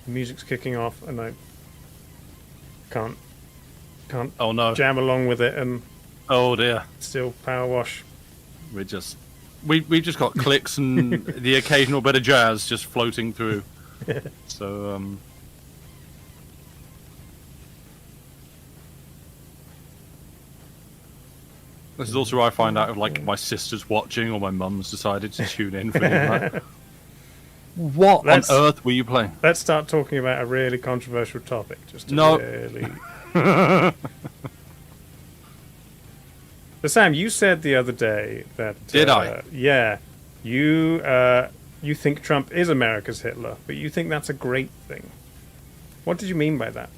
The music's kicking off, and I can't Oh no. jam along with it and Oh dear. still power wash. We've just got clicks and the occasional bit of jazz just floating through. So this is also where I find out if like my sister's watching or my mum's decided to tune in for me. What on earth were you playing? Let's start talking about a really controversial topic. Just to No. really... So Sam, you said the other day that... Did I? Yeah. You think Trump is America's Hitler, but you think that's a great thing. What did you mean by that?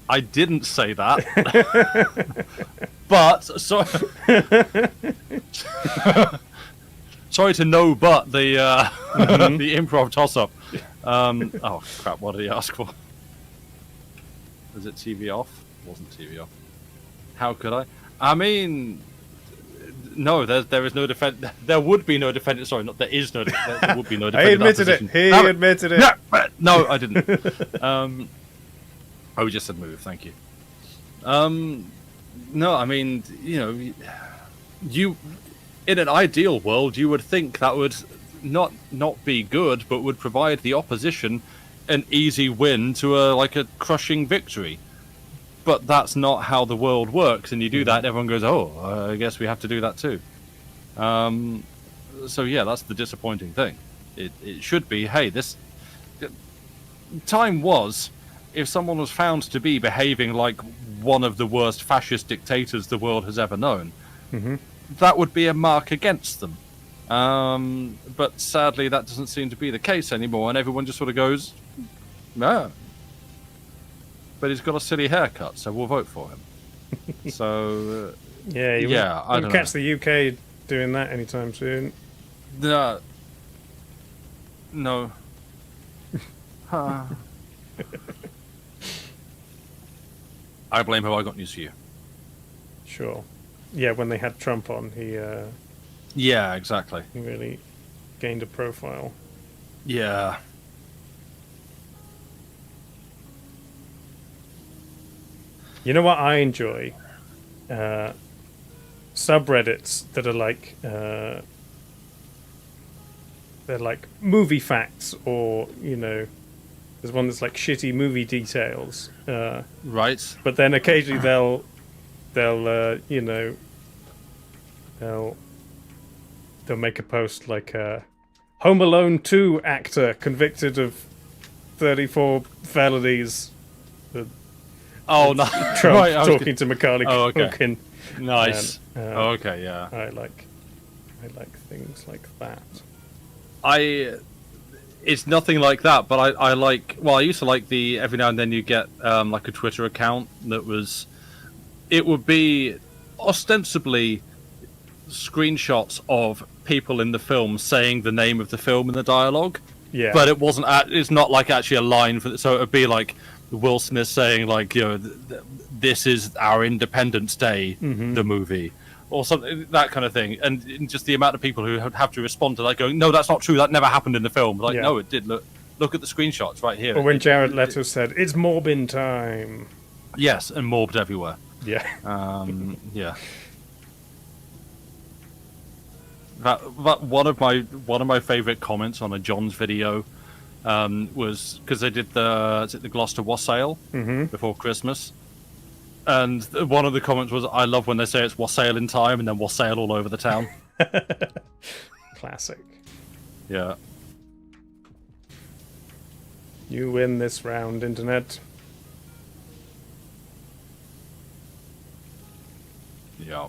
I didn't say that. But so sorry to know, but the the improv toss-up. Oh crap! What did he ask for? Was it TV off? Wasn't TV off. How could I? I mean, No, there is no defense. There would be no defense. Sorry, not there is no. There would be no defense. He admitted it. He admitted it. No, I didn't. I just said move. Thank you. No, I mean, you in an ideal world, you would think that would not be good, but would provide the opposition an easy win to a crushing victory. But that's not how the world works, and you do that, and everyone goes, "Oh, I guess we have to do that too." So yeah, that's the disappointing thing. It should be, hey, this time was, if someone was found to be behaving like one of the worst fascist dictators the world has ever known, that would be a mark against them. But sadly, that doesn't seem to be the case anymore, and everyone just sort of goes, "No." But he's got a silly haircut, so we'll vote for him. So you won't catch the UK doing that anytime soon. No. I blame who I got news for you. Sure. Yeah, when they had Trump on, he Yeah, exactly. he really gained a profile. Yeah. You know what I enjoy? Subreddits that are like they're like movie facts, or there's one that's like shitty movie details. Right. But then occasionally they'll make a post like Home Alone 2 actor convicted of 34 felonies. Oh no! Trump Right, talking to Macaulay Culkin. Nice. And, Okay, yeah. I like things like that. It's nothing like that, but I like. Well, I used to like the every now and then you get like a Twitter account that was. It would be ostensibly screenshots of people in the film saying the name of the film in the dialogue. Yeah. But it wasn't. It's not like actually a line for. So it'd be like Will Smith saying this is our Independence Day, the movie, or something, that kind of thing, and just the amount of people who have to respond to that going, no, that's not true, that never happened in the film. No, it did. Look at the screenshots right here. Or when Jared Leto said, "It's Morbin time." Yes, and morbed everywhere. Yeah. Yeah. That one of my favorite comments on a John's video was because they did the Gloucester Wassail before Christmas, and one of the comments was, "I love when they say it's wassail in time and then wassail all over the town." Classic. Yeah. You win this round, Internet. Yeah.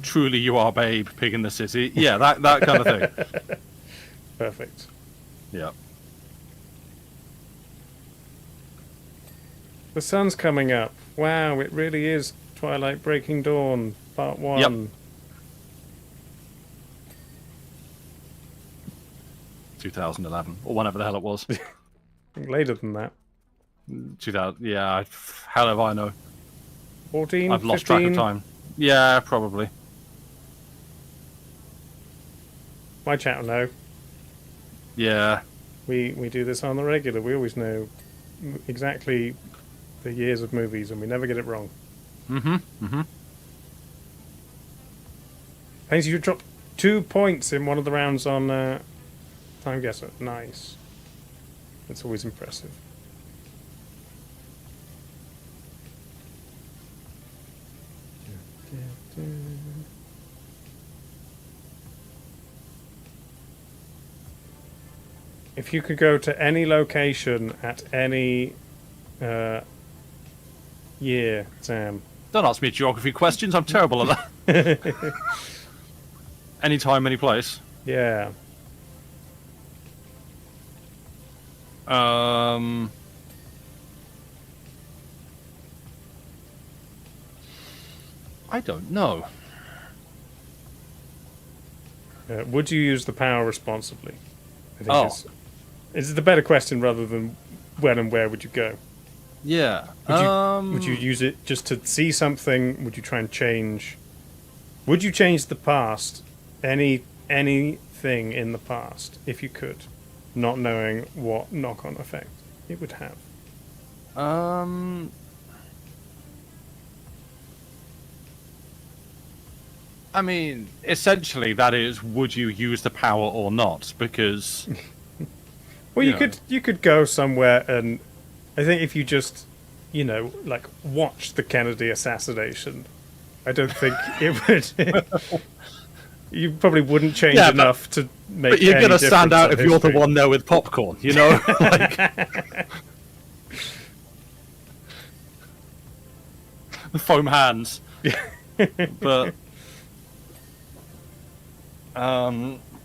Truly you are, babe, pig in the city. Yeah, that kind of thing. Perfect. Yeah. The sun's coming up. Wow, it really is Twilight Breaking Dawn, Part 1. Yep. 2011, or whenever the hell it was. I think later than that. 2000, yeah, hell if I know. 14, I've lost 15? track of time. Yeah, probably. My chat will know. Yeah. We do this on the regular. We always know exactly the years of movies, and we never get it wrong. Pains you dropped 2 points in one of the rounds on Time Guesser. Nice. That's always impressive. If you could go to any location at any year, Sam. Don't ask me geography questions. I'm terrible at that. Anytime, any place. Yeah. I don't know. Would you use the power responsibly? I think it's the better question rather than when and where would you go. Yeah. Would you use it just to see something? Would you try and change? Would you change the past? Anything in the past, if you could, not knowing what knock-on effect it would have? I mean, essentially, that is, would you use the power or not? Because Well, you know. you could go somewhere, and I think if you just, like watch the Kennedy assassination, I don't think it would. You probably wouldn't change Yeah, but- enough to make. But you're any gonna stand difference out on if you're the history. one there with popcorn, you know? Like, the foam hands. But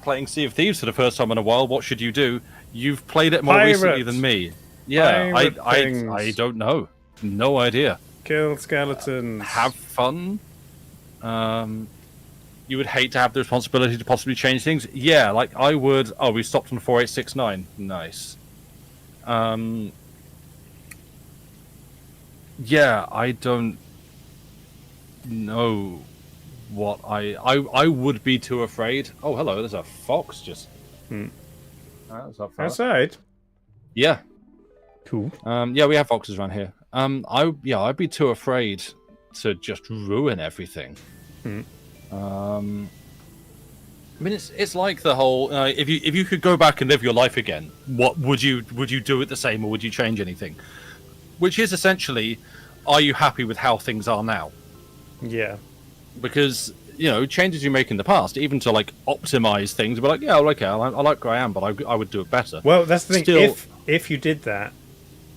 playing Sea of Thieves for the first time in a while, what should you do? You've played it more recently Pirates. than me. Yeah, Pirate I things. don't know. No idea. Kill skeletons. Have fun. You would hate to have the responsibility to possibly change things. Yeah, like I would. Oh, we stopped on 4869. Nice. Yeah, I don't know what I would be too afraid. Oh, hello. There's a fox just. That's up fella. Outside. Yeah. Cool. Yeah, we have foxes around here. I'd be too afraid to just ruin everything. I mean, it's like the whole if you could go back and live your life again, what would you do it the same, or would you change anything? Which is essentially, are you happy with how things are now? Yeah. Because changes you make in the past, even to like optimize things, but like okay, I like where I am, but I would do it better. Well, that's the thing. Still- If you did that,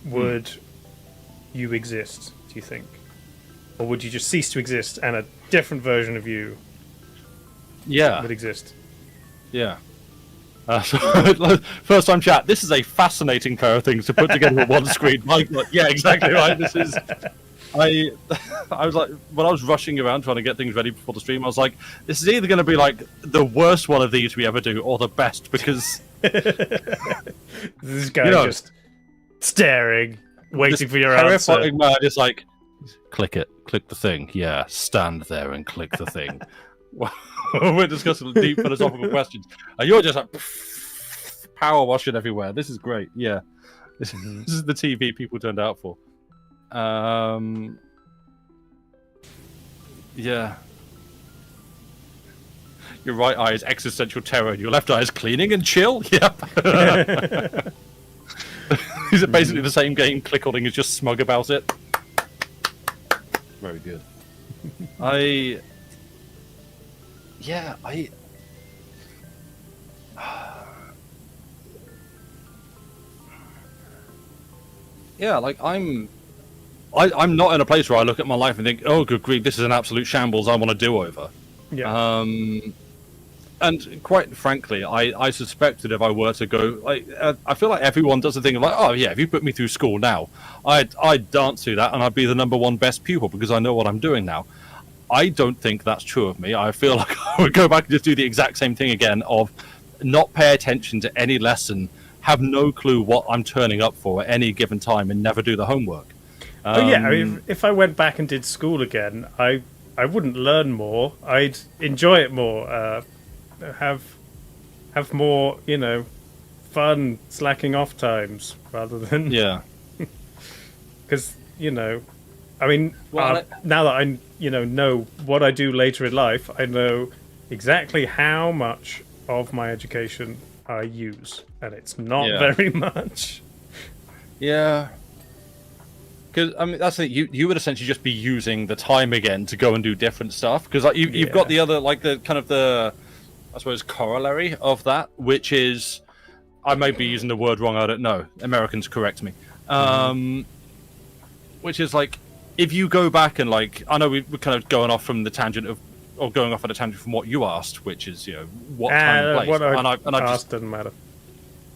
would you exist? Do you think, or would you just cease to exist and a different version of you Yeah, would exist? yeah. First time chat. This is a fascinating pair of things to put together on one screen. My God, yeah, exactly right. This is. I was like, when I was rushing around trying to get things ready before the stream, I was like, this is either going to be like the worst one of these we ever do, or the best, because This guy just staring, waiting this for your answer. terrifying man is like, click the thing. Yeah, stand there and click the thing. We're discussing deep philosophical questions, and you're just like power washing everywhere. This is great. Yeah, this is the TV people turned out for. Yeah. Your right eye is existential terror, and your left eye is cleaning and chill. Yep. Is it basically the same game? Click-holding is just smug about it. Very good. Yeah, like I'm not in a place where I look at my life and think, oh, good grief, this is an absolute shambles. I want to do over. Yeah. And quite frankly, I suspect that if I were to go, I feel like everyone does the thing of like, oh yeah, if you put me through school now, I'd dance through that and I'd be the #1 best pupil because I know what I'm doing now. I don't think that's true of me. I feel like I would go back and just do the exact same thing again of not pay attention to any lesson, have no clue what I'm turning up for at any given time, and never do the homework. Oh yeah, I mean, if I went back and did school again, I wouldn't learn more. I'd enjoy it more. Have more, fun slacking off times rather than Yeah. because I mean, Well, now that I know what I do later in life, I know exactly how much of my education I use, and it's not Yeah. very much. Yeah. Because I mean, that's it. You would essentially just be using the time again to go and do different stuff. Because like you've got the other the kind of the, I suppose, corollary of that, which is, I may be using the word wrong. I don't know. Americans correct me. Which is like, if you go back and like, I know we're kind of going off from the tangent of, or going off on a tangent from what you asked, which is what time and place. What I and I asked just doesn't matter.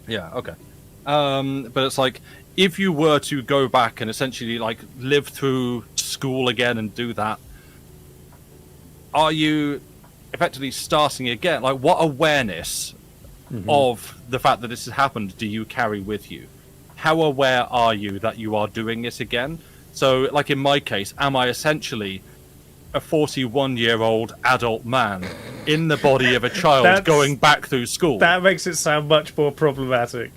Yeah, okay. But it's like, if you were to go back and essentially like live through school again and do that, are you effectively starting again? Like, what awareness of the fact that this has happened do you carry with you? how aware are you that you are doing it again? So, like in my case, am I essentially a 41-year-old adult man in the body of a child going back through school? That makes it sound much more problematic.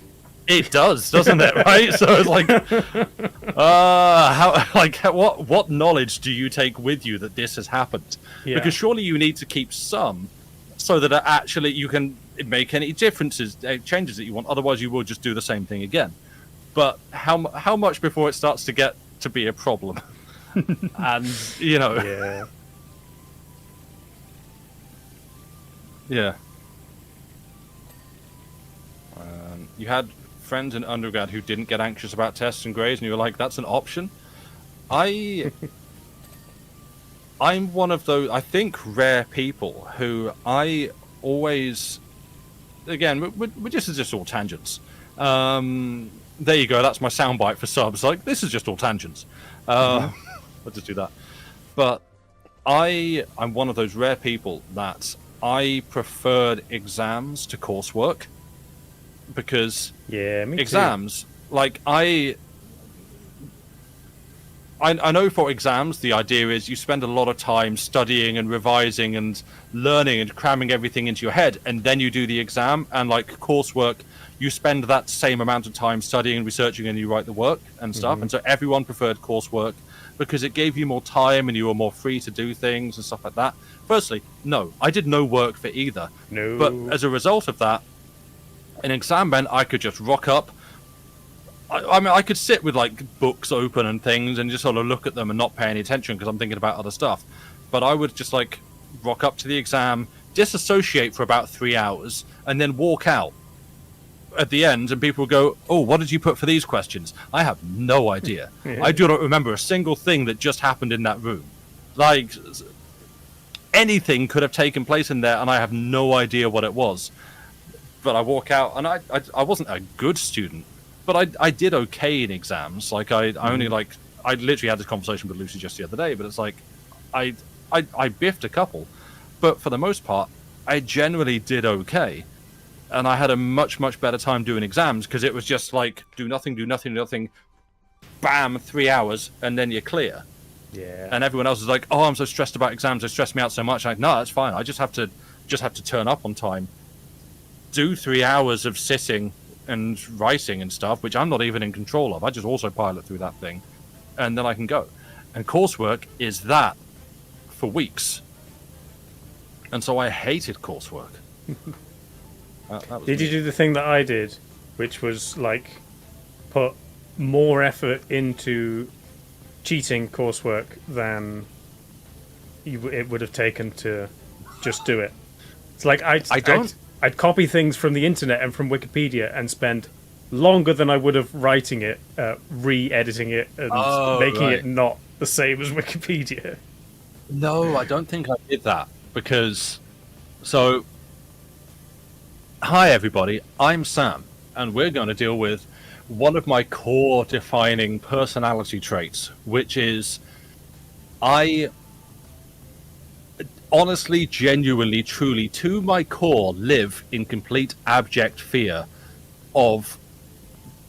It does, doesn't it? Right? So it's like, what knowledge do you take with you that this has happened? Yeah. Because surely you need to keep some, so that actually you can make any differences, changes that you want. Otherwise, you will just do the same thing again. But how much before it starts to get to be a problem? And Yeah. Yeah. You had friends in undergrad who didn't get anxious about tests and grades, and you were like, "That's an option." I'm one of those, I think, rare people who I always, again, this is just all tangents. There you go. That's my soundbite for subs. Like, this is just all tangents. I'll just do that. But I'm one of those rare people that I preferred exams to coursework, because Yeah, me exams, like I know for exams the idea is you spend a lot of time studying and revising and learning and cramming everything into your head, and then you do the exam. And like coursework, you spend that same amount of time studying and researching, and you write the work and stuff. And so everyone preferred coursework because it gave you more time and you were more free to do things and stuff like that. Firstly, no, I did no work for either. No. But as a result of that, an exam meant I could just rock up. I mean, I could sit with like books open and things and just sort of look at them and not pay any attention because I'm thinking about other stuff. But I would just like rock up to the exam, disassociate for about 3 hours, and then walk out at the end, and people would go, "Oh, what did you put for these questions?" I have no idea. I do not remember a single thing that just happened in that room. Like, anything could have taken place in there, and I have no idea what it was. But I walk out, and I wasn't a good student, but I did okay in exams. Like, I only, like, I literally had this conversation with Lucy just the other day, but it's like, I biffed a couple, but for the most part, I generally did okay. And I had a much, much better time doing exams, because it was just like, do nothing, bam, 3 hours, and then you're clear. Yeah. And everyone else is like, "Oh, I'm so stressed about exams, they stress me out so much." I'm like, no, that's fine. I just have to turn up on time, do 3 hours of sitting and writing and stuff, which I'm not even in control of. I just also pilot through that thing, and then I can go. And coursework is that for weeks. And so I hated coursework. Did you do the thing that I did, which was like put more effort into cheating coursework than it would have taken to just do it? It's like I'd copy things from the internet and from Wikipedia and spend longer than I would have writing it, re-editing it, and making it not the same as Wikipedia. No, I don't think I did that, because... So, hi everybody, I'm Sam, and we're going to deal with one of my core defining personality traits, which is I honestly, genuinely, truly, to my core, live in complete abject fear of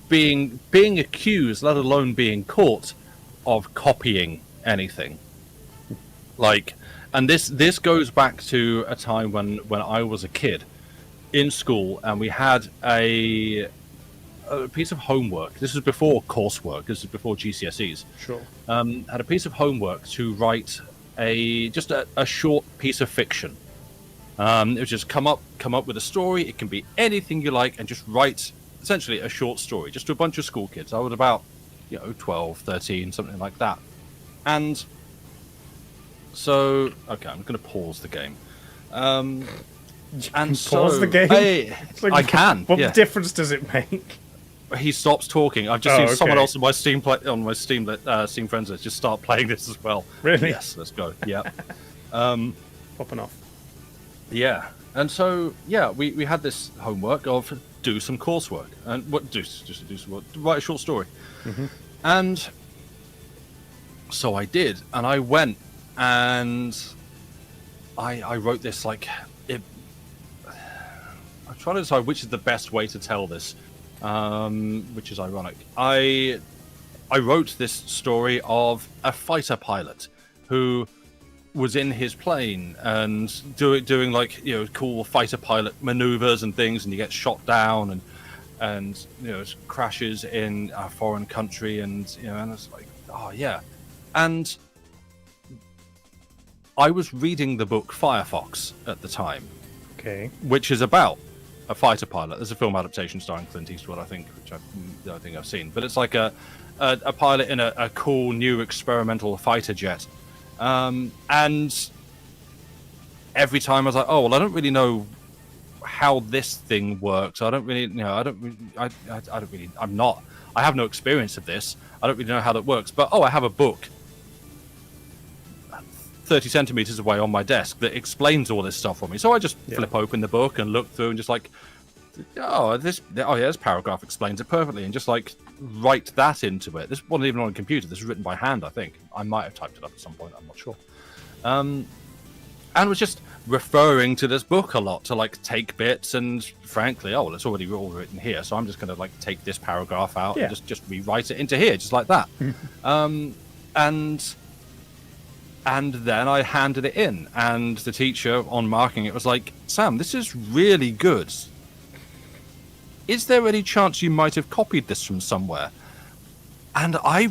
being accused, let alone being caught, of copying anything. Like, and this goes back to a time when I was a kid in school, and we had a piece of homework. This was before coursework. This is before GCSEs. Sure. Had a piece of homework to write just a short piece of fiction. It was just come up with a story. It can be anything you like, and just write essentially a short story, just to a bunch of school kids. I was about 12, 13, something like that. And so, okay, I'm going to pause the game. And pause the game? I can. What yeah. difference does it make? He stops talking. I've just seen someone okay. else on my Steam Steam friends list just start playing this as well. Really? Yes, let's go. Yeah. Popping off. Yeah. And so, yeah, we had this homework of do some coursework and do some work, write a short story. Mm-hmm. And so I did, and I went and I wrote this I'm trying to decide which is the best way to tell this. which is ironic. I wrote this story of a fighter pilot who was in his plane and doing like cool fighter pilot maneuvers and things, and he gets shot down and crashes in a foreign country, and and it's like, oh yeah. And I was reading the book Firefox at the time, Okay. which is about a fighter pilot. There's a film adaptation starring Clint Eastwood, I think, which I don't think I've seen. But it's like a pilot in a cool new experimental fighter jet. And every time I was like, oh, well, I don't really know how this thing works. I don't really, I have no experience of this. I don't really know how that works. But, I have a book 30 centimeters away on my desk that explains all this stuff for me. So I just flip open the book and look through and just like, this paragraph explains it perfectly, and just like write that into it. This wasn't even on a computer. This was written by hand, I think. I might have typed it up at some point. I'm not sure. And was just referring to this book a lot to like take bits, and frankly, it's already all written here, so I'm just going to like take this paragraph out and just rewrite it into here, just like that. And then I handed it in, and the teacher on marking it was like, Sam, this is really good. Is there any chance you might have copied this from somewhere? And I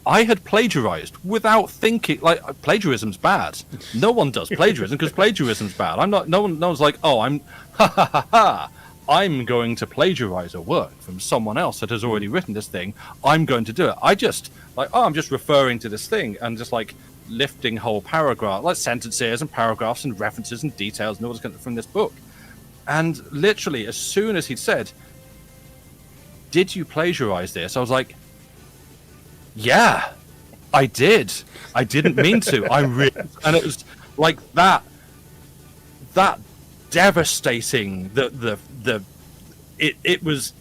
had plagiarized without thinking. Like, plagiarism's bad. No one does plagiarism because plagiarism's bad. No one's like, I'm going to plagiarize a work from someone else that has already written this thing. I'm going to do it. I'm just referring to this thing and just like lifting whole paragraph, like sentences and paragraphs and references and details and all this kind of from this book. And literally, as soon as he'd said, "Did you plagiarize this?" I was like, "Yeah, I did. I didn't mean to. I really." And it was like that devastating. It was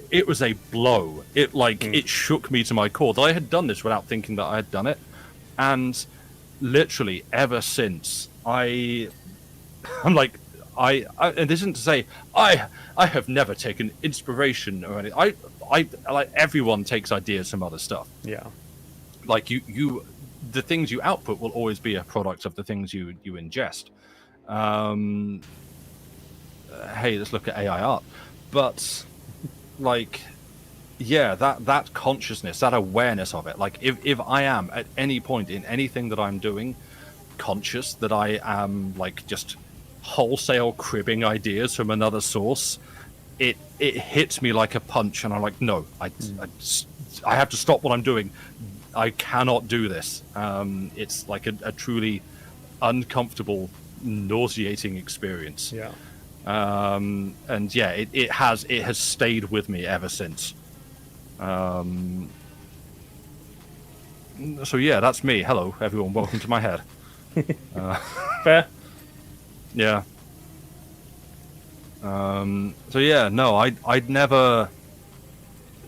a blow. It shook me to my core that I had done this without thinking that I had done it, and literally ever since I'm like. And this isn't to say I have never taken inspiration or anything. I like, everyone takes ideas from other stuff. Yeah. Like you the things you output will always be a product of the things you ingest. Hey, let's look at AI art. But like, yeah, that consciousness, that awareness of it. Like if I am at any point in anything that I'm doing conscious that I am like just wholesale cribbing ideas from another source, it hits me like a punch, and I'm like, no, I have to stop what I'm doing. I cannot do this. It's like a truly uncomfortable, nauseating experience. Yeah. And yeah, it has stayed with me ever since. So yeah, that's me. Hello, everyone. Welcome to my head. Fair. Yeah. So yeah, no, I'd never.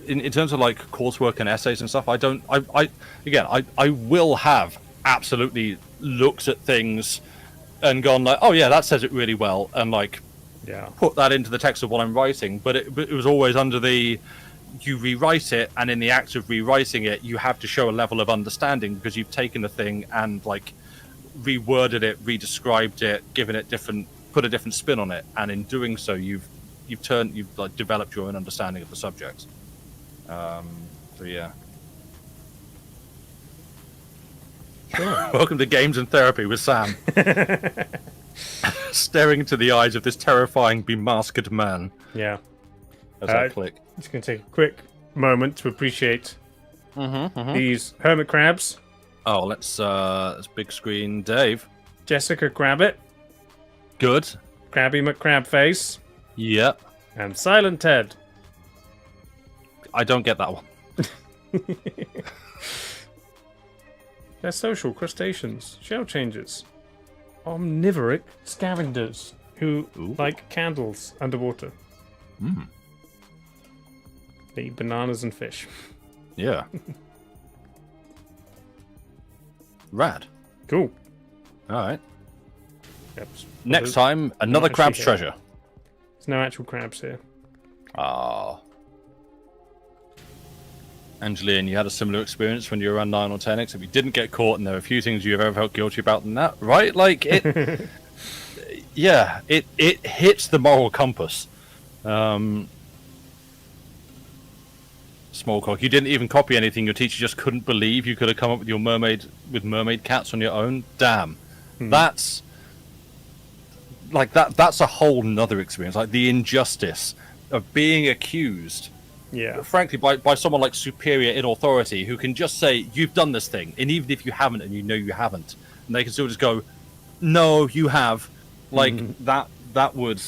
In terms of like coursework and essays and stuff, I will have absolutely looked at things and gone like, oh yeah, that says it really well, and like, put that into the text of what I'm writing. But it was always under the, you rewrite it, and in the act of rewriting it, you have to show a level of understanding because you've taken the thing and like reworded it, redescribed it, put a different spin on it, and in doing so, you've like developed your own understanding of the subject. So yeah. Sure. Welcome to Games and Therapy with Sam. Staring into the eyes of this terrifying bemasked man. Yeah. As I click. Just gonna take a quick moment to appreciate these hermit crabs. Oh, let's big screen Dave. Jessica Crabbit. Good. Krabby McCrabface. Yep. And Silent Ted. I don't get that one. They're social crustaceans, shell changers, omnivoric scavengers who like candles underwater. They eat bananas and fish. Yeah. Rad. Cool. All right. Yep. Next time, another crab's treasure. There's no actual crabs here. Ah. Angeline, you had a similar experience when you were around 9 or 10, except you didn't get caught, and there are a few things you've ever felt guilty about than that, right? Like, it... yeah, it hits the moral compass. Smallcock, you didn't even copy anything. Your teacher just couldn't believe you could have come up with your mermaid cats on your own. Damn. That's... like, that's a whole nother experience. Like, the injustice of being accused... Yeah. frankly, by someone like superior in authority who can just say, you've done this thing, and even if you haven't and you know you haven't, and they can still just go, no, you have. Like, that would...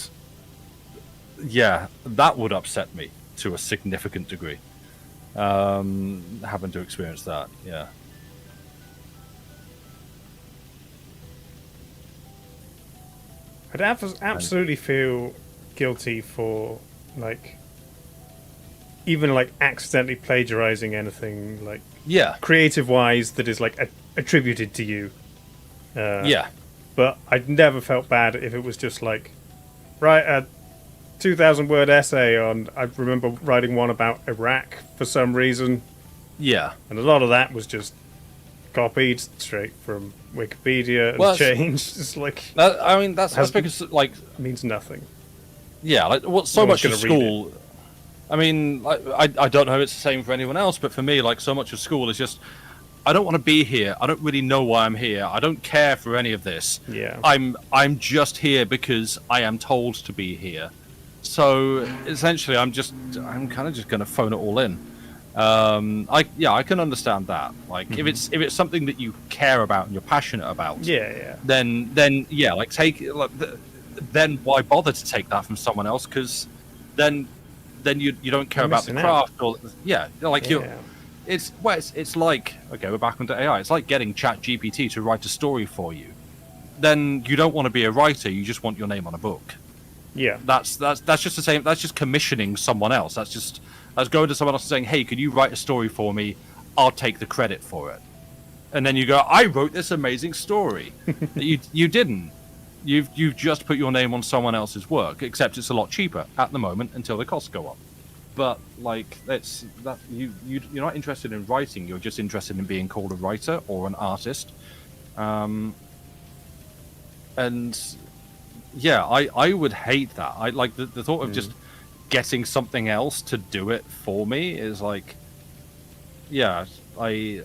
yeah, that would upset me to a significant degree. Having to experience that, yeah. I'd absolutely feel guilty for, like... even like accidentally plagiarizing anything, like creative wise, that is like attributed to you. But I'd never felt bad if it was just like, write a 2,000 word essay on. I remember writing one about Iraq for some reason. Yeah, and a lot of that was just copied straight from Wikipedia and changed. It's like I mean that's because like means nothing. Yeah, like what's so much of school. I mean, I don't know if it's the same for anyone else, but for me, like, so much of school is just, I don't want to be here. I don't really know why I'm here. I don't care for any of this. Yeah. I'm just here because I am told to be here. So, essentially, I'm kind of just going to phone it all in. I can understand that. Like, if it's something that you care about and you're passionate about, then yeah, like then why bother to take that from someone else? Because then you don't care about the craft it's like, okay, we're back onto AI. It's like getting ChatGPT to write a story for you. Then you don't want to be a writer, you just want your name on a book. Yeah. That's just the same. That's just commissioning someone else. That's going to someone else and saying, hey, could you write a story for me? I'll take the credit for it. And then you go, I wrote this amazing story. You didn't. You've just put your name on someone else's work, except it's a lot cheaper at the moment until the costs go up. But like you're not interested in writing, you're just interested in being called a writer or an artist. And yeah, I would hate that. I like the thought of just getting something else to do it for me is like, yeah, I'm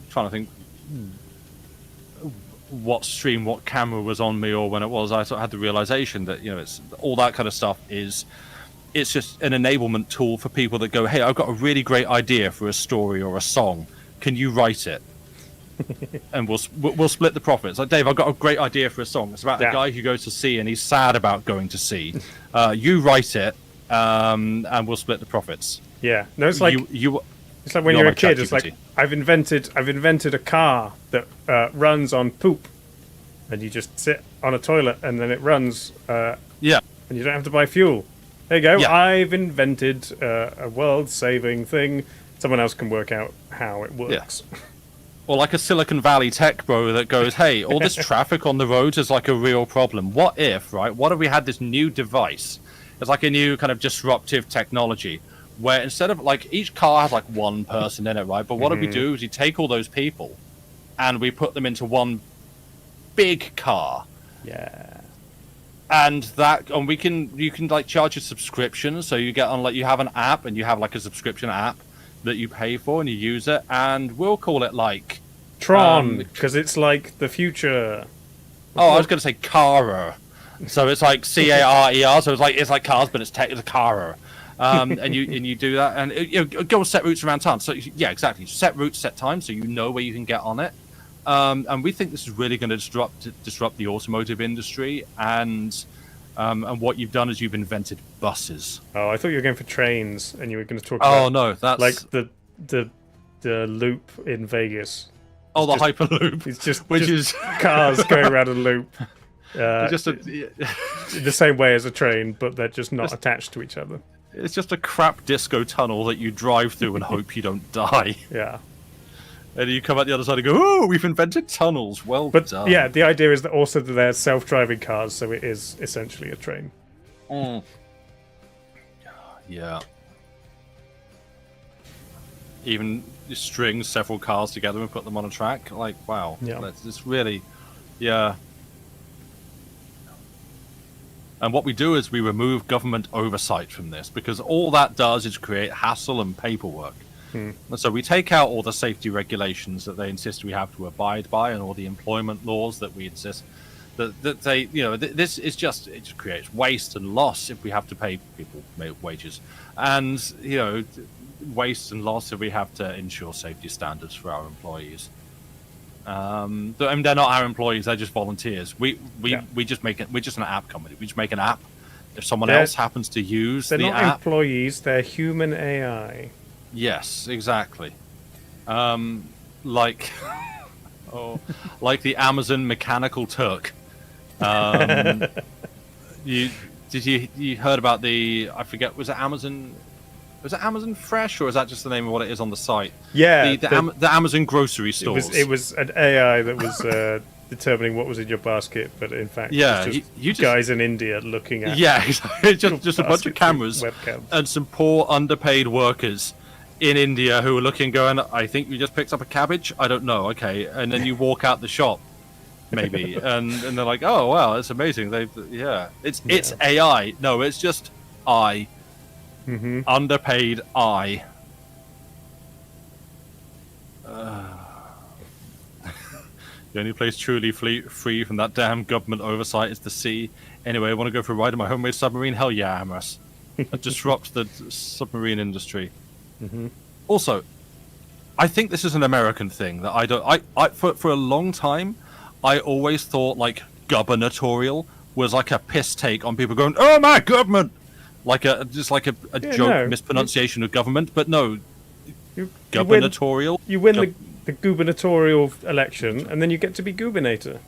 trying to think what stream, what camera was on me, or when it was, I sort of had the realization that, it's all that kind of stuff it's just an enablement tool for people that go, hey, I've got a really great idea for a story or a song. Can you write it? And we'll split the profits. Like, Dave, I've got a great idea for a song. It's about a guy who goes to sea and he's sad about going to sea. You write it, and we'll split the profits. Yeah. No, it's like it's like when you're a kid. It's like I've invented a car that runs on poop, and you just sit on a toilet and then it runs. And you don't have to buy fuel. There you go. Yeah. I've invented a world-saving thing. Someone else can work out how it works. Yeah. Or like a Silicon Valley tech bro that goes, hey, all this traffic on the roads is like a real problem. What if we had this new device? It's like a new kind of disruptive technology where instead of, like, each car has like one person in it, right? But what do we do is we take all those people and we put them into one big car. Yeah. And you can like charge a subscription, so you get on, like, you have an app and you have like a subscription app that you pay for and you use it, and we'll call it like Tron, because it's like the future. I was going to say Carer, so it's like Carer, so it's like cars, but it's a Carer, and you do that, and it go set routes around town. So yeah, exactly, set routes, set times, so you know where you can get on it. And we think this is really going to disrupt the automotive industry, and what you've done is you've invented buses. Oh, I thought you were going for trains, and you were going to talk about... Oh, no, that's... like the loop in Vegas. Oh, the Hyperloop. It's just cars going around a loop. Just in the same way as a train, but they're just not attached to each other. It's just a crap disco tunnel that you drive through and hope you don't die. Yeah. And you come out the other side and go, oh, we've invented tunnels. Well done. Yeah, the idea is that also that they're self-driving cars, so it is essentially a train. Yeah. even string several cars together and put them on a track. Like, wow, Yeah. it's really, yeah. And what we do is we remove government oversight from this, because all that does is create hassle and paperwork. And so we take out all the safety regulations that they insist we have to abide by, and all the employment laws that we insist that they, this is just, it just creates waste and loss if we have to pay people wages, and waste and loss if we have to ensure safety standards for our employees. I mean, they're not our employees; they're just volunteers. We're just an app company. We just make an app. If someone else happens to use the app, they're not employees; they're human AI. Yes, exactly. Like, like the Amazon Mechanical Turk. You heard about the? I forget. Was it Amazon? Was it Amazon Fresh, or is that just the name of what it is on the site? Yeah, the Amazon grocery stores. It was an AI that was determining what was in your basket, but in fact, yeah, it was just guys in India looking at. Yeah, just a bunch of cameras and some poor underpaid workers in India who are looking, going, I think you just picked up a cabbage. I don't know. Okay, and then you walk out the shop, maybe, and they're like, oh wow, that's amazing. It's AI. No, it's just I. Underpaid I. The only place truly free from that damn government oversight is the sea. Anyway, I want to go for a ride in my homemade submarine? Hell yeah, Amras. Disrupt the submarine industry. Also, I think this is an American thing that I don't. For a long time, I always thought like gubernatorial was like a piss take on people going, "Oh my government," like a joke mispronunciation of government. But no, gubernatorial. You win the gubernatorial election, and then you get to be gubernator.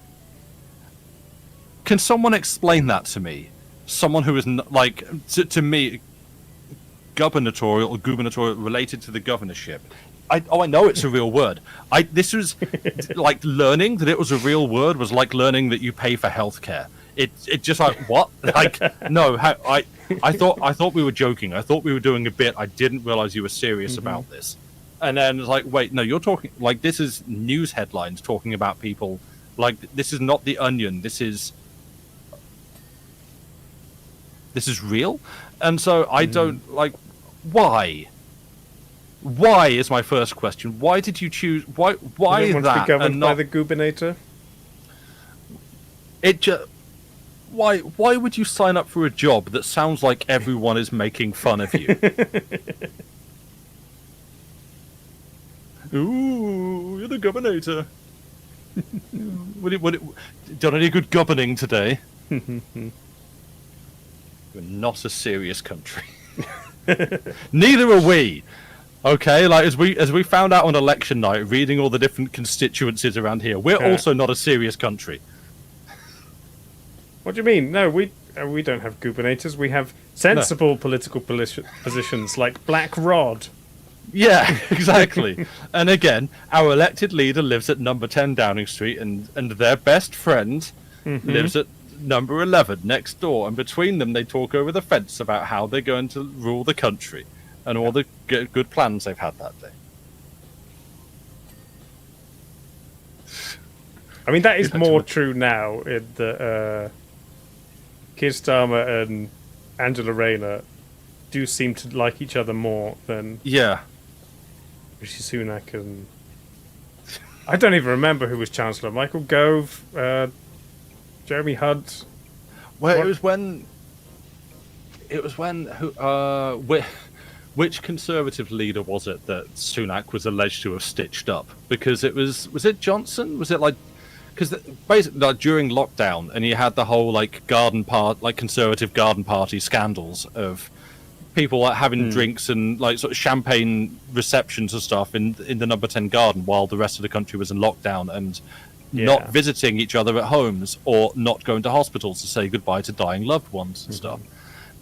Can someone explain that to me? Someone who is like to me, gubernatorial or gubernatorial related to the governorship. I know it's a real word. This was like learning that it was a real word was like learning that you pay for healthcare. It just like what? Like no, I thought we were joking. I thought we were doing a bit. I didn't realize you were serious about this. And then it's like, wait, no, you're talking like this is news headlines talking about people. Like this is not The Onion. This is real. And so I don't like why. Why is my first question? Why did you choose? Why you don't want that? To be governed and not by the gubernator? It just. Why would you sign up for a job that sounds like everyone is making fun of you? Ooh, you're the governator. Done any good governing today? You're not a serious country. Neither are we. Okay, like as we found out on election night, reading all the different constituencies around here, we're also not a serious country. What do you mean? No, we don't have gubernators. We have sensible political positions like Black Rod. Yeah, exactly. And again, our elected leader lives at number 10 Downing Street, and their best friend lives at number 11 next door. And between them, they talk over the fence about how they're going to rule the country and all the good plans they've had that day. I mean, that is more true now in the Keir Starmer and Angela Rayner do seem to like each other more than Rishi Sunak and I don't even remember who was Chancellor. Michael Gove, Jeremy Hunt. Well, it was when which Conservative leader was it that Sunak was alleged to have stitched up? Because was it Johnson? Was it like because basically like, during lockdown, and you had the whole like Conservative garden party scandals of people like having drinks and like sort of champagne receptions and stuff in the number 10 garden while the rest of the country was in lockdown and not visiting each other at homes or not going to hospitals to say goodbye to dying loved ones and stuff.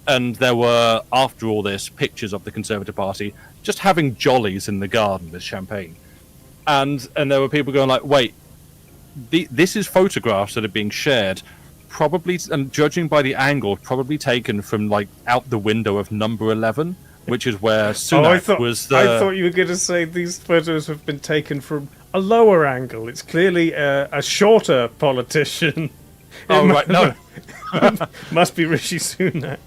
And there were, after all this, pictures of the Conservative Party just having jollies in the garden with champagne. And there were people going like, wait, this is photographs that are being shared, probably, and judging by the angle, probably taken from like out the window of number 11 which is where Oh, Sunak was the. I thought you were going to say these photos have been taken from a lower angle. It's clearly a shorter politician. Oh, right, no. Must be Rishi Sunak.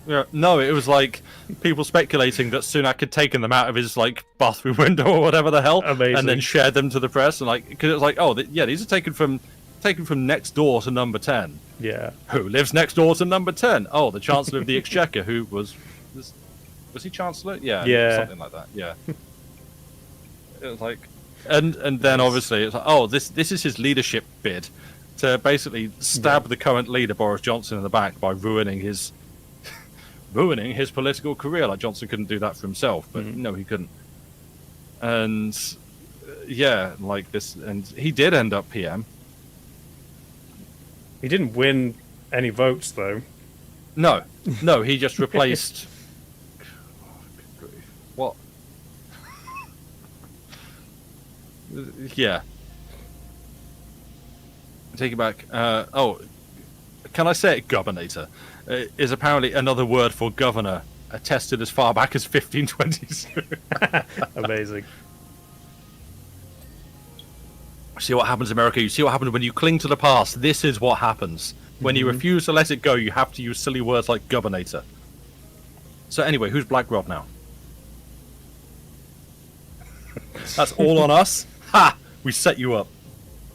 Yeah, no, it was like people speculating that Sunak had taken them out of his like bathroom window or whatever the hell, Amazing. and then shared them to the press, and like because it was like, oh, yeah, these are taken from next door to number 10. Yeah. Who lives next door to number 10? Oh, the Chancellor of the Exchequer, who was he Chancellor? Yeah, Yeah. something like that. Yeah. It was like, and then obviously it's like, oh, this is his leadership bid to basically stab the current leader Boris Johnson in the back by ruining his political career. Like Johnson couldn't do that for himself, but no, he couldn't. And yeah, like this, and he did end up PM. He didn't win any votes, though. No, he just replaced. What? Yeah. Take it back. Can I say it? Governator is apparently another word for governor, attested as far back as 1522. Amazing. See what happens in America. You see what happens when you cling to the past. This is what happens. When you refuse to let it go, you have to use silly words like governator. So anyway, who's Black Rod now? That's all on us? Ha! We set you up.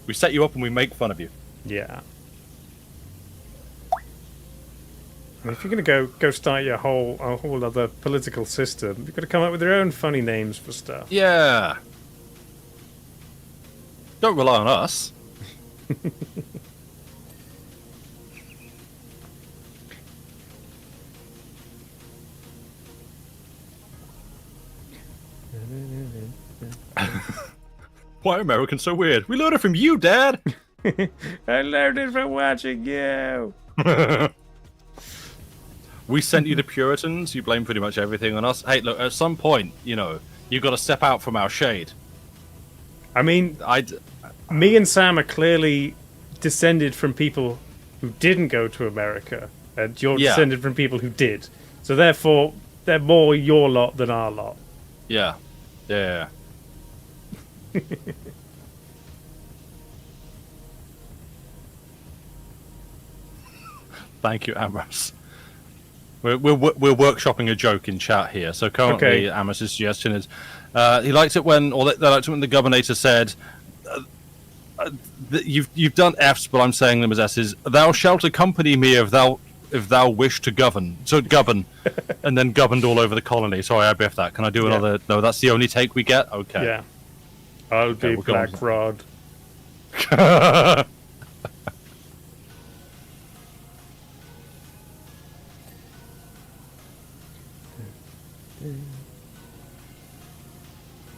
We set you up and we make fun of you. Yeah. And if you're going to go start a whole other political system, you've got to come up with your own funny names for stuff. Yeah. Don't rely on us. Why are Americans so weird? We learned it from you, Dad. I learned it from watching you. We sent you the Puritans. You blame pretty much everything on us. Hey, look, at some point, you've got to step out from our shade. I mean, me and Sam are clearly descended from people who didn't go to America, and you're descended from people who did. So therefore, they're more your lot than our lot. Yeah. Yeah. Thank you, Amros. We're workshopping a joke in chat here. So currently, Amros' suggestion is he likes it when, or they liked it when the governator said, "You've done F's, but I'm saying them as S's. Thou shalt accompany me if thou wish to govern." So govern, and then governed all over the colony. Sorry, I biffed that. Can I do another? No, that's the only take we get. Okay. Yeah. I'll be Black Rod.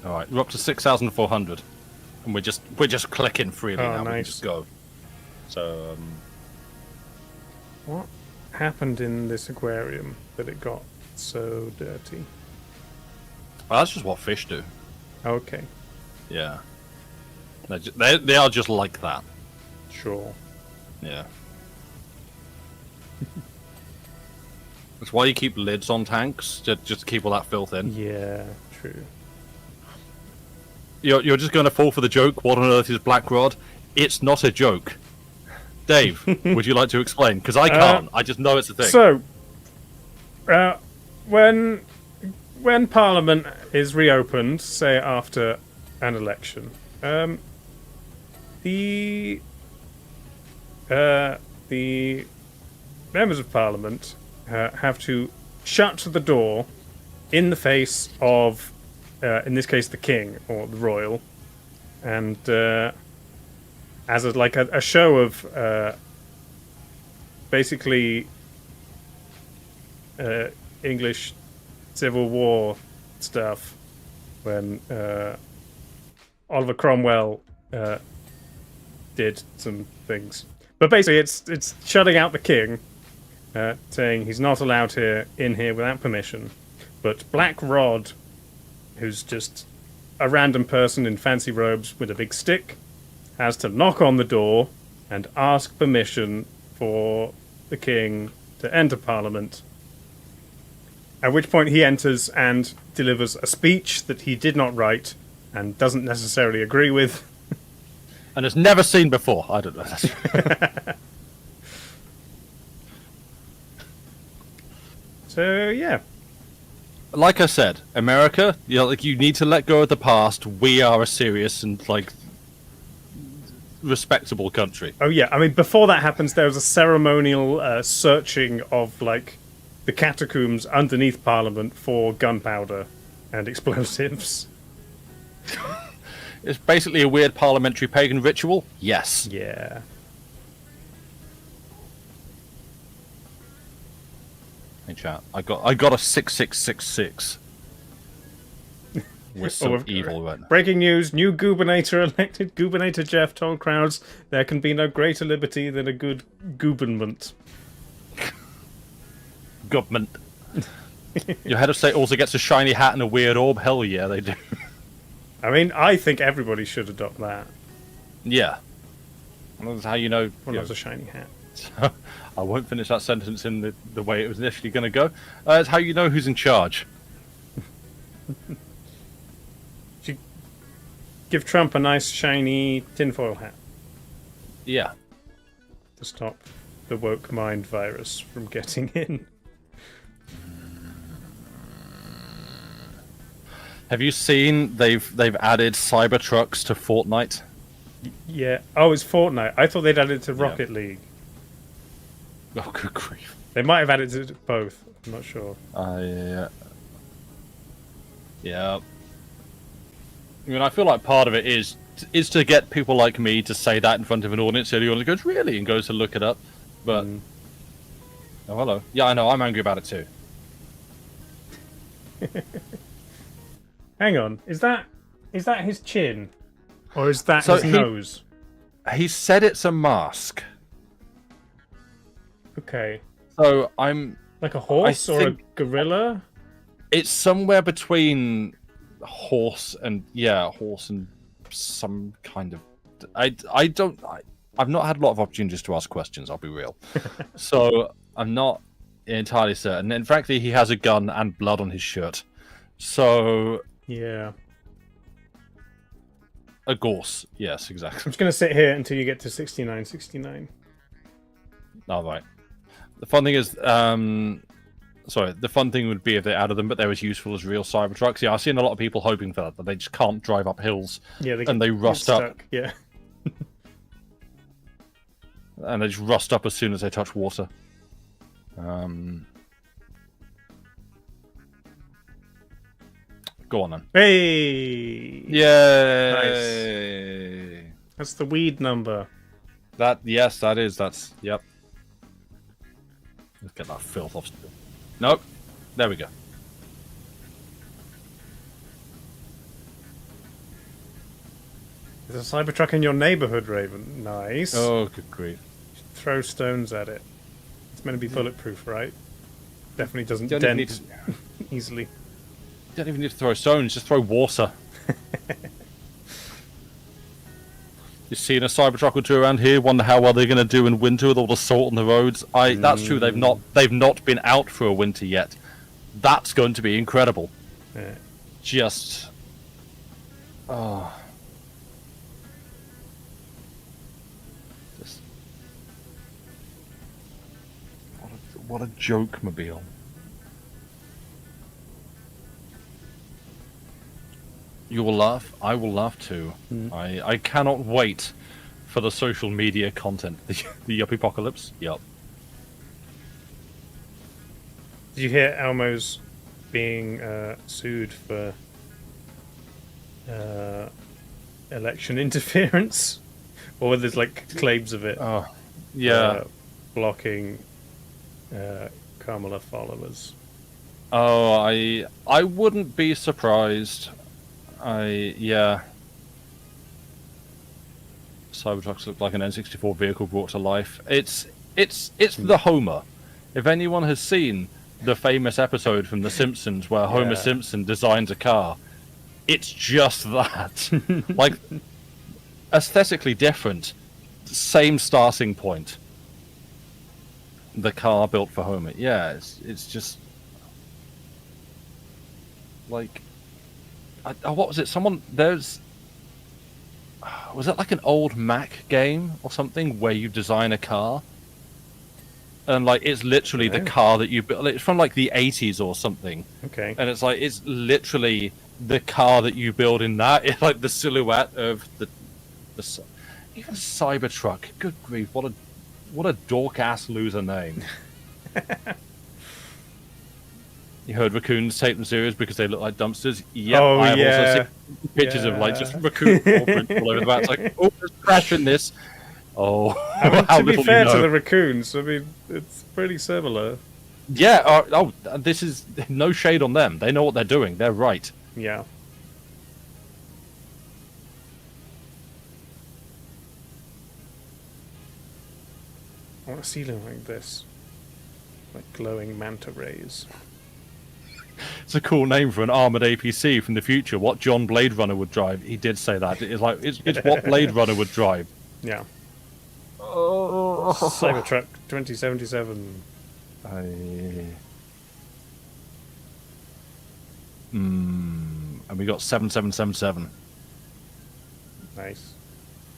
All right, we're up to 6,400, and we're just clicking freely now. Nice. We can just go. So, what happened in this aquarium that it got so dirty? well, that's just what fish do. Okay, Yeah, they are just like that. sure. Yeah. That's why you keep lids on tanks, just to keep all that filth in. Yeah, true. You're just going to fall for the joke. What on earth is Black Rod? It's not a joke. Dave, would you like to explain? Because I can't. I just know it's a thing. So, when Parliament is reopened, say after an election, the members of Parliament have to shut the door in the face of, in this case, the king or the royal, and as a show of basically English Civil War stuff, when Oliver Cromwell did some things. But basically, it's shutting out the king, saying he's not allowed in here without permission. But Black Rod, who's just a random person in fancy robes with a big stick, has to knock on the door and ask permission for the king to enter Parliament. At which point he enters and delivers a speech that he did not write and doesn't necessarily agree with. And has never seen before. I don't know. So, yeah. Like I said, America, you need to let go of the past. We are a serious and respectable country. Oh, yeah. I mean, before that happens, there was a ceremonial searching of, the catacombs underneath Parliament for gunpowder and explosives. It's basically a weird parliamentary pagan ritual. Yes. Yeah. Hey chat, I got a 6666. We're so evil right now. Breaking news, new gubernator elected. Gubernator Jeff told crowds there can be no greater liberty than a good gubernement. Government. Your head of state also gets a shiny hat and a weird orb. Hell yeah, they do. I mean, I think everybody should adopt that. Yeah. That's how you know. Well, not a shiny hat. I won't finish that sentence in the way it was initially going to go. It's how you know who's in charge. Should give Trump a nice shiny tinfoil hat Yeah. to stop the woke mind virus from getting in. Have you seen they've added cyber trucks to Fortnite? Yeah. Oh, it's Fortnite. I thought they'd added it to Rocket League. Oh, good grief. They might have added it to both. I'm not sure. Yeah. I mean, I feel like part of it is to get people like me to say that in front of an audience, so the audience goes, really? And goes to look it up. But, oh, hello. Yeah, I know, I'm angry about it too. Hang on. Is that his chin? Or is that So his nose? He said it's a mask. Okay. So I'm... Like a horse or a gorilla? It's somewhere between horse and some kind of... I've not had a lot of opportunities to ask questions, I'll be real. So I'm not entirely certain. And frankly, he has a gun and blood on his shirt. So... Yeah. A gorse. Yes, exactly. I'm just going to sit here until you get to 6969. All right. The fun thing is, the fun thing would be if they added them, but they're as useful as real Cybertrucks. Yeah, I've seen a lot of people hoping for that, but they just can't drive up hills. Yeah, they rust up. Yeah. And they just rust up as soon as they touch water. Go on then. Hey! Yay! Nice. That's the weed number. Yes, that is. Yep. Let's get that filth off. Nope. There we go. There's a Cybertruck in your neighborhood, Raven. Nice. Oh, good grief. Throw stones at it. It's meant to be bulletproof, right? Definitely doesn't Don't dent need to- easily. You don't even need to throw stones, just throw water. You've seen a Cybertruck or two around here, wonder how well they're going to do in winter with all the salt on the roads. That's true, they've not been out for a winter yet. That's going to be incredible. Yeah. Just... Oh... Just... What a joke, Mobile. You will laugh. I will laugh too. I cannot wait for the social media content. The Yuppie Apocalypse. Yup. Did you hear Elmo's being sued for election interference? Or there's claims of it? Oh, yeah. Blocking Kamala followers. Oh, I wouldn't be surprised. Yeah. Cybertrucks look like an N64 vehicle brought to life. It's the Homer. If anyone has seen the famous episode from The Simpsons where Homer Simpson designs a car, it's just that. Aesthetically different, same starting point. The car built for Homer. Yeah, it's just... Like, what was it? Was it like an old Mac game or something where you design a car? And like it's literally the car that you build. It's from like the 80s or something. Okay. And it's literally the car that you build in that. It's like the silhouette of the even Cybertruck. Good grief! What a dork ass loser name. You heard raccoons take them serious because they look like dumpsters. Yep, Oh, I have yeah. also seen pictures of like just raccoon footprints all over the back. It's like, oh, there's trash in this. Oh, I mean, how to be little fair you know. to the raccoons, I mean, it's pretty similar. Yeah. This is no shade on them. They know what they're doing. They're right. Yeah. I want a ceiling like this. Like glowing manta rays. It's a cool name for an armored APC from the future. What John Blade Runner would drive. He did say that. It's like it's what Blade Runner would drive. Yeah. Oh. Cybertruck 2077. And we got 7777. Nice.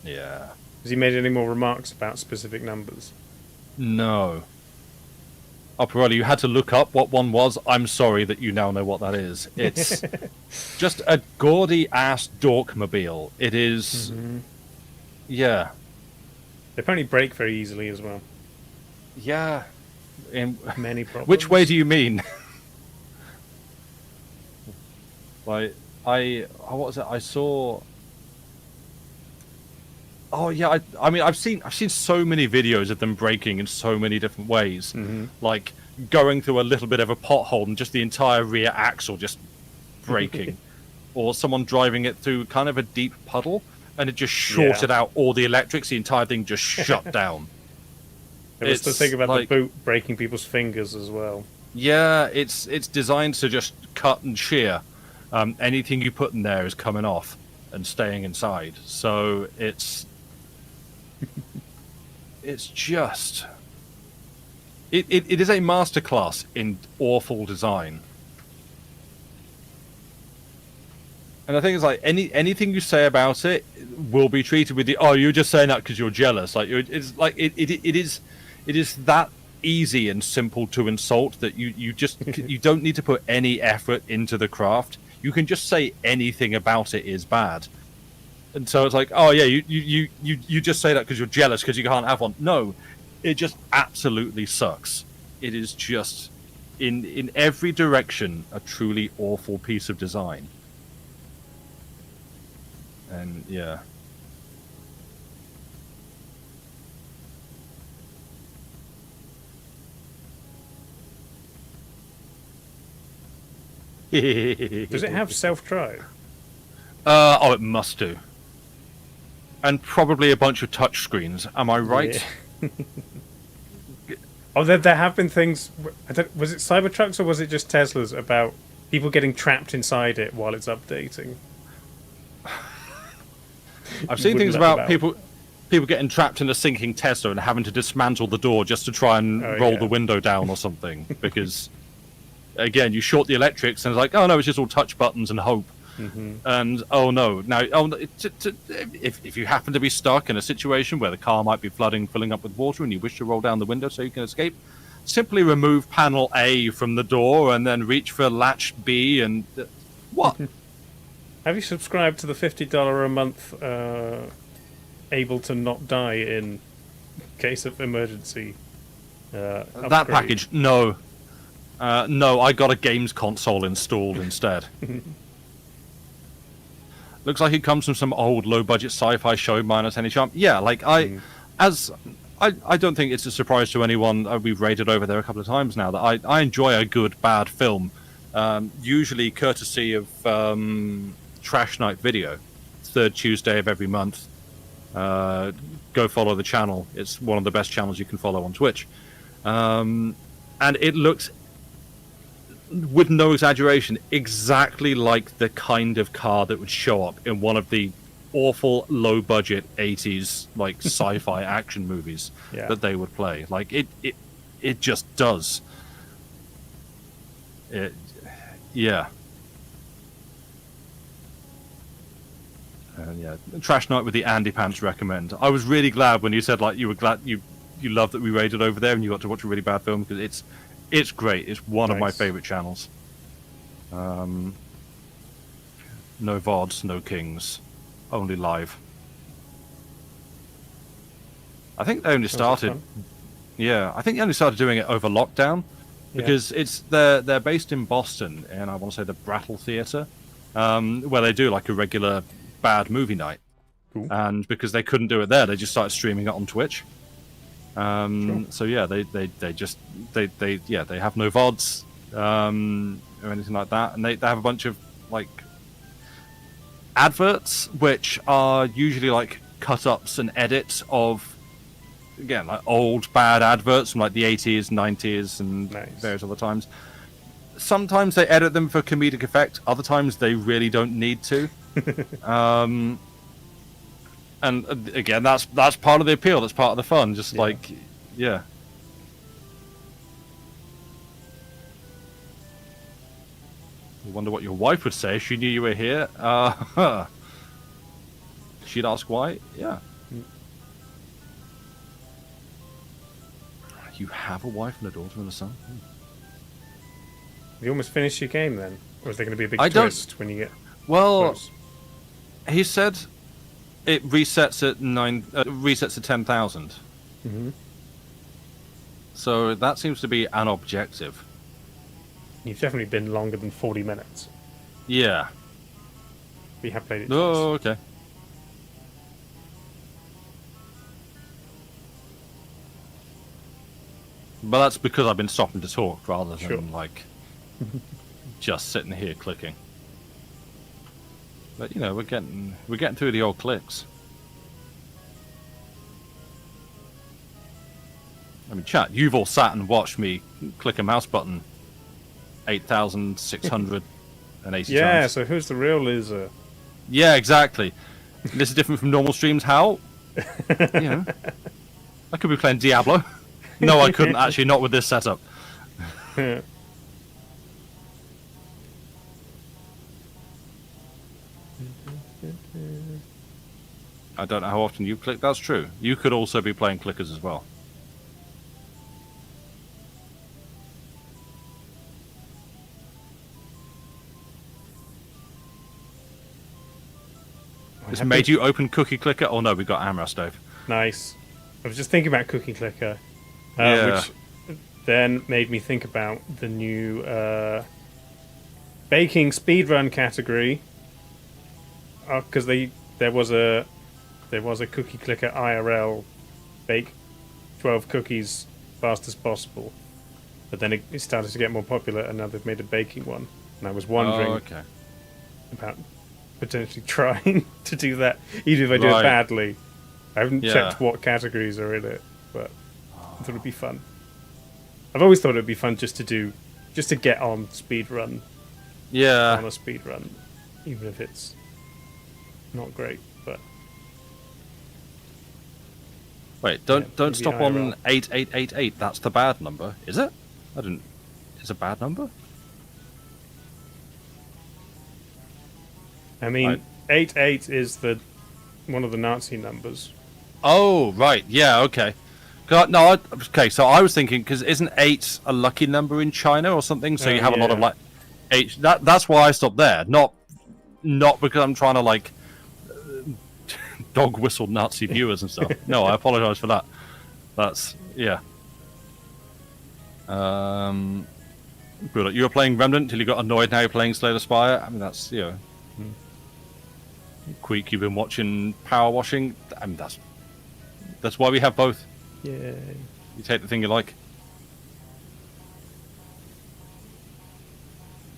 Yeah. Has he made any more remarks about specific numbers? No. Oh, Pirelli, you had to look up what one was. I'm sorry that you now know what that is. It's just a gaudy ass dorkmobile. It is. Yeah. They apparently break very easily as well. Yeah. Many problems. Which way do you mean? Like, what was it? I saw. Oh yeah, I mean I've seen so many videos of them breaking in so many different ways, like going through a little bit of a pothole and just the entire rear axle just breaking, or someone driving it through kind of a deep puddle and it just shorted out all the electrics, the entire thing just shut down. There was the thing about the boot breaking people's fingers as well. Yeah, it's designed to just cut and shear. Anything you put in there is coming off and staying inside. So it's just it is a masterclass in awful design. And I think it's like anything you say about it will be treated with the you're just saying that because you're jealous. Like it's like it is that easy and simple to insult that you just you don't need to put any effort into the craft. You can just say anything about it is bad. And so it's like, oh yeah, you just say that because you're jealous because you can't have one. No, it just absolutely sucks. It is just in every direction a truly awful piece of design. And yeah. Does it have self-drive? It must do. And probably a bunch of touch screens. Am I right? Yeah. There have been things. Was it Cybertrucks or was it just Teslas about people getting trapped inside it while it's updating? I've seen things about people getting trapped in a sinking Tesla and having to dismantle the door just to try and roll the window down or something. Because, again, you short the electrics and it's like, oh no, it's just all touch buttons and hope. And oh no, now if you happen to be stuck in a situation where the car might be filling up with water, and you wish to roll down the window so you can escape, simply remove panel A from the door and then reach for latch B and what? Have you subscribed to the $50 a month able to not die in case of emergency that package? No, I got a games console installed instead. Looks like it comes from some old low-budget sci-fi show minus any charm. Yeah, like I don't think it's a surprise to anyone. We've rated over there a couple of times now that I enjoy a good bad film, usually courtesy of Trash Night Video, third Tuesday of every month. Go follow the channel. It's one of the best channels you can follow on Twitch, and it looks, with no exaggeration, exactly like the kind of car that would show up in one of the awful low-budget 80s like sci-fi action movies that they would play. Like it just does. Yeah. And yeah, Trash Night with the Andy Pants recommend. I was really glad when you said like you were glad you loved that we raided over there and you got to watch a really bad film, because it's great. It's one of my favorite channels. No VODs, no kings, only live. I think they only started. Yeah, I think they only started doing it over lockdown, because they're based in Boston, and I want to say the Brattle Theatre, where they do like a regular bad movie night. Cool. And because they couldn't do it there, they just started streaming it on Twitch. So yeah, they have no VODs or anything like that, and they have a bunch of like adverts, which are usually like cut-ups and edits of, again, like old bad adverts from like the 80s, 90s, and various other times. Sometimes they edit them for comedic effect. Other times they really don't need to. And again, that's part of the appeal. That's part of the fun. Just like, yeah. I wonder what your wife would say if she knew you were here. She'd ask why. Yeah. You have a wife and a daughter and a son. You almost finished your game then, or is there going to be a big twist when you get? Well, close? He said it resets at 10,000. Mm-hmm. So that seems to be an objective. You've definitely been longer than 40 minutes. Yeah. We have played it. Oh, okay. But that's because I've been stopping to talk rather than like just sitting here clicking. But you know, we're getting through the old clicks. I mean, chat, you've all sat and watched me click a mouse button 8,680 times. Yeah, so who's the real loser? Yeah, exactly. This is different from normal streams. How? You know, I could be playing Diablo. No, I couldn't actually. Not with this setup. I don't know how often you click. That's true. You could also be playing clickers as well. This made you open Cookie Clicker? Oh no, we got Amras, Dave. Nice. I was just thinking about Cookie Clicker, which then made me think about the new baking speedrun category. Because there was a Cookie Clicker IRL bake 12 cookies fast as possible, but then it started to get more popular, and now they've made a baking one. And I was wondering about potentially trying to do that, even if I do it badly. I haven't checked what categories are in it, but I thought it'd be fun. I've always thought it'd be fun just to get on speedrun. Yeah. On a speedrun, even if it's not great, but wait, don't stop on 8888. That's the bad number, is it? I didn't. It's a bad number. I mean, 88 is one of the Nazi numbers. Oh right, yeah, okay. No, okay. So I was thinking, because isn't 8 a lucky number in China or something? So you have a lot of like 8. That's why I stopped there. Not because I'm trying to like dog whistle Nazi viewers and stuff. No, I apologize for that. That's Good. You were playing Remnant till you got annoyed. Now you're playing Slay the Spire. I mean, that's Queek, you've been watching Power Washing. I mean, that's why we have both. Yeah. You take the thing you like.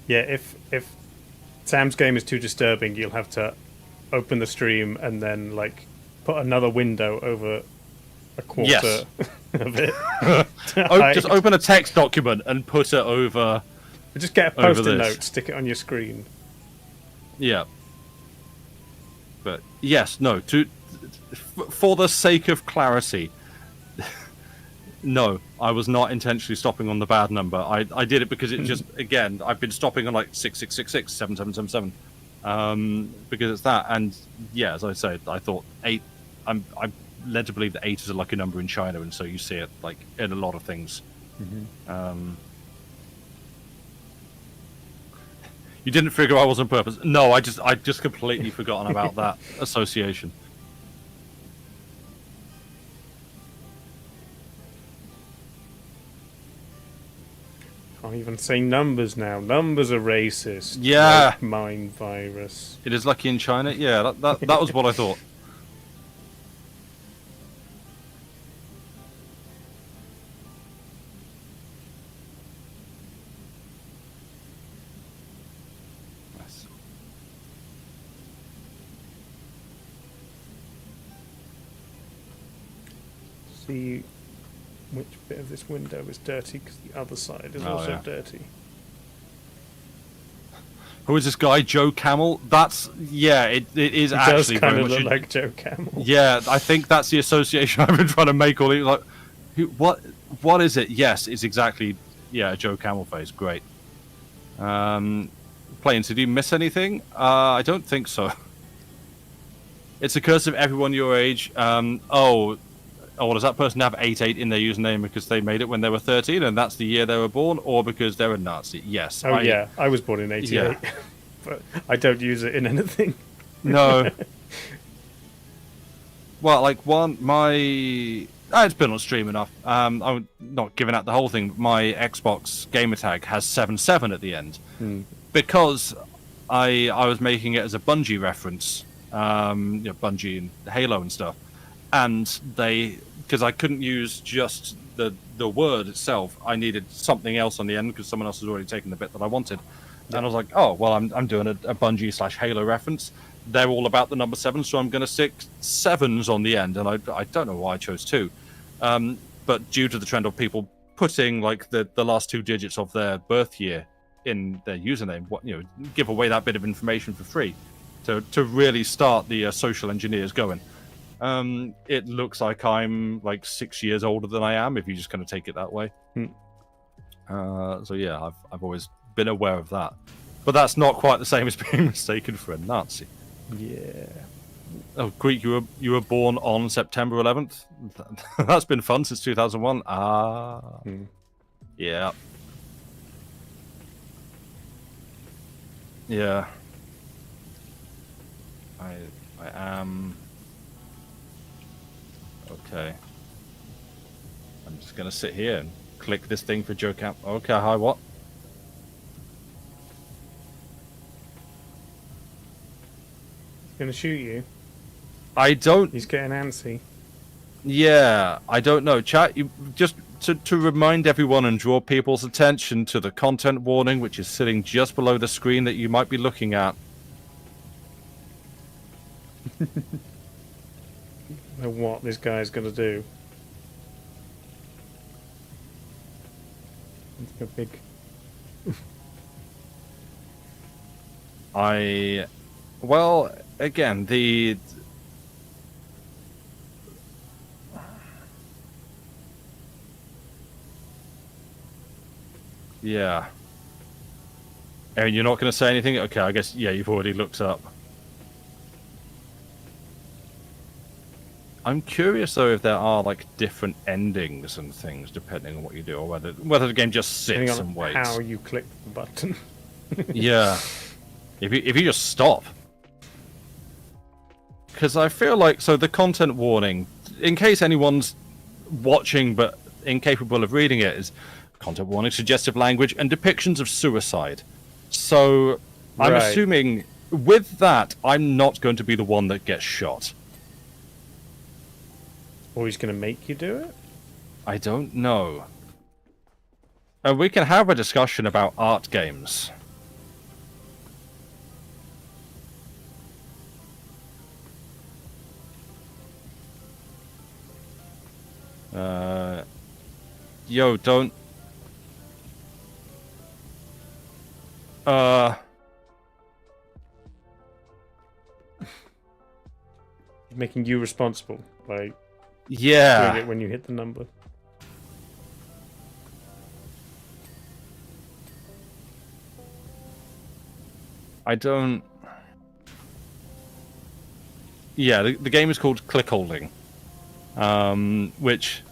Yeah, if Sam's game is too disturbing, you'll have to open the stream and then like put another window over a quarter of it. Just open a text document and put it over. Just get a post-it note, stick it on your screen. Yeah. But yes, no. For the sake of clarity, no, I was not intentionally stopping on the bad number. I did it because it just, again, I've been stopping on like 6666, 7777. because it's that. And yeah, as I said, I thought 8. I'm led to believe that 8 is a lucky number in China, and so you see it like in a lot of things. You didn't figure I was on purpose. No, I just completely forgotten about that association. Can't even say numbers now. Numbers are racist. Yeah. Like mind virus. It is lucky in China. Yeah, that was what I thought. Nice. See which bit of this window is dirty, because the other side is Oh, also yeah. dirty. Who is this guy, Joe Camel? That's it is He actually does kind very of much look a- like Joe Camel. Yeah, I think that's the association I've been trying to make all these. Like, what is it? Yes, it's exactly Joe Camel face. Great. Planes, did you miss anything? I don't think so. It's a curse of everyone your age. Does that person have 88 in their username because they made it when they were 13 and that's the year they were born, or because they're a Nazi? Yes. Oh, yeah. I was born in 88. Yeah. But I don't use it in anything. No. Well, like it's been on stream enough. I'm not giving out the whole thing. But my Xbox gamer tag has 77 at the end because I was making it as a Bungie reference, Bungie and Halo and stuff, and because I couldn't use just the word itself, I needed something else on the end because someone else has already taken the bit that I wanted. And I was like, oh, well, I'm doing a Bungie/Halo reference. They're all about the number 7, so I'm going to stick 7s on the end. And I don't know why I chose 2. But due to the trend of people putting like the last 2 digits of their birth year in their username, give away that bit of information for free to really start the social engineers going. It looks like I'm like 6 years older than I am if you just kind of take it that way. So yeah, I've always been aware of that, but that's not quite the same as being mistaken for a Nazi. Yeah. Oh, Greek, you were born on September 11th. That's been fun since 2001. Yeah, yeah. I am okay. I'm just gonna sit here and click this thing for Joe Camp. Okay, hi, what? He's going to shoot you. I don't. He's getting antsy. Yeah, I don't know. Chat, you just to remind everyone and draw people's attention to the content warning, which is sitting just below the screen that you might be looking at. Know what this guy's going to do. It's a big. Well, again, yeah. Aaron, you're not going to say anything? Okay, I guess, yeah, you've already looked up. I'm curious, though, if there are, like, different endings and things, depending on what you do, or whether the game just sits and waits. How you click the button. Yeah. If you just stop. Because I feel like, so the content warning, in case anyone's watching but incapable of reading it, is content warning, suggestive language, and depictions of suicide. So I'm Right. assuming with that, I'm not going to be the one that gets shot. Or he's going to make you do it? I don't know. And we can have a discussion about art games. Yo, don't. He's making you responsible by doing Yeah. it when you hit the number. I don't. Yeah, the game is called Click Holding, which,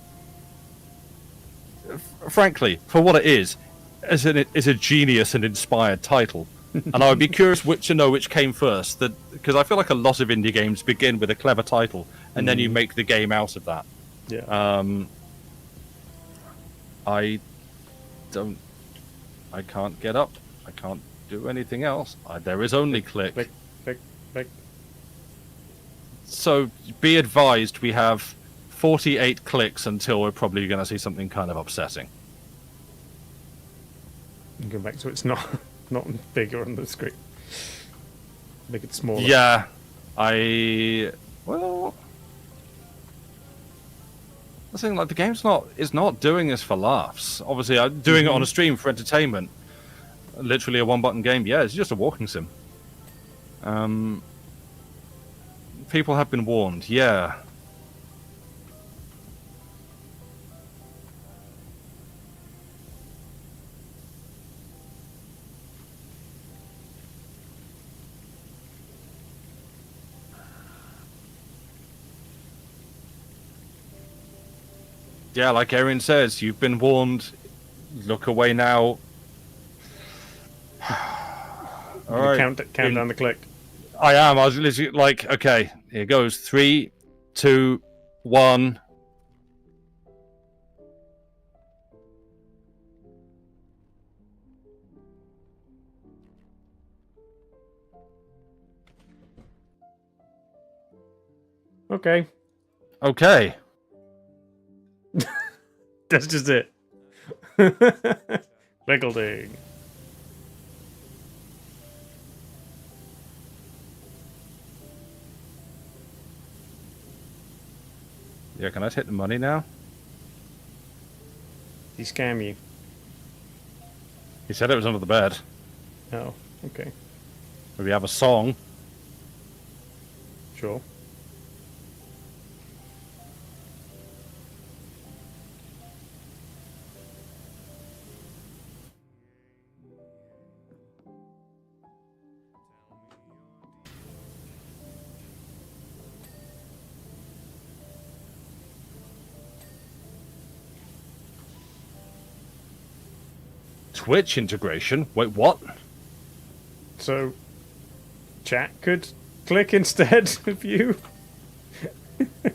frankly, for what it is a genius and inspired title. And I would be curious to know which came first. Because I feel like a lot of indie games begin with a clever title, and then you make the game out of that. Yeah. I can't get up. I can't do anything else. There is only click. Click, click, click. So be advised, we have 48 clicks until we're probably going to see something kind of upsetting. And go back so it's not bigger on the screen. Make it smaller. Yeah, well, the thing, like, the game's not doing this for laughs. Obviously, I'm doing it on a stream for entertainment. Literally a one-button game. Yeah, it's just a walking sim. People have been warned. Yeah. Yeah, like Erin says, you've been warned. Look away now. All right. Count down the click. I am. I was literally like, okay, here goes. 3, 2, 1. Okay. Okay. That's just it. Clickleding. Yeah, can I take the money now? He scam you. He said it was under the bed. Oh, okay. We have a song. Sure. Twitch integration? Wait, what? So, chat could click instead of you?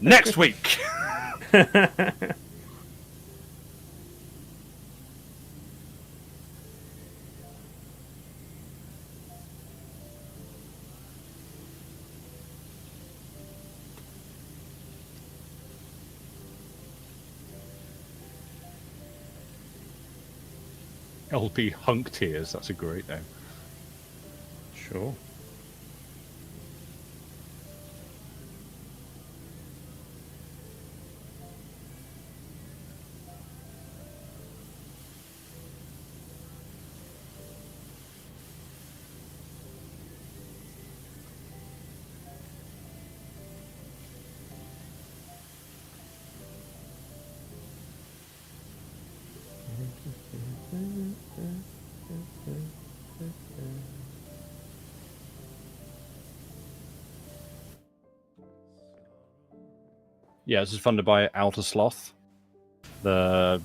Next week! LP Hunk Tears, that's a great name. Sure. Yeah, this is funded by Outer Sloth. The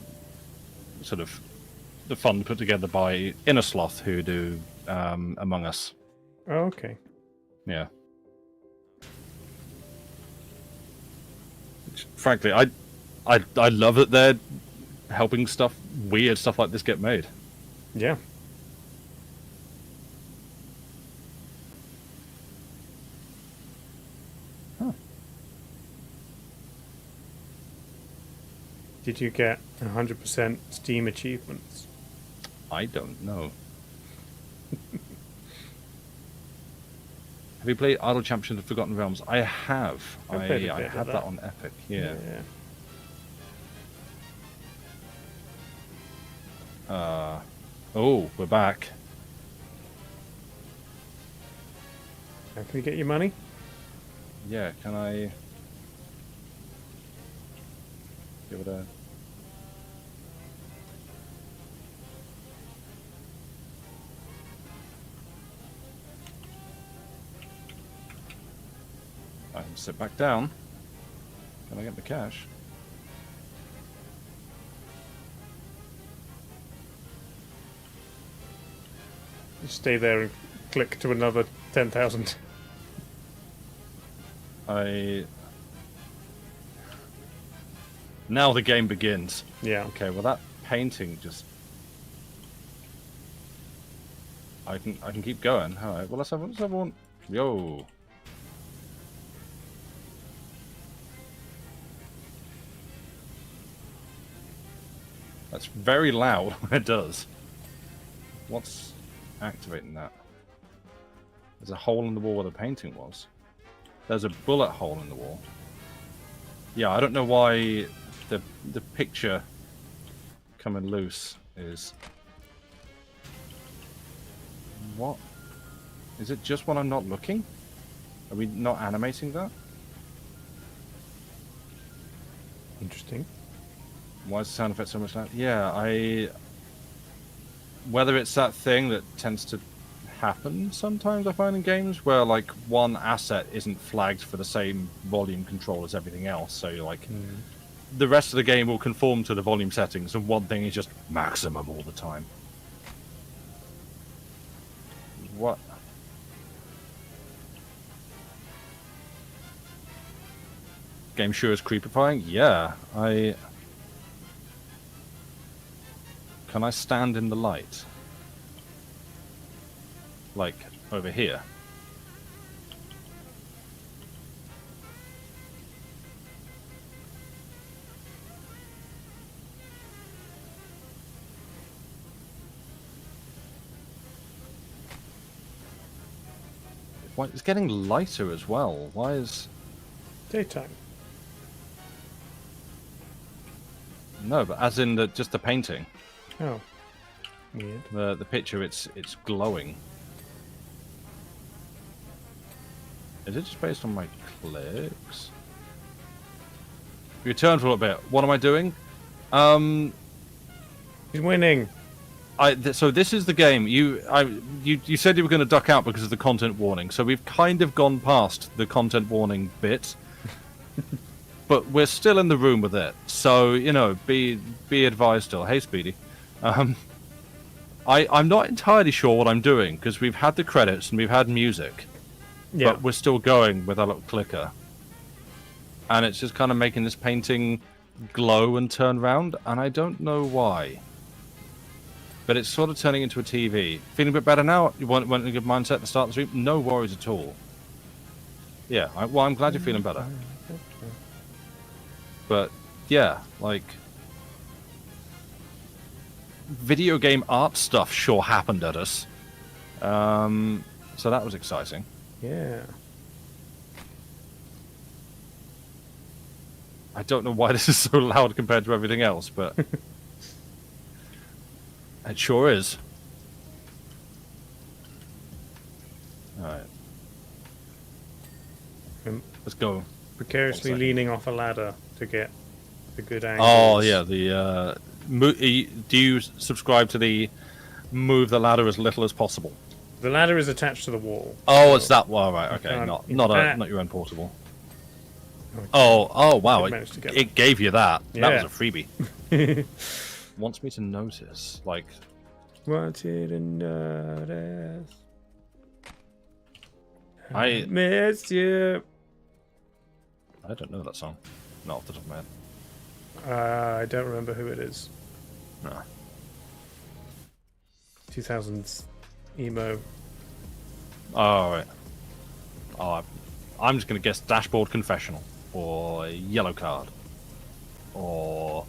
sort of the fund put together by Inner Sloth, who do Among Us. Oh, okay. Yeah. Which, frankly, I love that they're helping weird stuff like this get made. Yeah. Huh. Did you get 100% Steam achievements? I don't know. Have you played Idle Champions of Forgotten Realms? I have. I had that on Epic. Yeah. Oh, we're back. How can we get your money? Yeah, can I give it a... Sit back down. Can I get the cash? Just stay there and click to another 10,000. Now the game begins. Yeah. Okay, well that painting just... I can keep going. Alright, well let's have one. Yo. That's very loud when it does. What's activating that? There's a hole in the wall where the painting was. There's a bullet hole in the wall. Yeah, I don't know why the picture coming loose is... What? Is it just when I'm not looking? Are we not animating that? Interesting. Why is the sound effect so much loud? Yeah, whether it's that thing that tends to happen sometimes, I find in games, where like one asset isn't flagged for the same volume control as everything else, so you're like the rest of the game will conform to the volume settings, and one thing is just maximum all the time. What? Game sure is creepifying? Yeah, Can I stand in the light? Like, over here? Why, it's getting lighter as well. Why is... Daytime. No, but as in just the painting. Oh. Weird. The picture, it's glowing. Is it just based on my clicks? Return for a little bit. What am I doing? He's winning. So this is the game. You said you were going to duck out because of the content warning. So we've kind of gone past the content warning bit, but we're still in the room with it. So you know, be advised still. Hey, Speedy. I'm not entirely sure what I'm doing because we've had the credits and we've had music, Yeah. but we're still going with our little clicker, and it's just kind of making this painting glow and turn round, and I don't know why. But it's sort of turning into a TV. Feeling a bit better now? You went in a good mindset to start the stream? No worries at all. Yeah, well, I'm glad you're feeling better. But, yeah, like... Video game art stuff sure happened at us. So that was exciting. Yeah. I don't know why this is so loud compared to everything else, but... It sure is. Alright. Let's go. Precariously leaning off a ladder to get the good angle. Oh, yeah, do you subscribe to the move the ladder as little as possible? The ladder is attached to the wall. Oh, it's that one, right, okay. can't- Not your own portable. Oh, wow, managed to get it gave you that. Yeah. That was a freebie. Wants me to notice, like... Wanted to notice. I missed you. I don't know that song. Not off the top of my head. I don't remember who it is. No. 2000s emo. Oh, right. Oh, I'm just going to guess Dashboard Confessional. Or Yellow Card. Or...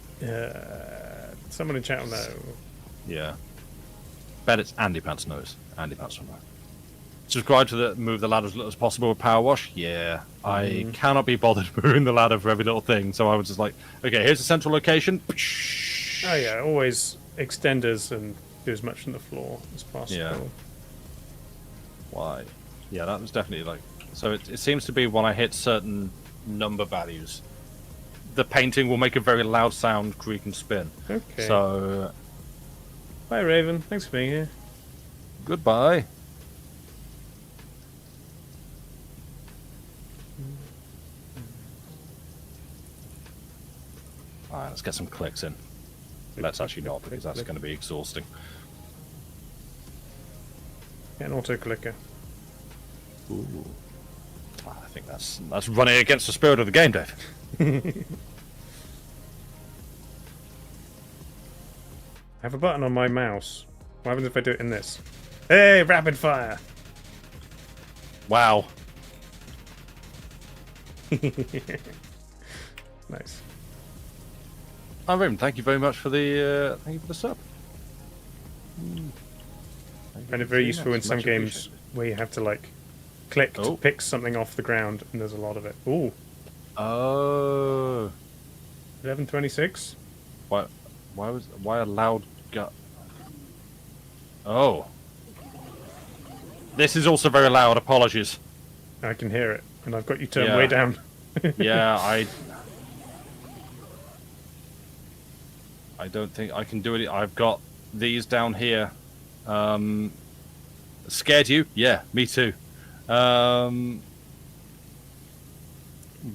Someone in chat will know. Yeah. Bet it's Andy Pants knows. Andy Pants will know. Subscribe to the move the ladder as little as possible with Power Wash. Yeah. I cannot be bothered moving the ladder for every little thing, so I was just like, okay, here's the central location. Oh yeah, always extenders and do as much from the floor as possible. Yeah. Why? Yeah, that was definitely like... So it seems to be when I hit certain number values, the painting will make a very loud sound, creak and spin. Okay. So... Bye, Raven. Thanks for being here. Goodbye. let's get some clicks in. Let's actually not, because that's going to be exhausting. Get an auto clicker. Ooh. I think that's running against the spirit of the game, Dave. I have a button on my mouse. What happens if I do it in this? Hey, rapid fire! Wow. Nice. Rim, thank you very much for the sub. And it's very useful in some games where you have to like click to pick something off the ground, and there's a lot of it. Ooh. Oh. 11:26. Why a loud gut? Oh. This is also very loud. Apologies. I can hear it, and I've got you turned way down. Yeah, I don't think I can do it. I've got these down here. Scared you? Yeah, me too.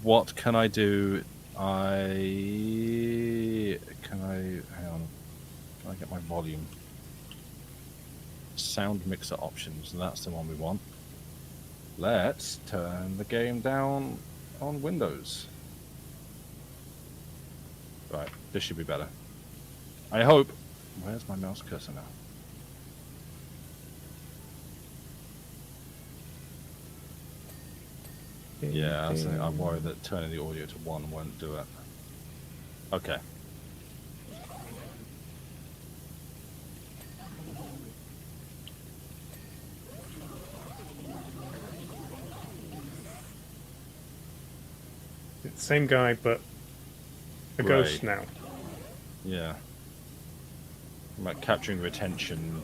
What can I do? Hang on. Can I get my volume? Sound mixer options. That's the one we want. Let's turn the game down on Windows. Right, this should be better. I hope. Where's my mouse cursor now? Yeah, I'm worried that turning the audio to 1 won't do it. Okay. It's the same guy, but a ghost now. Yeah. I'm like capturing retention.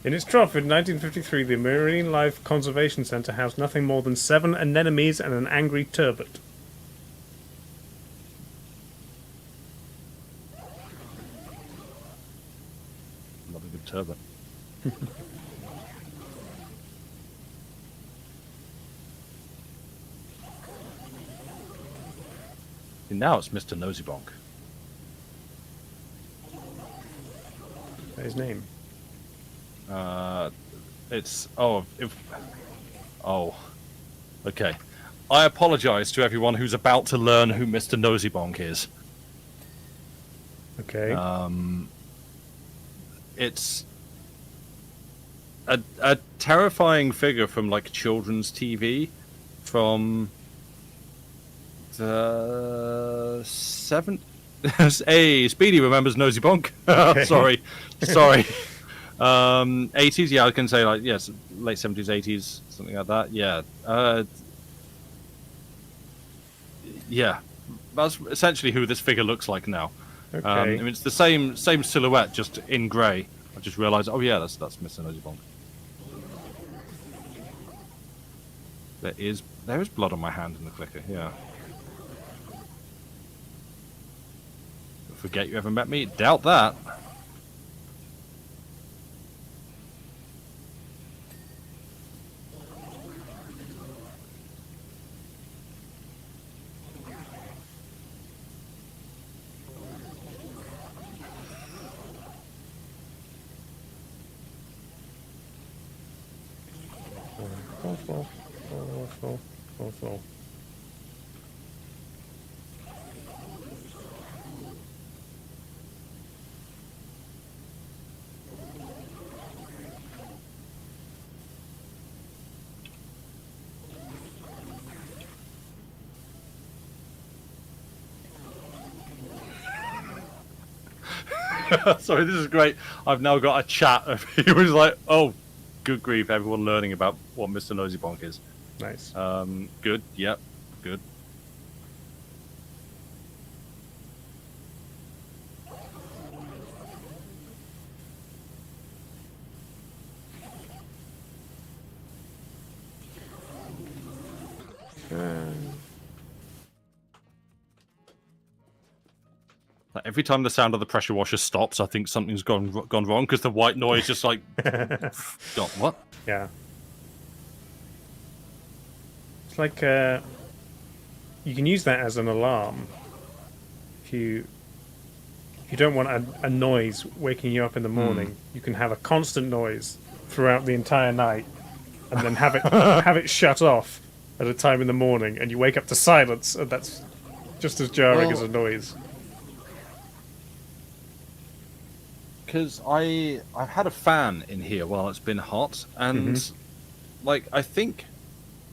In its trough in 1953, the Marine Life Conservation Centre housed nothing more than 7 anemones and an angry turbot. Love a good turbot. And now it's Mr. Nosybonk. His name. It's okay. I apologize to everyone who's about to learn who Mr. Nosybonk is. Okay. It's a terrifying figure from like children's TV from the Hey, Speedy remembers Nosybonk. Okay. Sorry. 80s, yeah, I can say like yes, late 70s, 80s, something like that. Yeah, yeah, that's essentially who this figure looks like now. Okay. I mean, it's the same silhouette, just in grey. I just realised, oh yeah, that's Mr. Nosybonk. There is blood on my hand in the clicker. Yeah. Forget you ever met me? Doubt that. Fall. Sorry, this is great. I've now got a chat of he was like, oh, good grief, everyone learning about what Mr. Nosybonk is. Nice. Good, yep, good. Like, every time the sound of the pressure washer stops, I think something's gone wrong because the white noise just like gone what? Yeah. It's like you can use that as an alarm. If you don't want a noise waking you up in the morning, you can have a constant noise throughout the entire night, and then have it shut off at a time in the morning, and you wake up to silence, and that's just as jarring as a noise. Because I've had a fan in here while it's been hot, and like I think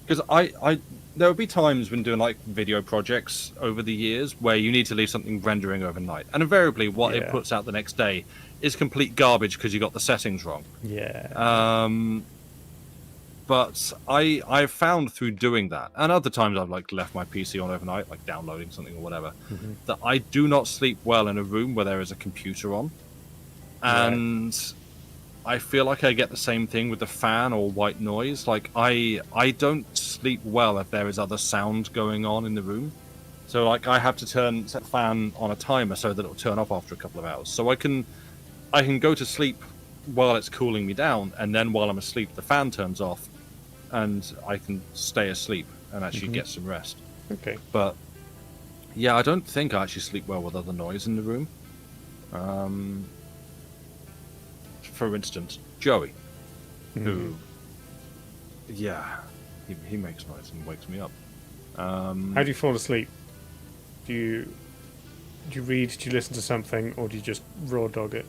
because I there will be times when doing like video projects over the years where you need to leave something rendering overnight, and invariably what it puts out the next day is complete garbage because you got the settings wrong. But I've found through doing that, and other times I've like left my PC on overnight, like downloading something or whatever, that I do not sleep well in a room where there is a computer on. And I feel like I get the same thing with the fan or white noise. Like I don't sleep well if there is other sound going on in the room. So like I have to set the fan on a timer so that it'll turn off after a couple of hours. So I can go to sleep while it's cooling me down, and then while I'm asleep the fan turns off and I can stay asleep and actually get some rest. Okay. But yeah, I don't think I actually sleep well with other noise in the room. For instance, Joey, who, he makes noise and wakes me up. How do you fall asleep? Do you read? Do you listen to something, or do you just raw dog it?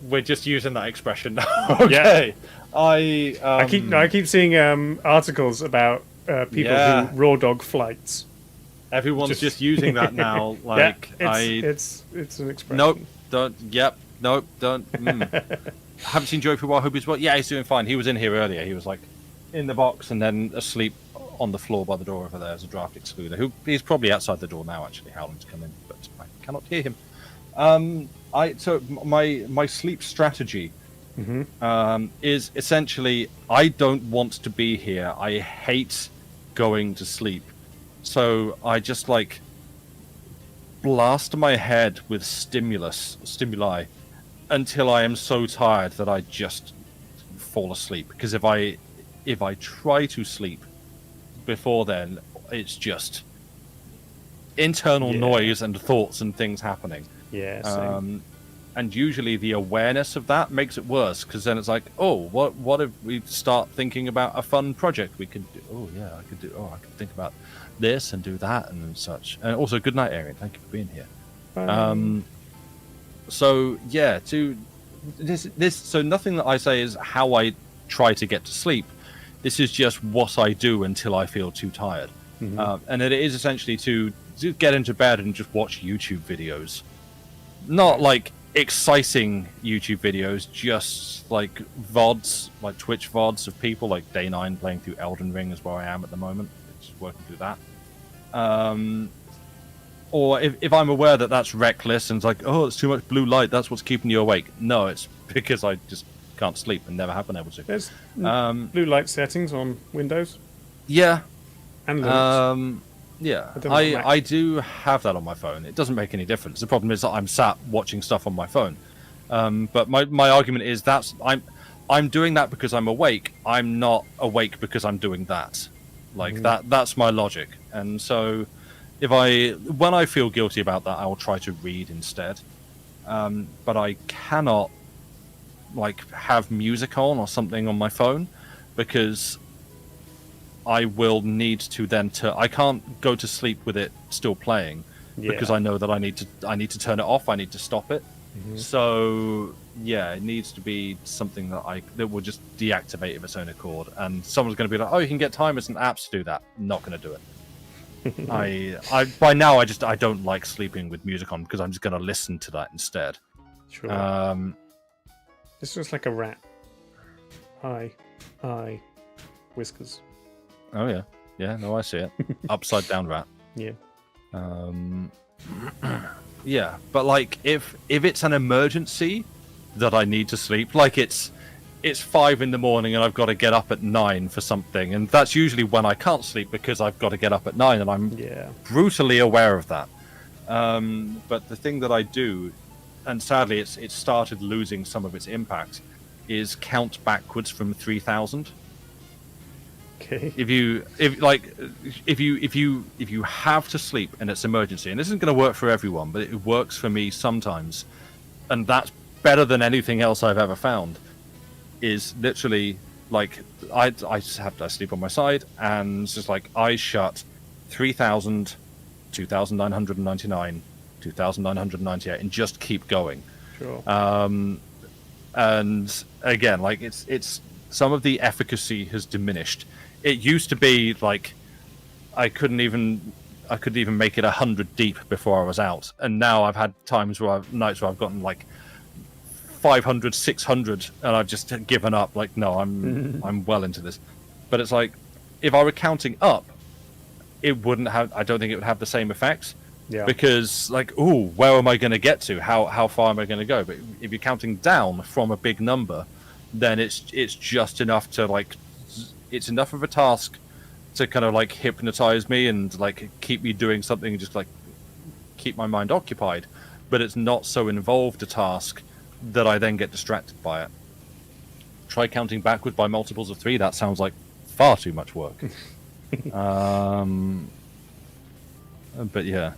We're just using that expression now. Okay. Yeah. I keep seeing articles about people who raw dog flights. Everyone's just using that now. Like it's an expression. Nope. Don't. Yep. Nope. Don't. Haven't seen Joey for a while. Hope he's well. Yeah, he's doing fine. He was in here earlier. He was like in the box and then asleep on the floor by the door over there as a draft excluder. He's probably outside the door now, actually, howling to come in, but I cannot hear him. So my sleep strategy is essentially I don't want to be here. I hate going to sleep, so I just like blast my head with stimuli until I am so tired that I just fall asleep. Because if I try to sleep before then, it's just internal noise and thoughts and things happening. Same. And usually the awareness of that makes it worse, because then it's like, oh, what if we start thinking about a fun project we could do? Oh yeah, I could think about this and do that and such. And also, good night, Arian. Thank you for being here. So yeah, so nothing that I say is how I try to get to sleep. This is just what I do until I feel too tired. And it is essentially to get into bed and just watch YouTube videos. Not like exciting YouTube videos, just like VODs, like Twitch VODs of people like Day9 playing through Elden Ring is where I am at the moment. Just working through that. Or if I'm aware that that's reckless and it's like, oh, it's too much blue light, that's what's keeping you awake. No, it's because I just can't sleep and never have been able to. There's blue light settings on Windows. Yeah. And Linux. Yeah, I do have that on my phone. It doesn't make any difference. The problem is that I'm sat watching stuff on my phone. But my argument is that I'm doing that because I'm awake. I'm not awake because I'm doing that. Like that's my logic. And so when I feel guilty about that, I will try to read instead. But I cannot like have music on or something on my phone, because I will need to then I can't go to sleep with it still playing, because I know that I need to turn it off. I need to stop it. So yeah, it needs to be something that will just deactivate of its own accord. And someone's going to be like, "Oh, you can get timers and apps to do that." I'm not going to do it. I by now I don't like sleeping with music on, because I'm just going to listen to that instead. Sure. This looks like a rat. Hi, whiskers. Oh yeah, no, I see it. Upside down rat. Yeah. Yeah, but like if it's an emergency that I need to sleep, like it's 5 a.m. and I've got to get up at 9 for something, and that's usually when I can't sleep because I've got to get up at 9, and I'm brutally aware of that. But the thing that I do, and sadly it's started losing some of its impact, is count backwards from 3,000. Okay. If you have to sleep and it's emergency, and this isn't going to work for everyone, but it works for me sometimes, and that's better than anything else I've ever found. Is literally like I sleep on my side, and it's just like I shut 3,000, 2,999, 2,998, and just keep going. Sure. And again, like it's some of the efficacy has diminished. It used to be like I couldn't even make it 100 deep before I was out, and now I've had nights where I've gotten like 500, 600, and I've just given up. Like, no, I'm well into this. But it's like if I were counting up, it wouldn't have. I don't think it would have the same effects. Yeah. Because like, ooh, where am I going to get to? How far am I going to go? But if you're counting down from a big number, then it's just enough to like, it's enough of a task to kind of like hypnotize me and like keep me doing something, and just like keep my mind occupied. But it's not so involved a task that I then get distracted by it. Try counting backwards by multiples of 3. That sounds like far too much work. But yeah.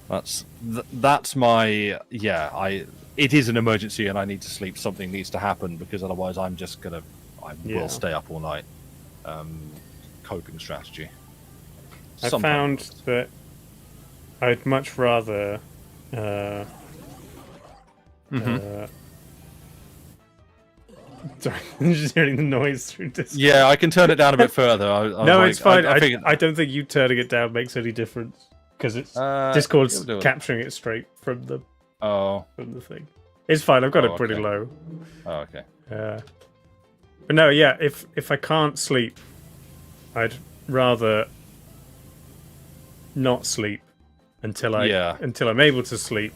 That's my it is an emergency and I need to sleep. Something needs to happen, because otherwise I will stay up all night. Coping strategy. I found that I'd much rather sorry, I'm just hearing the noise through Discord. Yeah, I can turn it down a bit further. No, it's fine. I don't think you turning it down makes any difference, because it's Discord's capturing it straight from the thing. It's fine. I've got it pretty low. Oh, okay. But no, yeah. If I can't sleep, I'd rather not sleep until I'm able to sleep,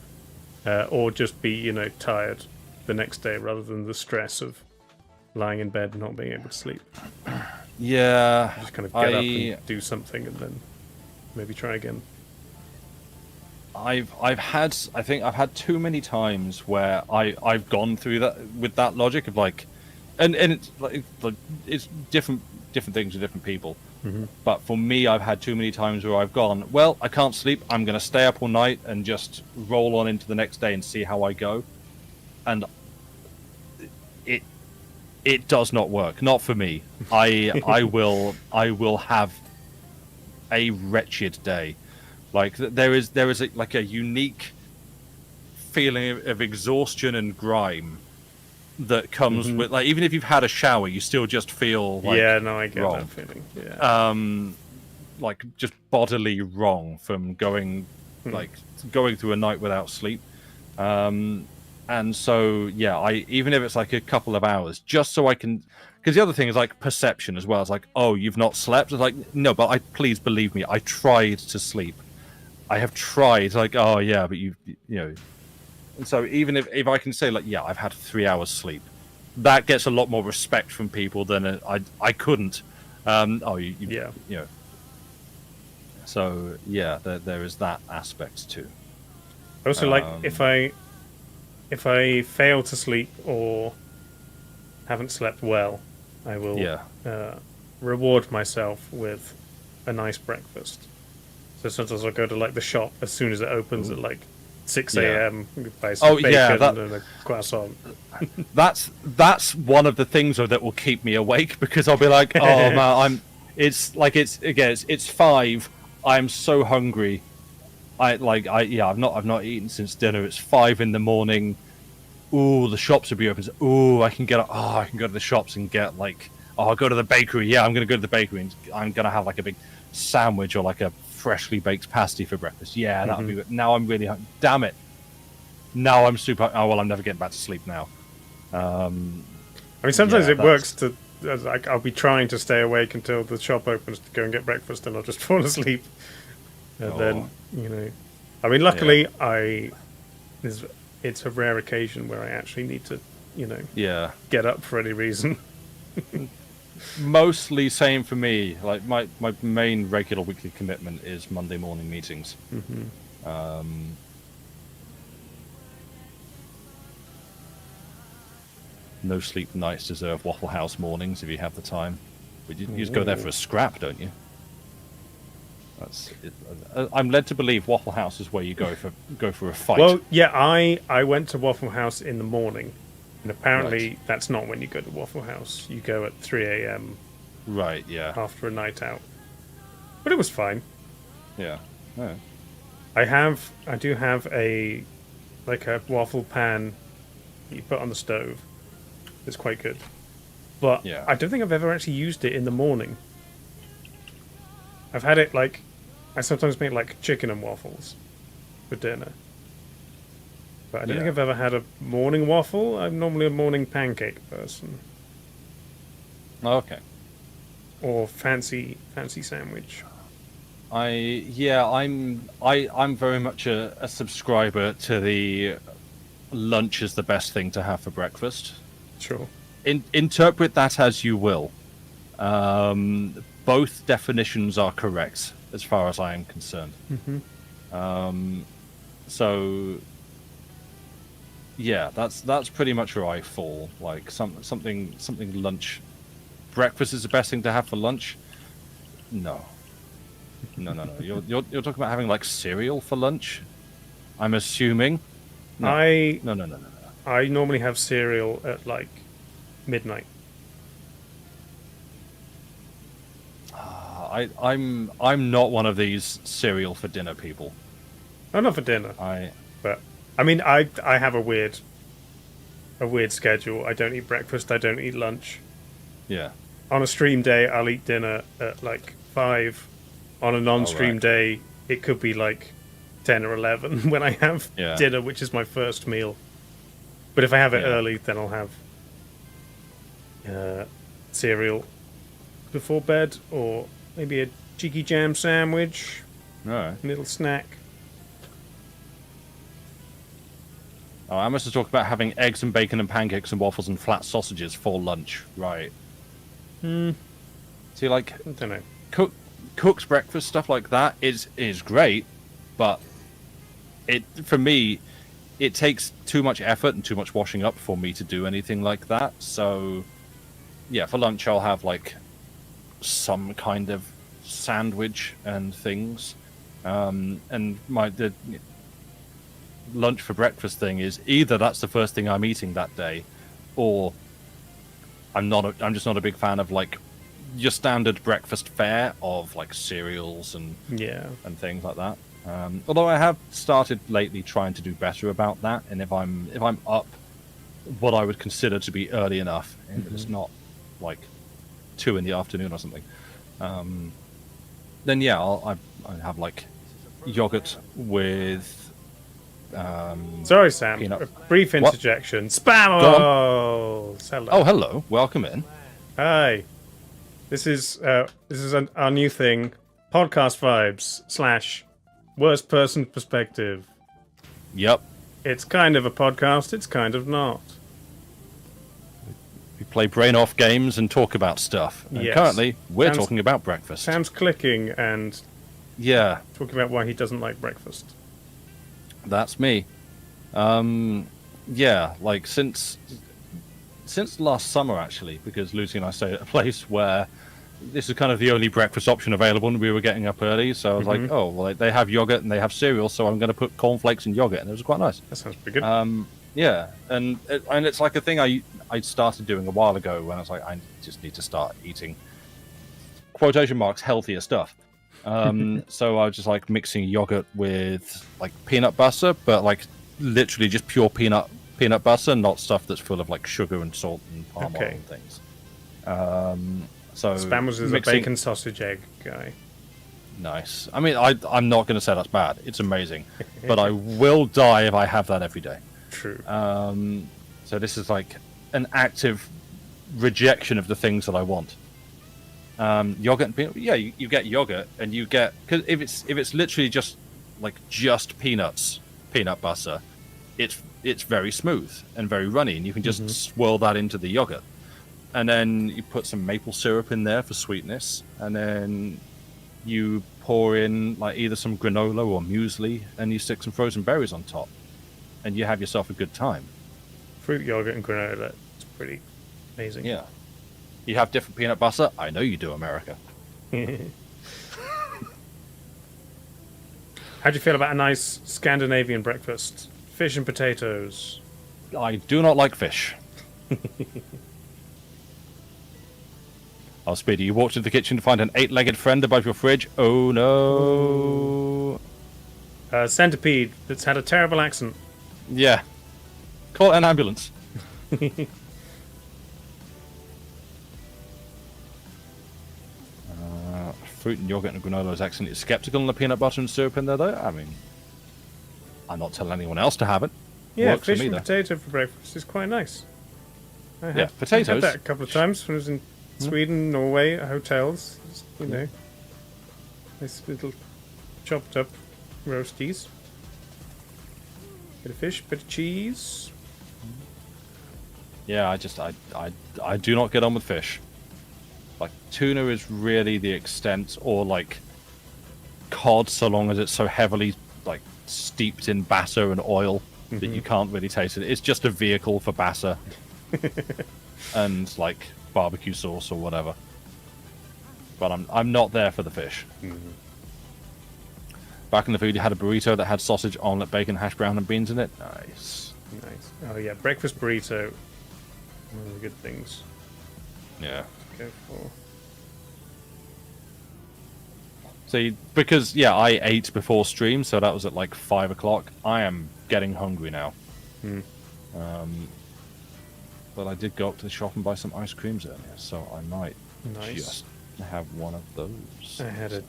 or just be tired the next day, rather than the stress of lying in bed and not being able to sleep. Yeah, just kind of get up and do something, and then maybe try again. I've had too many times where I've gone through that with that logic of like, and it's like it's different things to different people. Mm-hmm. But for me, I've had too many times where I've gone, well, I can't sleep. I'm going to stay up all night and just roll on into the next day and see how I go. And it does not work. Not for me. I will have a wretched day. Like there is a unique feeling of exhaustion and grime that comes with, like, even if you've had a shower, you still just feel like I get wrong. that feeling. Yeah. Like just bodily wrong from going through a night without sleep. And so even if it's like a couple of hours, just so I can, because the other thing is like perception as well. It's like, oh, you've not slept. It's like, no, but please believe me, I tried to sleep. I have tried. Like, oh yeah, but you know. And so even if I can say like, yeah, I've had 3 hours sleep, that gets a lot more respect from people than I couldn't. You know. So yeah, there is that aspect too. Also, like if I fail to sleep or haven't slept well, I will reward myself with a nice breakfast. So sometimes I'll go to like the shop as soon as it opens at like 6 a.m. buy some bacon and a croissant. That's one of the things that will keep me awake, because I'll be like, oh man, it's 5. I'm so hungry. I've not eaten since dinner. It's 5 in the morning. Ooh, the shops will be open. Ooh, I can go to the shops and get I'll go to the bakery. Yeah, I'm gonna go to the bakery and I'm gonna have like a big sandwich or like a freshly baked pasty for breakfast. Yeah, that'll be good. Now I'm really hungry. Damn it. Now I'm super. Oh well, I'm never getting back to sleep now. I mean, sometimes it works to. I'll be trying to stay awake until the shop opens to go and get breakfast, and I'll just fall asleep. And then, I mean, luckily, it's a rare occasion where I actually need to, get up for any reason. Mostly same for me. Like my main regular weekly commitment is Monday morning meetings. No sleep nights deserve Waffle House mornings if you have the time. but you just go there for a scrap, don't you? That's. I'm led to believe Waffle House is where you go for a fight. Well, yeah, I went to Waffle House in the morning, and apparently that's not when you go to Waffle House. You go at 3 a.m. Right. Yeah. after a night out. But it was fine. Yeah. Yeah. I do have a waffle pan you put on the stove. It's quite good. But Yeah. I don't think I've ever actually used it in the morning. I've had it I sometimes make chicken and waffles for dinner. But I don't think I've ever had a morning waffle. I'm normally a morning pancake person. Okay. Or fancy sandwich. I'm very much a subscriber to the lunch is the best thing to have for breakfast. Sure. Interpret that as you will. Both definitions are correct as far as I am concerned. Mm-hmm. So yeah, that's pretty much where I fall. Like something lunch. Breakfast is the best thing to have for lunch. No. You're talking about having cereal for lunch. I'm assuming. No. No. I normally have cereal at midnight. I'm not one of these cereal for dinner people. Oh, not for dinner. But I mean, I have a weird schedule. I don't eat breakfast. I don't eat lunch. Yeah. On a stream day, I'll eat dinner at 5. On a non-stream day, it could be 10 or 11 when I have dinner, which is my first meal. But if I have it early, then I'll have cereal before bed, or maybe a cheeky jam sandwich, Right. a little snack. Oh, I must have talked about having eggs and bacon and pancakes and waffles and flat sausages for lunch. Right. See, I don't know. Cooked breakfast stuff like that is great, but for me it takes too much effort and too much washing up for me to do anything like that. So yeah, for lunch I'll have some kind of sandwich and things, and the lunch for breakfast thing is either that's the first thing I'm eating that day, or I'm just not a big fan of your standard breakfast fare of cereals and things like that. Although I have started lately trying to do better about that, and if I'm up what I would consider to be early enough, and it's not 2 in the afternoon or something, then I have yogurt with Sorry, Sam. peanut. A brief interjection. Spamos! Hello. Oh, hello. Welcome in. Hi. This is our new thing. Podcast vibes / worst person perspective. Yep. It's kind of a podcast. It's kind of not. We play brain off games and talk about stuff. And Yes. currently, we're Sam's- talking about breakfast. Sam's clicking and Yeah, talking about why he doesn't like breakfast. that's me. Yeah, since last summer actually, because Lucy and I stay at a place where this is kind of the only breakfast option available, and we were getting up early, so I was like, oh, well, they have yogurt and they have cereal, so I'm going to put cornflakes in yogurt, and it was quite nice. That sounds pretty good. Yeah, and it's a thing I started doing a while ago when I was like, I just need to start eating quotation marks healthier stuff. So I was just mixing yogurt with peanut butter, but literally just pure peanut butter, not stuff that's full of sugar and salt and palm oil and things. So Spammers is a bacon sausage egg guy. Nice. I mean, I'm not going to say that's bad. It's amazing, but I will die if I have that every day. True. So this is an active rejection of the things that I want. Yogurt and peanut. Yeah, you get yogurt, and you get, because if it's literally just peanut butter, it's very smooth and very runny, and you can just swirl that into the yogurt, and then you put some maple syrup in there for sweetness, and then you pour in either some granola or muesli, and you stick some frozen berries on top, and you have yourself a good time. Fruit yogurt and granola. It's pretty amazing. Yeah. You have different peanut butter? I know you do, America. How do you feel about a nice Scandinavian breakfast? Fish and potatoes. I do not like fish. Oh, Speedy, you walked into the kitchen to find an 8-legged friend above your fridge. Oh, no. Centipede that's had a terrible accent. Yeah. Call an ambulance. Fruit and yogurt and granola is excellent. Skeptical on the peanut butter and syrup in there, though. I mean, I'm not telling anyone else to have it. Yeah, Works for fish me, and though. potato for breakfast is quite nice. Yeah, potatoes. I had that a couple of times when I was in Sweden, Norway, at hotels. Just, you know, nice little chopped up roasties. Bit of fish, bit of cheese. Yeah, I do not get on with fish. Like, tuna is really the extent, or like cod, so long as it's so heavily like steeped in batter and oil that you can't really taste it. It's just a vehicle for batter and like barbecue sauce or whatever. But I'm not there for the fish. Back in the food, you had a burrito that had sausage, omelet, bacon, hash brown, and beans in it. Nice. Nice. Oh yeah, breakfast burrito. One of the good things Yeah. to go for. See, because yeah, I ate before stream, so that was at like 5 o'clock. I am getting hungry now. But I did go up to the shop and buy some ice creams earlier, so I might just have one of those. I had a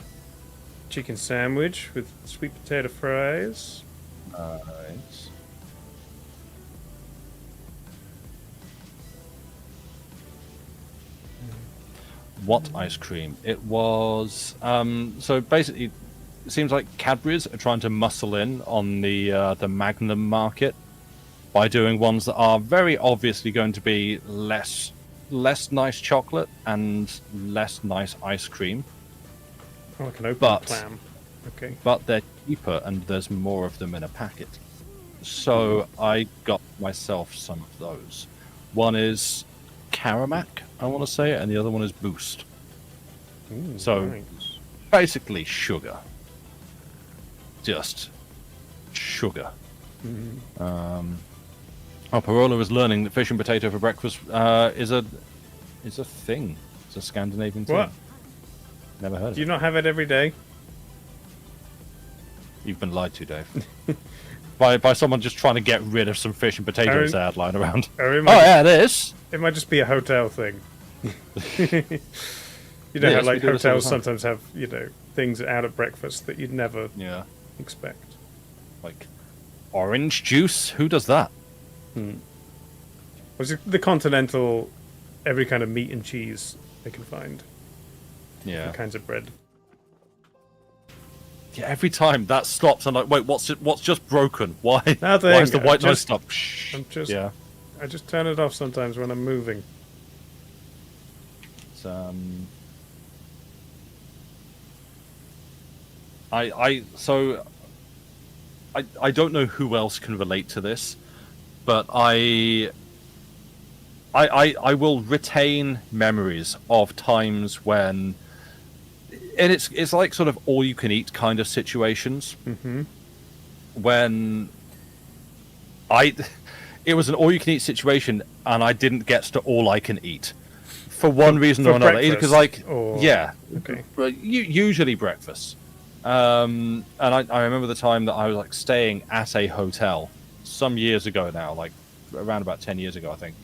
chicken sandwich with sweet potato fries. Nice. What ice cream? It was so basically, it seems like Cadbury's are trying to muscle in on the Magnum market by doing ones that are very obviously going to be less nice chocolate and less nice ice cream. Oh, like an open But- clam. Okay. But they're cheaper and there's more of them in a packet. So I got myself some of those. One is Caramac, I want to say, and the other one is Boost. Ooh, So- nice. Basically sugar. Just sugar. Parola is learning that fish and potato for breakfast is a thing. It's a Scandinavian thing. What? Never heard of Do you it. not have it every day? You've been lied to, Dave. by someone just trying to get rid of some fish and potatoes Aaron- ad lying around. Or it Oh might, yeah, it is. it might just be a hotel thing. You know Yes, how we like do this all the hotels time. sometimes have, you know, things out at breakfast that you'd never Yeah. expect. Like orange juice. Who does that? Was it the continental, every kind of meat and cheese they can find, Yeah. the kinds of bread. Yeah. Every time that stops, I'm like, wait, what's just broken? Why? Nothing, Why is the I'm white noise just- stop? Shh. I'm just- Yeah. I just turn it off sometimes when I'm moving. It's, I don't know who else can relate to this, but I will retain memories of times when, and it's like sort of all you can eat kind of situations. When it was an all you can eat situation, and I didn't get to all I can eat for one reason for or another. Either because breakfast, like or- yeah, Okay. but usually breakfast. And I remember the time that I was like staying at a hotel some years ago now, like around about 10 years ago, I think.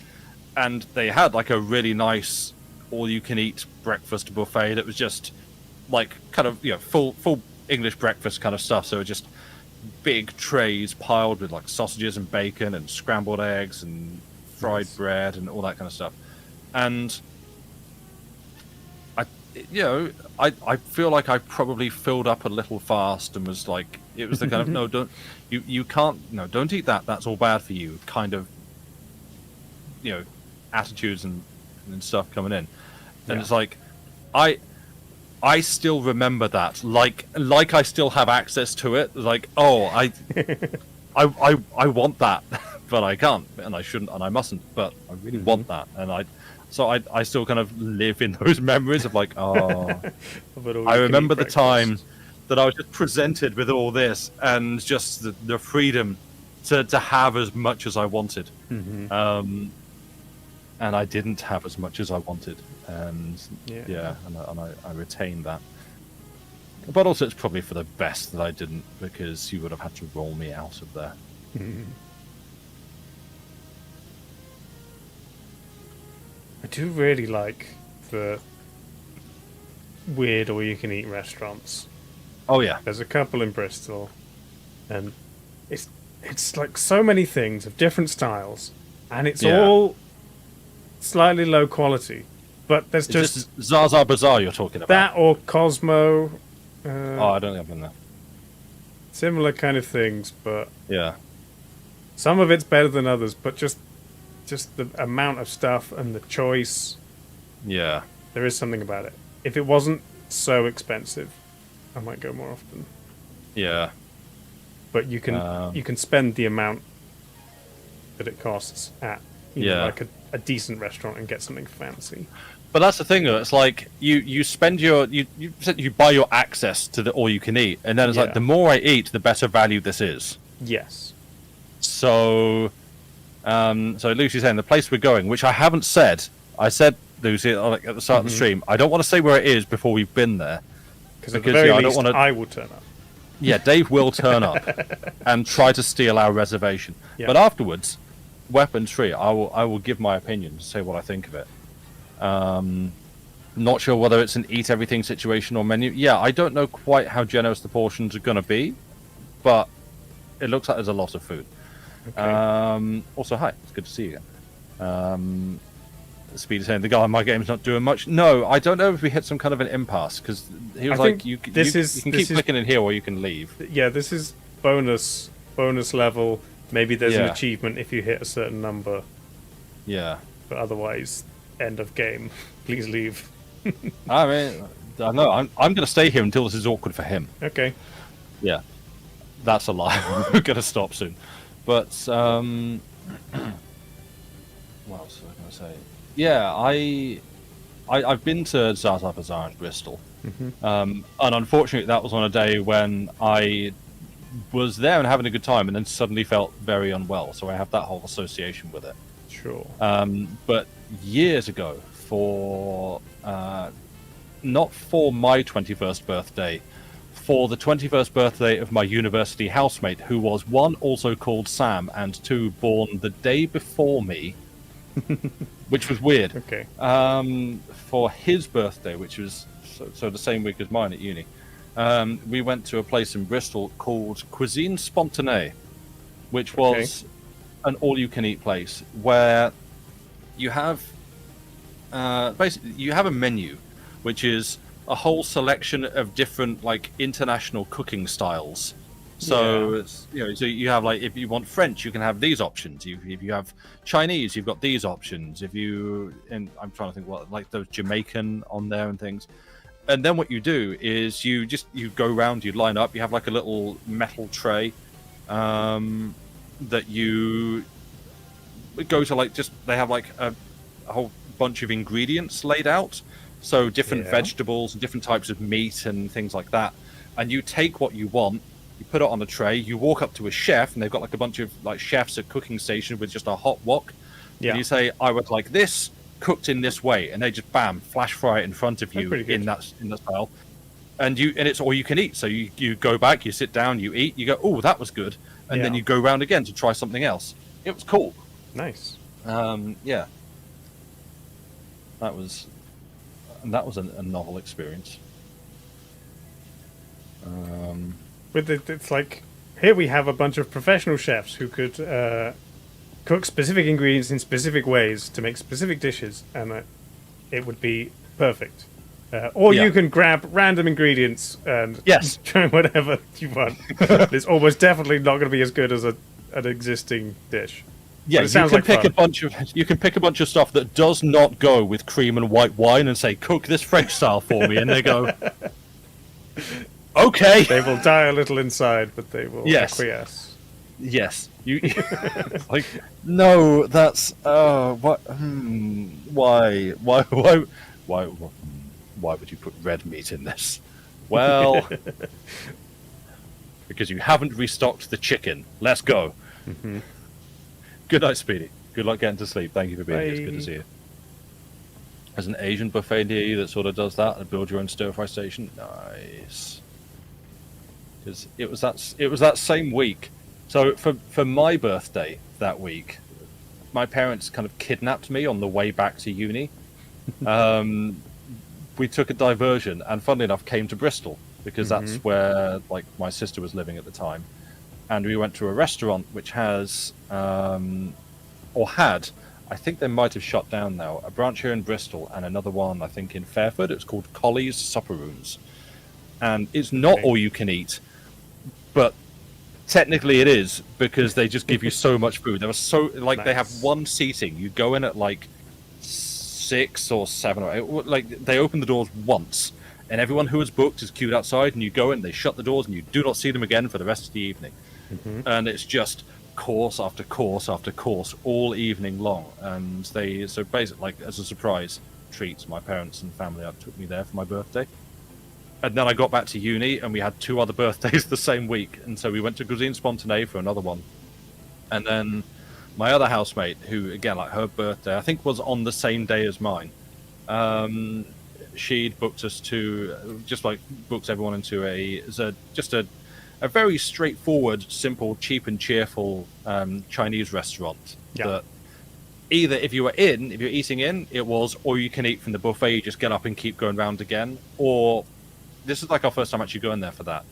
And they had like a really nice all-you-can-eat breakfast buffet that was just like kind of, you know, full English breakfast kind of stuff. So just big trays piled with like sausages and bacon and scrambled eggs and fried Nice. bread and all that kind of stuff. And I feel like I probably filled up a little fast and was like, it was the kind of no, don't you can't, no, don't eat that, that's all bad for you kind of, you know, attitudes and stuff coming in. And Yeah. it's like I still remember that, like I still have access to it. Like, oh, I want that, but I can't, and I shouldn't, and I mustn't. But I really want that, and So I still kind of live in those memories of like, oh, But all I you can remember eat the time breakfast. that I was just presented with all this and just the freedom to have as much as I wanted. Mm-hmm. And I didn't have as much as I wanted. And Yeah. I retained that. But also it's probably for the best that I didn't, because you would have had to roll me out of there. I do really like the weird all-you-can-eat restaurants. Oh yeah. There's a couple in Bristol, and it's like so many things of different styles, and it's Yeah. all slightly low quality. But there's Is just this Zaza Bazaar you're talking about? that or Cosmo, Oh, I don't think I've been there. similar kind of things, but Yeah. some of it's better than others. But just the amount of stuff and the choice, Yeah. there is something about it. If it wasn't so expensive, I might go more often. Yeah. But you can spend the amount that it costs at Yeah. like a decent restaurant and get something fancy. But that's the thing, though. It's like you spend you buy your access to the all you can eat, and then it's Yeah. like the more I eat, the better value this is. Yes. So, so Lucy's saying the place we're going, which I haven't said. I said, Lucy, like at the start of the stream, I don't want to say where it is before we've been there, Because at the very I don't least, want to. I will turn up. Yeah, Dave will turn up and try to steal our reservation. Yeah. But afterwards, weapons free. I will give my opinion, say what I think of it. Not sure whether it's an eat everything situation or menu. Yeah, I don't know quite how generous the portions are going to be, but it looks like there's a lot of food. Okay. Also, hi, it's good to see you again. Speed is saying the guy in my game's not doing much. No, I don't know if we hit some kind of an impasse, because he was I like, think you this can is keep clicking in here or you can leave. Yeah, this is bonus level. Maybe there's an Yeah. achievement if you hit a certain number, Yeah. but otherwise, end of game. Please leave. I mean, I know I'm going to stay here until this is awkward for him. Okay. Yeah, that's a lie. We're going to stop soon. But what else was I going to say? Yeah, I've been to Zaza Bazaar in Bristol, and unfortunately that was on a day when I was there and having a good time, and then suddenly felt very unwell. So I have that whole association with it. Sure. But years ago, for not for my 21st birthday, for the 21st birthday of my university housemate, who was one also called Sam and two born the day before me, which was weird. Okay. For his birthday, which was so the same week as mine at uni, we went to a place in Bristol called Cuisine Spontanée, which was an all-you-can-eat place where you have basically you have a menu, which is a whole selection of different like international cooking styles. So it's, so you have like, if you want French, you can have these options. If you have Chinese, you've got these options. And I'm trying to think what like those Jamaican on there and things. And then what you do is you go around, you line up, you have like a little metal tray that you go to, like they have like a whole bunch of ingredients laid out. So different vegetables and different types of meat and things like that. And you take what you want, you put it on a tray, you walk up to a chef, and they've got like a bunch of like chefs at cooking station with just a hot wok. Yeah. And you say, I would like this cooked in this way, and they just bam, flash fry it in front of you in that style. And it's all you can eat. So you go back, you sit down, you eat, you go, oh, that was good. And then you go around again to try something else. It was cool. Nice. Yeah. That was a novel experience. It's like, here we have a bunch of professional chefs who could cook specific ingredients in specific ways to make specific dishes, and it would be perfect. Or you can grab random ingredients and try whatever you want. It's almost definitely not going to be as good as an existing dish. Yeah, you can pick a bunch of stuff that does not go with cream and white wine and say, cook this French style for me, and they go, okay. They will die a little inside, but they will acquiesce. Yes, you. Like, no, that's what? Why would you put red meat in this? Well, because you haven't restocked the chicken. Let's go. Mhm. Good night, Speedy. Good luck getting to sleep. Thank you for being here. It's good Bye. to see you. There's an Asian buffet near you that sort of does that and build your own stir fry station. Nice. Because it was that same week. So for my birthday that week, my parents kind of kidnapped me on the way back to uni. We took a diversion, and funnily enough, came to Bristol because that's where like my sister was living at the time, and we went to a restaurant which has or had. I think they might have shut down now. A branch here in Bristol and another one, I think, in Fairford. It's called Collie's Supper Rooms. And it's not all you can eat, but technically it is because they just give you so much food. There was so, like, they have one seating. You go in at, like, 6 or 7 or 8. Like, they open the doors once, and everyone who is booked is queued outside, and you go in, they shut the doors, and you do not see them again for the rest of the evening. And it's just course after course after course all evening long, and so basically, like, as a surprise treat, my parents and family took me there for my birthday, and then I got back to uni and we had 2 other birthdays the same week, and so we went to Cuisine Spontanée for another one, and then my other housemate, who again, like, her birthday I think was on the same day as mine, she'd booked us to just like books everyone into a very straightforward, simple, cheap and cheerful Chinese restaurant. Yeah. That either if you're eating in, it was all you can eat from the buffet, you just get up and keep going round again. Or this is like our first time actually going there for that.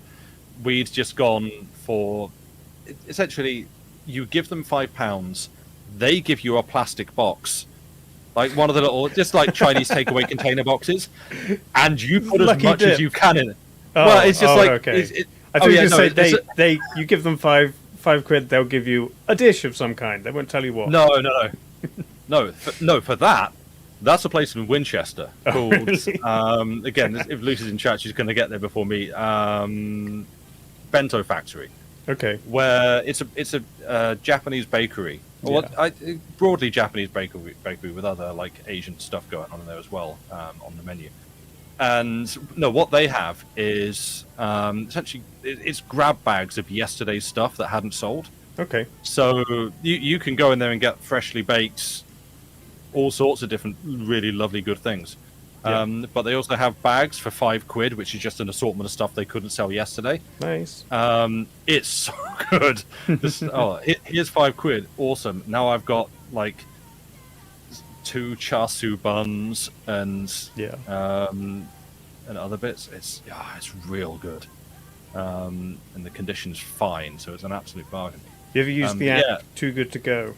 We'd just gone for, essentially, you give them £5, they give you a plastic box. Like one of the little, just like Chinese takeaway container boxes, and you put as much as you can in it. Well, it's just like, okay. I thought you were going to say you give them five quid, they'll give you a dish of some kind. They won't tell you what. No. For that, that's a place in Winchester called. Again, if Lucy's in chat, she's going to get there before me. Bento Factory. Okay. Where it's a Japanese bakery, or broadly Japanese bakery with other like Asian stuff going on in there as well on the menu. And no, what they have is essentially it's grab bags of yesterday's stuff that hadn't sold. Okay. So you can go in there and get freshly baked, all sorts of different really lovely good things. Yeah. But they also have bags for £5, which is just an assortment of stuff they couldn't sell yesterday. Nice. It's so good. Here's £5. Awesome. Now I've got like 2 char siu buns and other bits. It's real good, and the condition's fine, so it's an absolute bargain. You ever used the app Too Good To Go?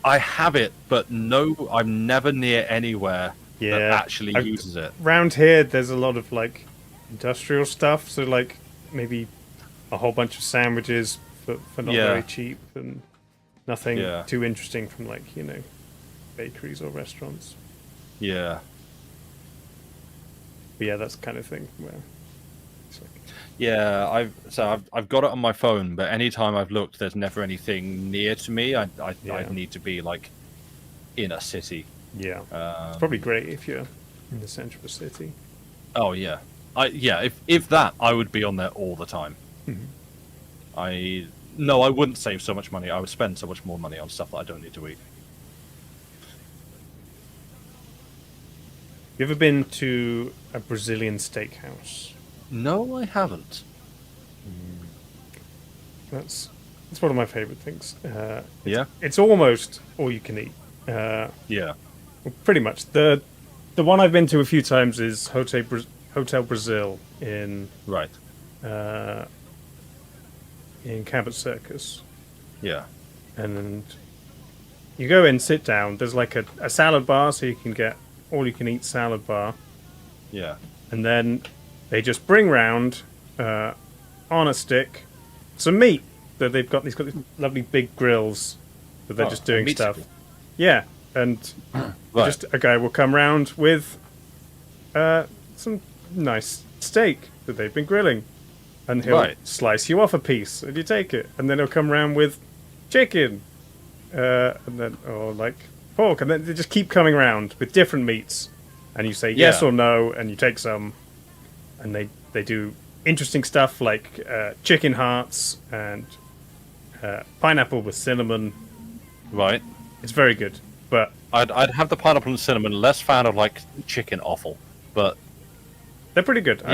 I have it, but no, I'm never near anywhere that actually uses it. Round here, there's a lot of like industrial stuff, so like maybe a whole bunch of sandwiches for not very cheap, and nothing too interesting from like bakeries or restaurants. Yeah. But yeah, that's the kind of thing where it's like... Yeah, I've got it on my phone, but anytime I've looked, there's never anything near to me. I need to be like in a city. Yeah, it's probably great if you're in the centre of a city. Oh yeah, if that, I would be on there all the time. I wouldn't save so much money. I would spend so much more money on stuff that I don't need to eat. You ever been to a Brazilian steakhouse? No, I haven't. That's one of my favourite things. It's almost all you can eat. Pretty much. The one I've been to a few times is Hotel Brazil in Cabot Circus. Yeah. And you go in, sit down. There's like a salad bar, so you can get all you can eat salad bar. Yeah. And then they just bring round on a stick some meat that they've got. These lovely big grills that they're just doing stuff. Stick. Yeah, and just a guy will come round with some nice steak that they've been grilling. and he'll Right. slice you off a piece, and you take it, and then he'll come around with chicken, and then or like pork, and then they just keep coming around with different meats, and you say yes Yeah. or no, and you take some, and they do interesting stuff like chicken hearts and pineapple with cinnamon. Right. It's very good, but I'd have the pineapple and cinnamon. Less fan of like chicken offal, but they're pretty good. Yeah.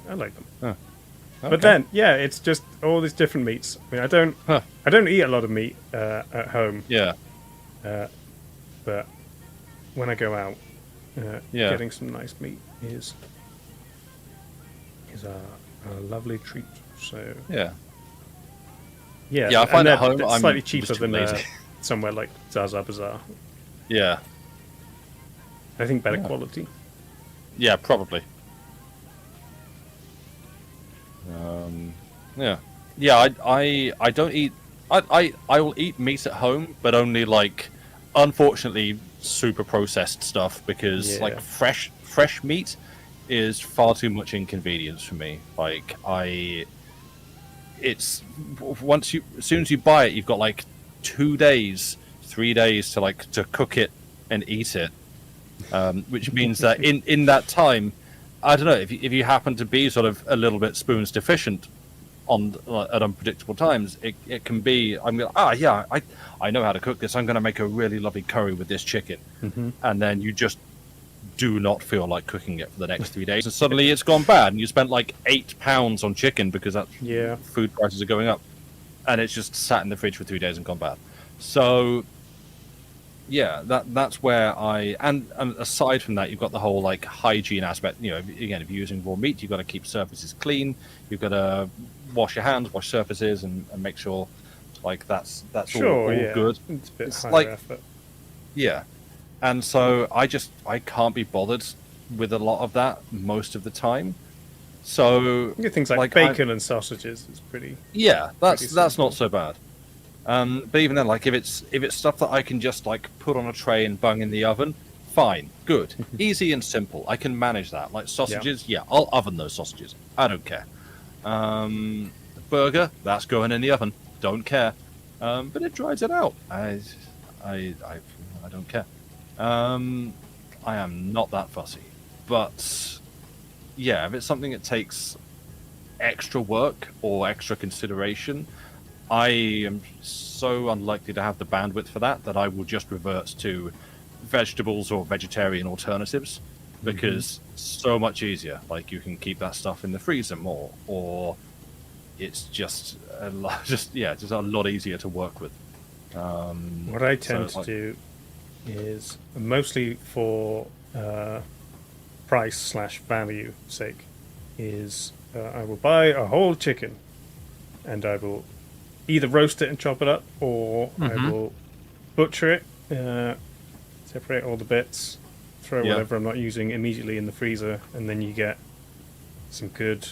I like them. okay. But then, yeah, it's just all these different meats. I mean, Huh. I don't eat a lot of meat at home, Yeah. but when I go out, Yeah. getting some nice meat is a lovely treat. So Yeah. yeah, Yeah, I and find they're- at home they're I'm slightly just cheaper too than lazy. somewhere like Zaza Bazaar. Yeah. I think better Yeah. quality. Yeah, probably. Yeah. Yeah, I don't eat I will eat meat at home, but only like unfortunately super processed stuff because Yeah. like fresh meat is far too much inconvenience for me. Like it's as soon as you buy it, you've got like 2 days, 3 days to cook it and eat it. Which means that in that time, I don't know if you happen to be sort of a little bit spoons deficient at unpredictable times, it can be I know how to cook this. I'm going to make a really lovely curry with this chicken, and then you just do not feel like cooking it for the next 3 days, and suddenly it's gone bad, and you spent like £8 on chicken because Yeah. food prices are going up, and it's just sat in the fridge for 3 days and gone bad. So yeah, that's where and aside from that, you've got the whole like hygiene aspect. You know, again, if you're using raw meat, you've got to keep surfaces clean. You've got to wash your hands, wash surfaces, and make sure like that's Sure, all yeah. good. It's a bit It's higher like- effort. Yeah, and so I can't be bothered with a lot of that most of the time. So You get things like bacon and sausages. It's pretty. yeah, that's simple. not so bad. But even then, like if it's stuff that I can just like put on a tray and bung in the oven, fine, good, easy and simple. I can manage that. Like sausages, yeah, I'll oven those sausages. I don't care. Burger, that's going in the oven. Don't care. But it dries it out. I don't care. I am not that fussy. But yeah, if it's something that takes extra work or extra consideration, I am so unlikely to have the bandwidth for that I will just revert to vegetables or vegetarian alternatives because so much easier. Like you can keep that stuff in the freezer more, or it's just a lot, just a lot easier to work with. What I tend so, to do is mostly for price/value sake is I will buy a whole chicken and I will either roast it and chop it up, or I will butcher it, separate all the bits, throw Yeah. whatever I'm not using immediately in the freezer, and then you get some good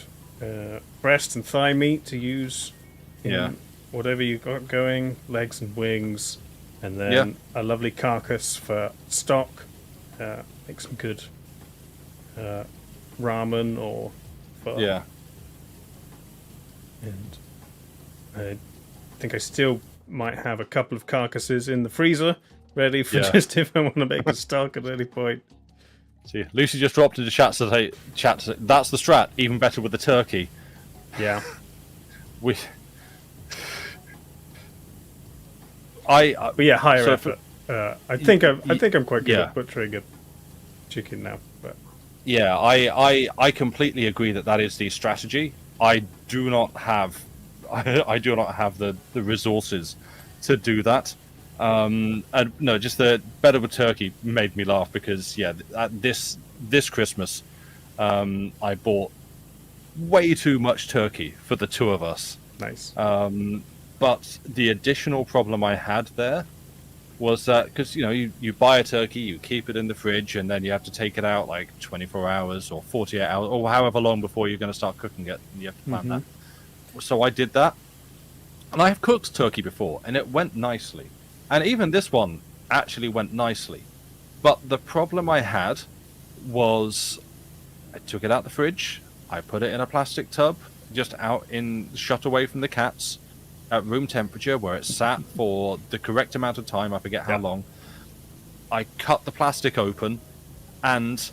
breast and thigh meat to use in Yeah. whatever you've got going, legs and wings, and then a lovely carcass for stock. Make some good ramen or pho. Yeah. And I think I still might have a couple of carcasses in the freezer ready for Yeah. just if I want to make a stock at any point. See, Lucy just dropped into chat to say, that's the strat. Even better with the turkey. Yeah. We. I But yeah, higher So effort. I think I'm quite good yeah. at butchering a chicken now. But Yeah, I completely agree that is the strategy. I do not have I do not have the resources to do that. And no, just the better with turkey made me laugh because this Christmas I bought way too much turkey for the two of us. nice. But the additional problem I had there was that because you buy a turkey, you keep it in the fridge, and then you have to take it out like 24 hours or 48 hours or however long before you're going to start cooking it. And you have to plan that. So I did that, and I have cooked turkey before, and it went nicely. And even this one actually went nicely. But the problem I had was I took it out the fridge, I put it in a plastic tub, just shut away from the cats at room temperature where it sat for the correct amount of time. I forget how long. I cut the plastic open, and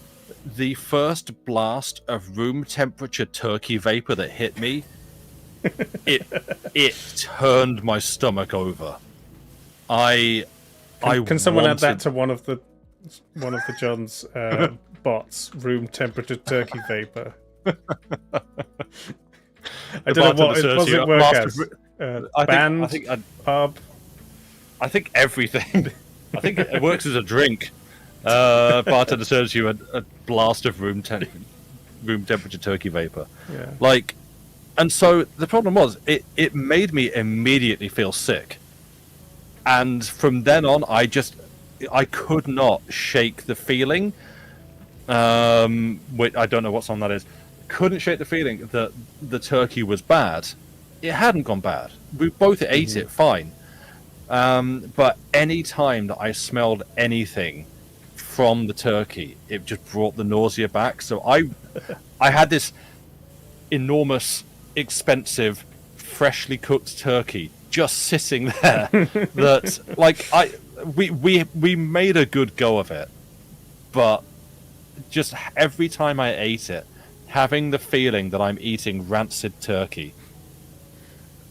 the first blast of room temperature turkey vapor that hit me, it turned my stomach over. Can someone add that to one of the John's bots? Room temperature turkey vapor. I don't know what it work as. Band, pub. I think everything. I think it works as a drink. Bartender serves you a blast of room temperature turkey vapor. Yeah. Like, and so the problem was it made me immediately feel sick. And from then on, I could not shake the feeling. Which I don't know what song that is. Couldn't shake the feeling that the turkey was bad. It hadn't gone bad. We both ate it fine. But any time that I smelled anything from the turkey, it just brought the nausea back. So I had this enormous, expensive, freshly cooked turkey just sitting there that, like, we made a good go of it, but just every time I ate it, having the feeling that I'm eating rancid turkey.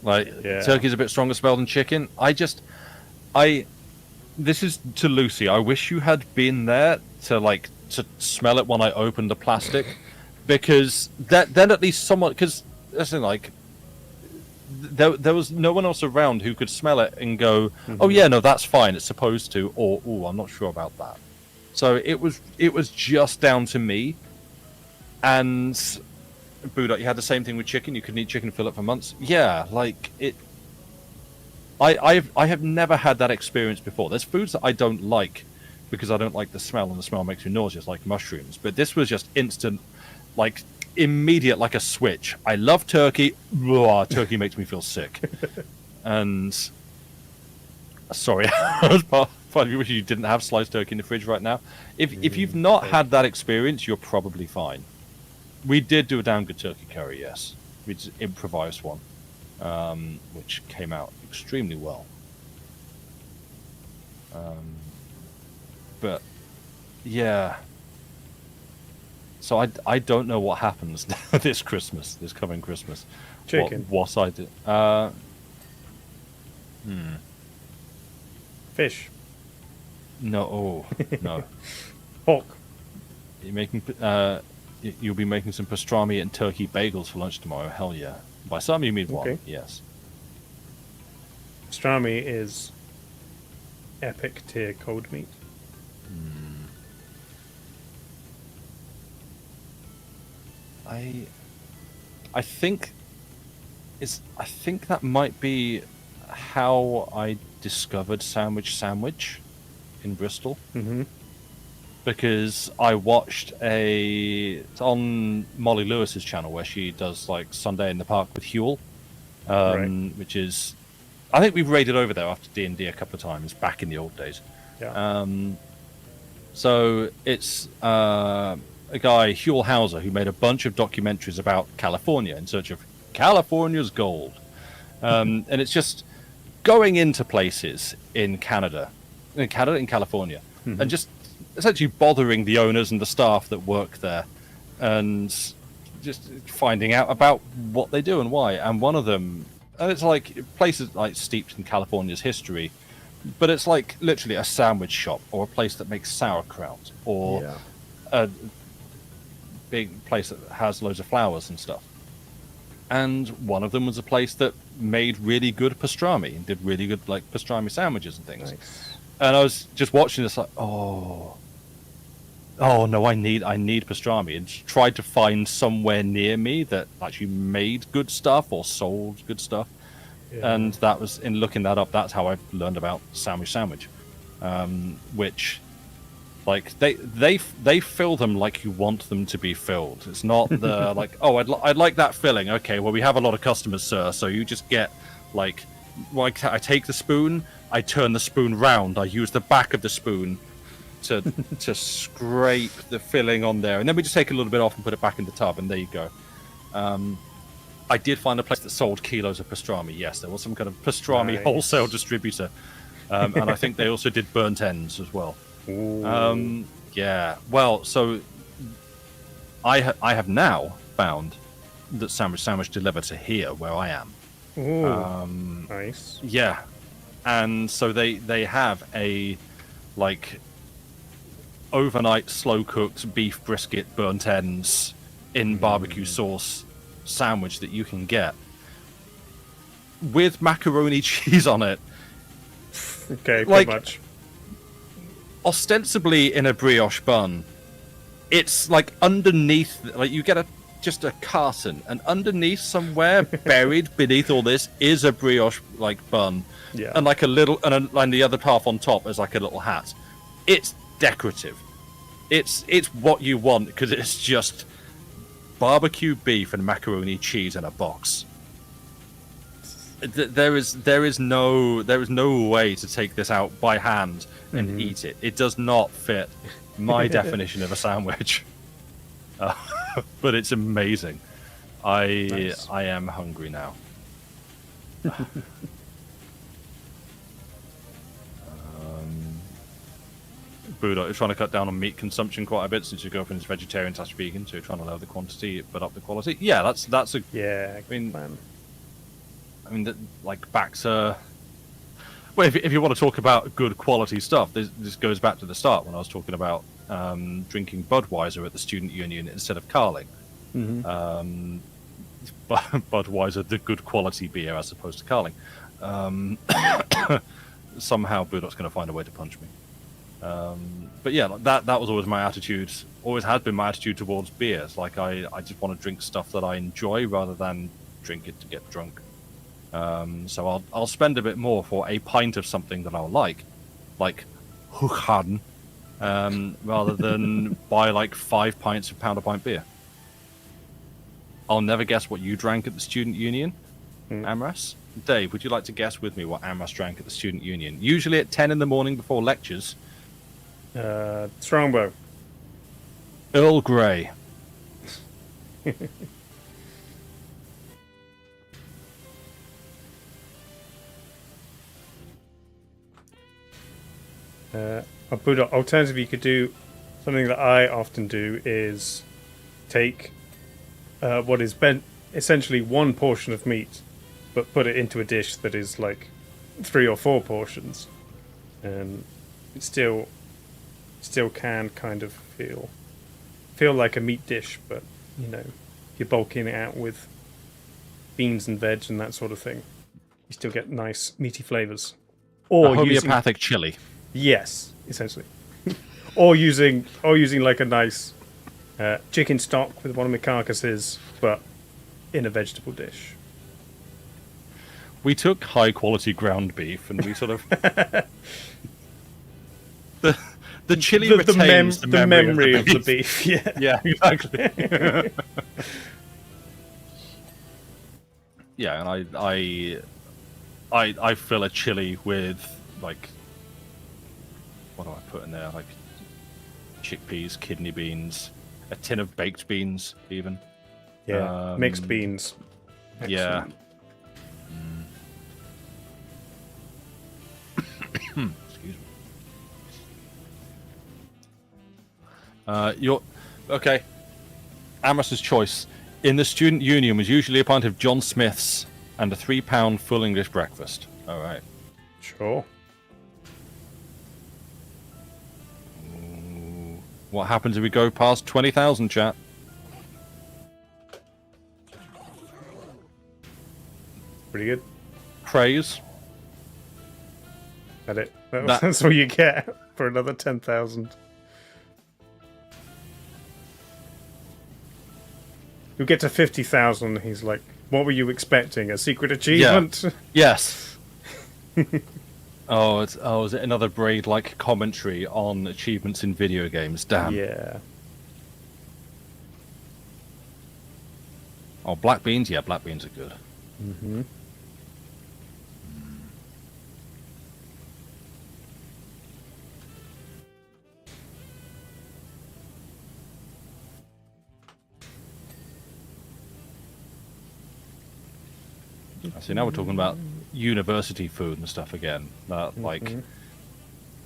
Like, turkey's a bit stronger smell than chicken. This is to Lucy. I wish you had been there to smell it when I opened the plastic, because then at least someone, because listen, like, there was no one else around who could smell it and go, oh yeah, no, that's fine, it's supposed to, or oh, I'm not sure about that. So it was just down to me. And Buddha, you had the same thing with chicken. You couldn't eat chicken fillet for months. Yeah, like it. I have never had that experience before. There's foods that I don't like because I don't like the smell, and the smell makes me nauseous, like mushrooms. But this was just instant, like immediate, like a switch. I love turkey. Blah, turkey makes me feel sick. And sorry, part of you wish you didn't have sliced turkey in the fridge right now. If you've not had that experience, you're probably fine. We did do a damn good turkey curry, yes. We just improvised one, which came out extremely well. But yeah, so I don't know what happens this coming Christmas. Chicken. What I did. Fish. No, no. Pork. You're making. You'll be making some pastrami and turkey bagels for lunch tomorrow. Hell yeah! By some you mean one. Yes. Pastrami is epic tier cold meat. I think that might be how I discovered sandwich in Bristol. Because I watched it's on Molly Lewis's channel where she does like Sunday in the Park with Huel, which is, I think we've raided over there after D&D a couple of times back in the old days. Yeah. So it's a guy, Huel Hauser, who made a bunch of documentaries about California in search of California's gold. And it's just going into places in California, and just essentially bothering the owners and the staff that work there, and just finding out about what they do and why. And one of them, and it's like places like steeped in California's history, but it's like literally a sandwich shop or a place that makes sauerkraut or a big place that has loads of flowers and stuff. And one of them was a place that made really good pastrami and did really good like pastrami sandwiches and things. Nice. And I was just watching this like, oh no, I need pastrami, and tried to find somewhere near me that actually made good stuff or sold good stuff. And that was, in looking that up, that's how I learned about sandwich, which, like, they fill them like you want them to be filled. It's not the like, oh, I'd like that filling. Okay, well, we have a lot of customers, sir, so you just get like I take the spoon, I turn the spoon round, I use the back of the spoon to scrape the filling on there, and then we just take a little bit off and put it back in the tub, and there you go. I did find a place that sold kilos of pastrami. Yes, there was some kind of pastrami Nice. wholesale distributor, and I think they also did burnt ends as well. Ooh. Yeah. Well, so I have now found that sandwich delivered to here where I am. Ooh. Nice. Yeah, and so they have a like overnight slow cooked beef brisket burnt ends in barbecue sauce sandwich that you can get with macaroni cheese on it. Okay, Like, pretty much. Ostensibly in a brioche bun. It's like underneath, like you get just a carton, and underneath somewhere, buried beneath all this, is a brioche like bun, Yeah. and like a little, and the other half on top is like a little hat. It's decorative. It's what you want because it's just barbecue beef and macaroni cheese in a box. There is no way to take this out by hand and eat it. It does not fit my definition of a sandwich. But it's amazing. Nice. I am hungry now. Buddha is trying to cut down on meat consumption quite a bit since your girlfriend is vegetarian/vegan, so you're trying to lower the quantity but up the quality. Yeah, that's a. Yeah. I mean, like back to. Well, if you want to talk about good quality stuff, this goes back to the start when I was talking about drinking Budweiser at the student union instead of Carling. Budweiser, the good quality beer, as opposed to Carling. Somehow, Budok's going to find a way to punch me. But yeah, that was always my attitude. Always has been my attitude towards beer. It's like I just want to drink stuff that I enjoy rather than drink it to get drunk. So I'll spend a bit more for a pint of something that I'll like Hooghan, rather than buy like 5 pints of pound a pint beer. I'll never guess what you drank at the student union, Amras. Dave, would you like to guess with me what Amras drank at the student union? Usually at 10 in the morning before lectures. Strongbow. Earl Grey. Alternatively, you could do something that I often do is take what is essentially one portion of meat, but put it into a dish that is like 3 or 4 portions, and it still can kind of feel like a meat dish, but you're bulking it out with beans and veg and that sort of thing. You still get nice meaty flavors. Or a homeopathic chili. Yes, essentially. or using like a nice chicken stock with one of my carcasses, but in a vegetable dish. We took high quality ground beef and we sort of the chili retains the memory of the beef. Yeah, yeah, exactly. Yeah, and I fill a chili with like, what do I put in there? Like chickpeas, kidney beans, a tin of baked beans, even. Yeah, mixed beans. Excellent. Yeah. Excuse me. You're okay. Amos's choice in the student union was usually a pint of John Smith's and a £3 full English breakfast. All right. Sure. What happens if we go past 20,000, chat? Pretty good. Praise. That's it. That's what you get for another 10,000. You'll get to 50,000. He's like, what were you expecting? A secret achievement? Yeah. Yes. is it another Braid-like commentary on achievements in video games? Damn. Yeah. Oh, black beans? Yeah, black beans are good. Mm-hmm. See, now we're talking about university food and stuff again. Well,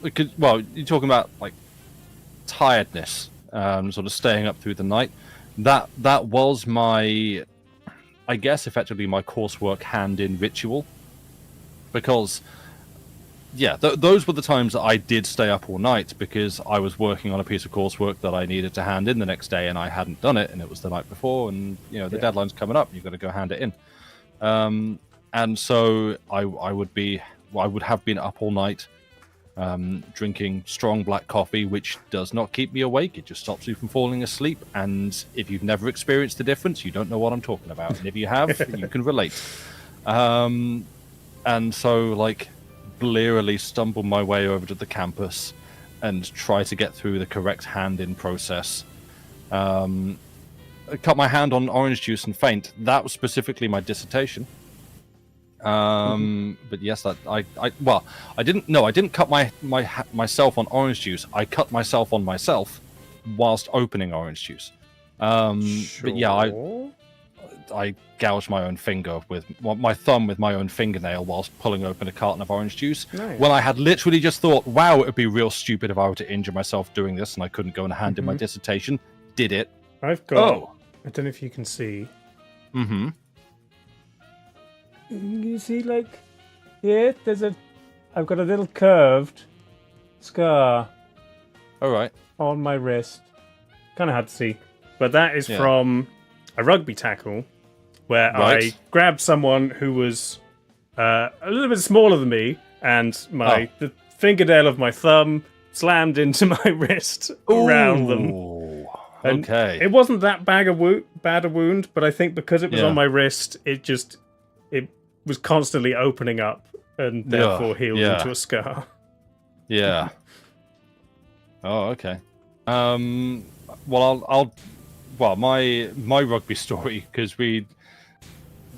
you're talking about like tiredness, sort of staying up through the night. That was my, I guess, effectively my coursework hand-in ritual, because yeah, those were the times that I did stay up all night because I was working on a piece of coursework that I needed to hand in the next day, and I hadn't done it, and it was the night before, and the deadline's coming up, you've got to go hand it in. And so I would have been up all night, drinking strong black coffee, which does not keep me awake. It just stops you from falling asleep. And if you've never experienced the difference, you don't know what I'm talking about. And if you have, you can relate. And so, like, blearily stumble my way over to the campus and try to get through the correct hand-in process. I cut my hand on orange juice and faint. That was specifically my dissertation. But yes, I didn't cut myself on orange juice. I cut myself on myself whilst opening orange juice. But yeah, I gouged my own finger with my thumb with my own fingernail whilst pulling open a carton of orange juice. Nice. When I had literally just thought, wow, it would be real stupid if I were to injure myself doing this, and I couldn't go and hand in my dissertation. Did it? I've got. I don't know if you can see. Mm-hmm. You see, like, here, I've got a little curved scar All right. on my wrist. Kind of hard to see. But that is from a rugby tackle where I grabbed someone who was a little bit smaller than me, and the fingernail of my thumb slammed into my wrist around them. And okay. It wasn't that bad a wound, but I think because it was on my wrist, it was constantly opening up and therefore healed into a scar. Yeah. Oh, okay. Well, my rugby story, because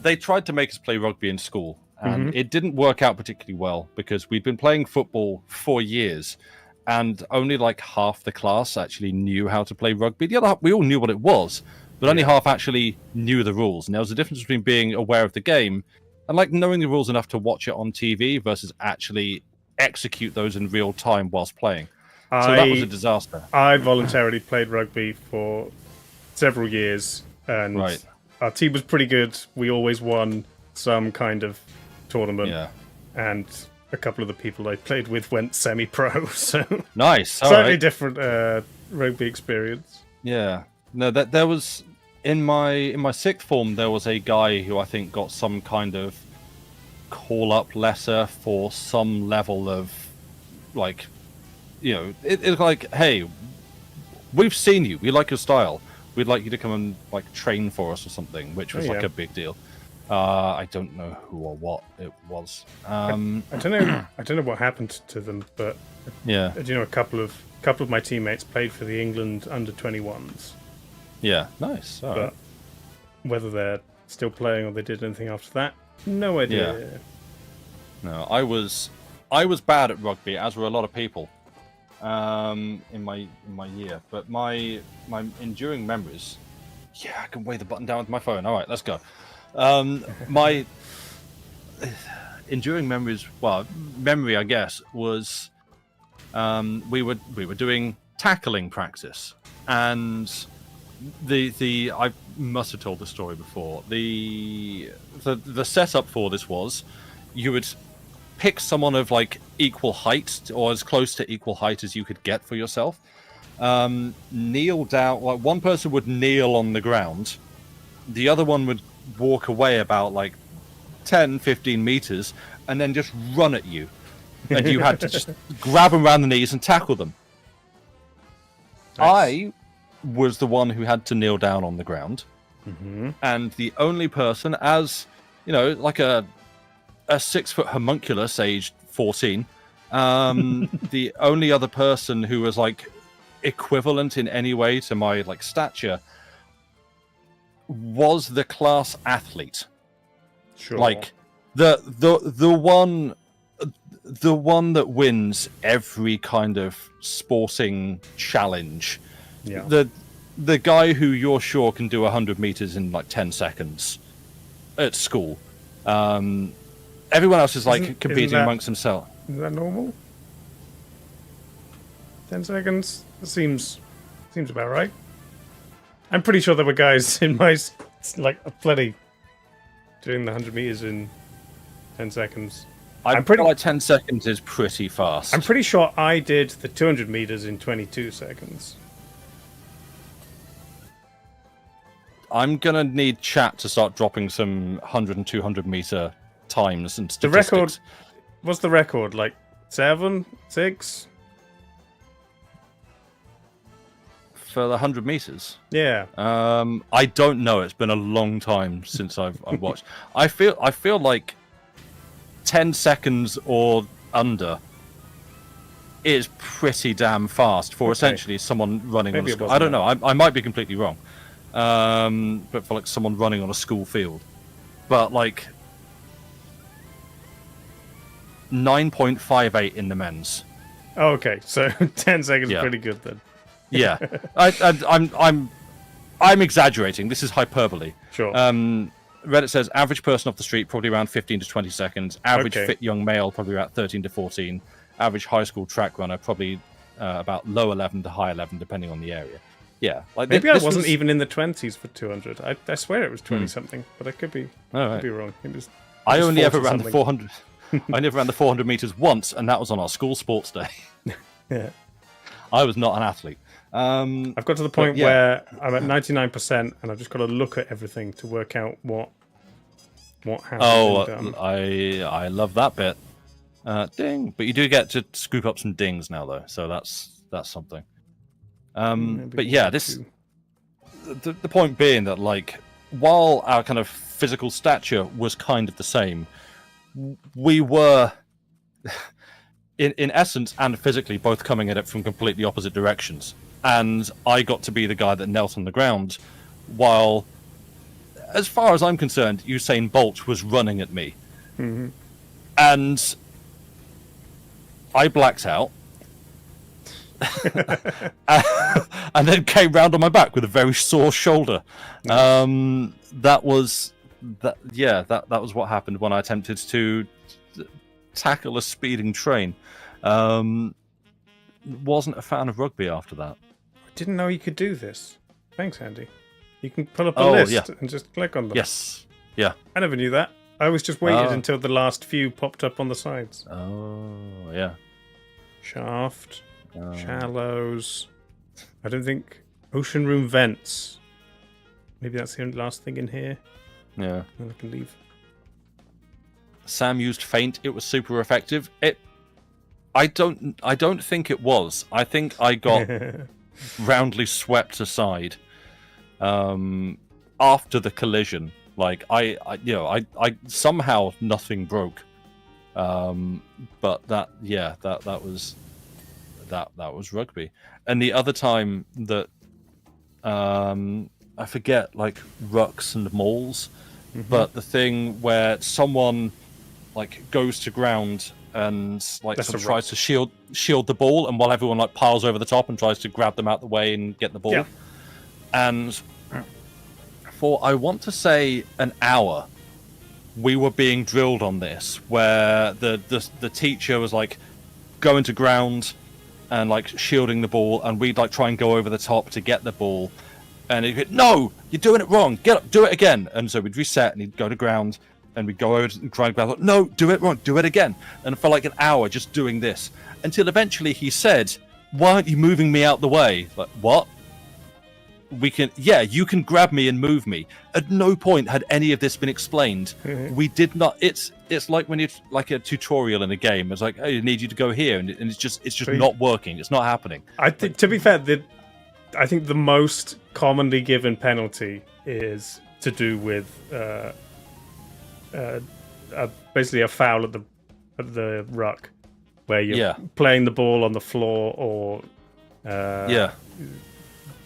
they tried to make us play rugby in school, and it didn't work out particularly well because we'd been playing football for years, and only like half the class actually knew how to play rugby. The other half, we all knew what it was, but only half actually knew the rules. And there was a difference between being aware of the game and like knowing the rules enough to watch it on TV versus actually execute those in real time whilst playing. So that was a disaster. I voluntarily played rugby for several years, and our team was pretty good. We always won some kind of tournament, and a couple of the people I played with went semi-pro, so nice. Slightly different rugby experience. Yeah. No, that there was in my sixth form there was a guy who I think got some kind of call-up letter for some level of like. It's like, hey, we've seen you. We like your style. We'd like you to come and like train for us or something, which was like a big deal. I don't know who or what it was. I don't know. I don't know what happened to them, but I do know a couple of my teammates played for the England under-21s. Yeah, nice. All right. Whether they're still playing or they did anything after that, no idea. Yeah. No, I was bad at rugby, as were a lot of people. In my year, but my enduring memories. Yeah, I can weigh the button down with my phone. All right, let's go. My enduring memories. Well, memory, I guess, was we were doing tackling practice, and I must have told the story before. The setup for this was you would pick someone of like equal height or as close to equal height as you could get for yourself, kneel down, like one person would kneel on the ground, the other one would walk away about like 10-15 meters and then just run at you, and you had to just grab them around the knees and tackle them. Nice. I was the one who had to kneel down on the ground, and the only person, as like a 6-foot homunculus aged 14, the only other person who was like equivalent in any way to my like stature was the class athlete. Sure. Like the one that wins every kind of sporting challenge. Yeah. The guy who you're sure can do 100 meters in like 10 seconds at school. Everyone else is like Isn't competing that- amongst themselves. Is that normal? 10 seconds? That seems about right. I'm pretty sure there were guys in my plenty doing the 100 meters in 10 seconds. I feel like 10 seconds is pretty fast. I'm pretty sure I did the 200 meters in 22 seconds. I'm gonna need chat to start dropping some 100 and 200 meter times and The statistics. record. What's the record? Like 7, 6? For the 100 meters. Yeah. I don't know. It's been a long time since I've watched. I feel like 10 seconds or under is pretty damn fast for essentially someone running Maybe on a it school. wasn't I don't know. I might be completely wrong. But for like someone running on a school field. But like 9.58 in the men's. Oh, okay, so 10 seconds is Yeah. pretty good then. Yeah. I'm exaggerating. This is hyperbole. Sure. Reddit says average person off the street probably around 15 to 20 seconds. Average Okay. fit young male probably about 13 to 14. Average high school track runner probably about low 11 to high 11 depending on the area. Yeah, like Maybe I this wasn't was... even in the 20s for 200. I swear it was 20 something, but I could be All right. could be wrong. It was, I was only ever 40 ran the something. 400. I never ran the 400 meters once, and that was on our school sports day. Yeah. I was not an athlete. I've got to the point yeah. where I'm at 99%, and I've just got to look at everything to work out what happened. and, I love that bit. Ding! But you do get to scoop up some dings now, though, so that's something. maybe But yeah, one or this two. the point being that like while our kind of physical stature was kind of the same, we were in essence and physically both coming at it from completely opposite directions. And I got to be the guy that knelt on the ground while, as far as I'm concerned, Usain Bolt was running at me. Mm-hmm. And I blacked out. And then came round on my back with a very sore shoulder. That was what happened when I attempted to tackle a speeding train. Wasn't a fan of rugby after that. I didn't know you could do this. Thanks, Andy. You can pull up a Oh, list yeah. and just click on them. Yes. Yeah. I never knew that. I always just waited Oh. until the last few popped up on the sides. Oh, yeah. Shaft, shallows. I don't think ocean room vents. Maybe that's the only last thing in here. Yeah. Then I can leave. Sam used feint. It was super effective. I don't think it was. I think I got roundly swept aside after the collision. Like I somehow nothing broke. But that was rugby. And the other time that I forget, like rucks and mauls, but the thing where someone like goes to ground and like That's sort of a ruck. tries to shield the ball, and while everyone like piles over the top and tries to grab them out the way and get the ball. Yeah. And for I want to say an hour, we were being drilled on this, where the teacher was like going to ground and like shielding the ball, and we'd like try and go over the top to get the ball, and he'd go, "No, you're doing it wrong. Get up, do it again." And so we'd reset, and he'd go to ground, and we'd go over and try and grab. "No, do it wrong. Do it again." And for like an hour, just doing this, until eventually he said, "Why aren't you moving me out the way?" Like, what? You can grab me and move me. At no point had any of this been explained. We did not. It's like when it's like a tutorial in a game. It's like, "Oh, I need you to go here," and it's just not working. It's not happening. I think, to be fair, I think the most commonly given penalty is to do with basically a foul at the ruck, where you're playing the ball on the floor, or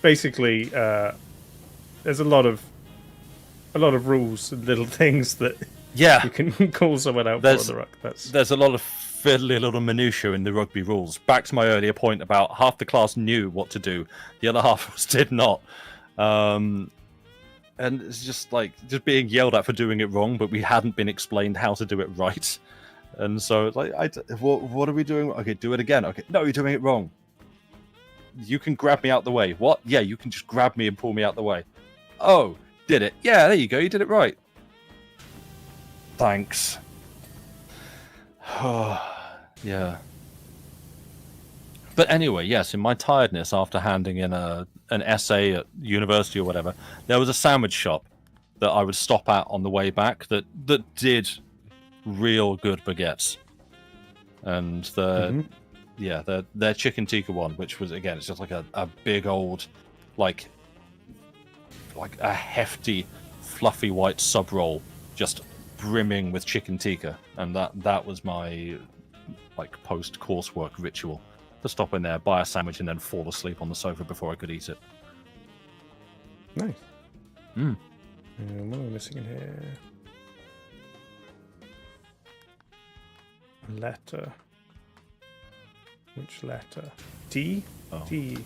basically there's a lot of rules and little things that you can call someone out for on the ruck. There's a lot of fiddly little minutiae in the rugby rules. Back to my earlier point about half the class knew what to do, the other half of us did not. and it's just like just being yelled at for doing it wrong, but we hadn't been explained how to do it right. And so it's like, what are we doing? Okay, do it again. Okay, no, you're doing it wrong. You can grab me out the way. What? Yeah, you can just grab me and pull me out the way. Oh, did it? Yeah, there you go. You did it right. Thanks. Yeah. But anyway, yes, in my tiredness after handing in an essay at university or whatever, there was a sandwich shop that I would stop at on the way back that did real good baguettes. And their chicken tikka one, which was, again, it's just like a big old, like a hefty, fluffy white sub roll, just brimming with chicken tikka. And that was my like post coursework ritual. To stop in there, buy a sandwich, and then fall asleep on the sofa before I could eat it. Nice. Mm. What am I missing in here? A letter. Which letter? T? Oh. T.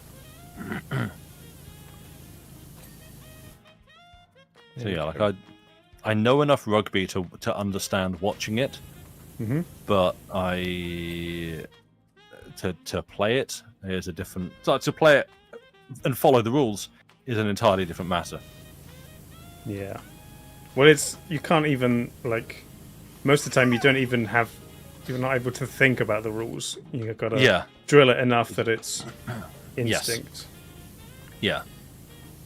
So yeah, like I know enough rugby to understand watching it, but to play it is a different. So to play it and follow the rules is an entirely different matter. Yeah. Well, you can't even, like, most of the time you don't even have, you're not able to think about the rules. You've got to drill it enough that it's instinct. Yes. Yeah.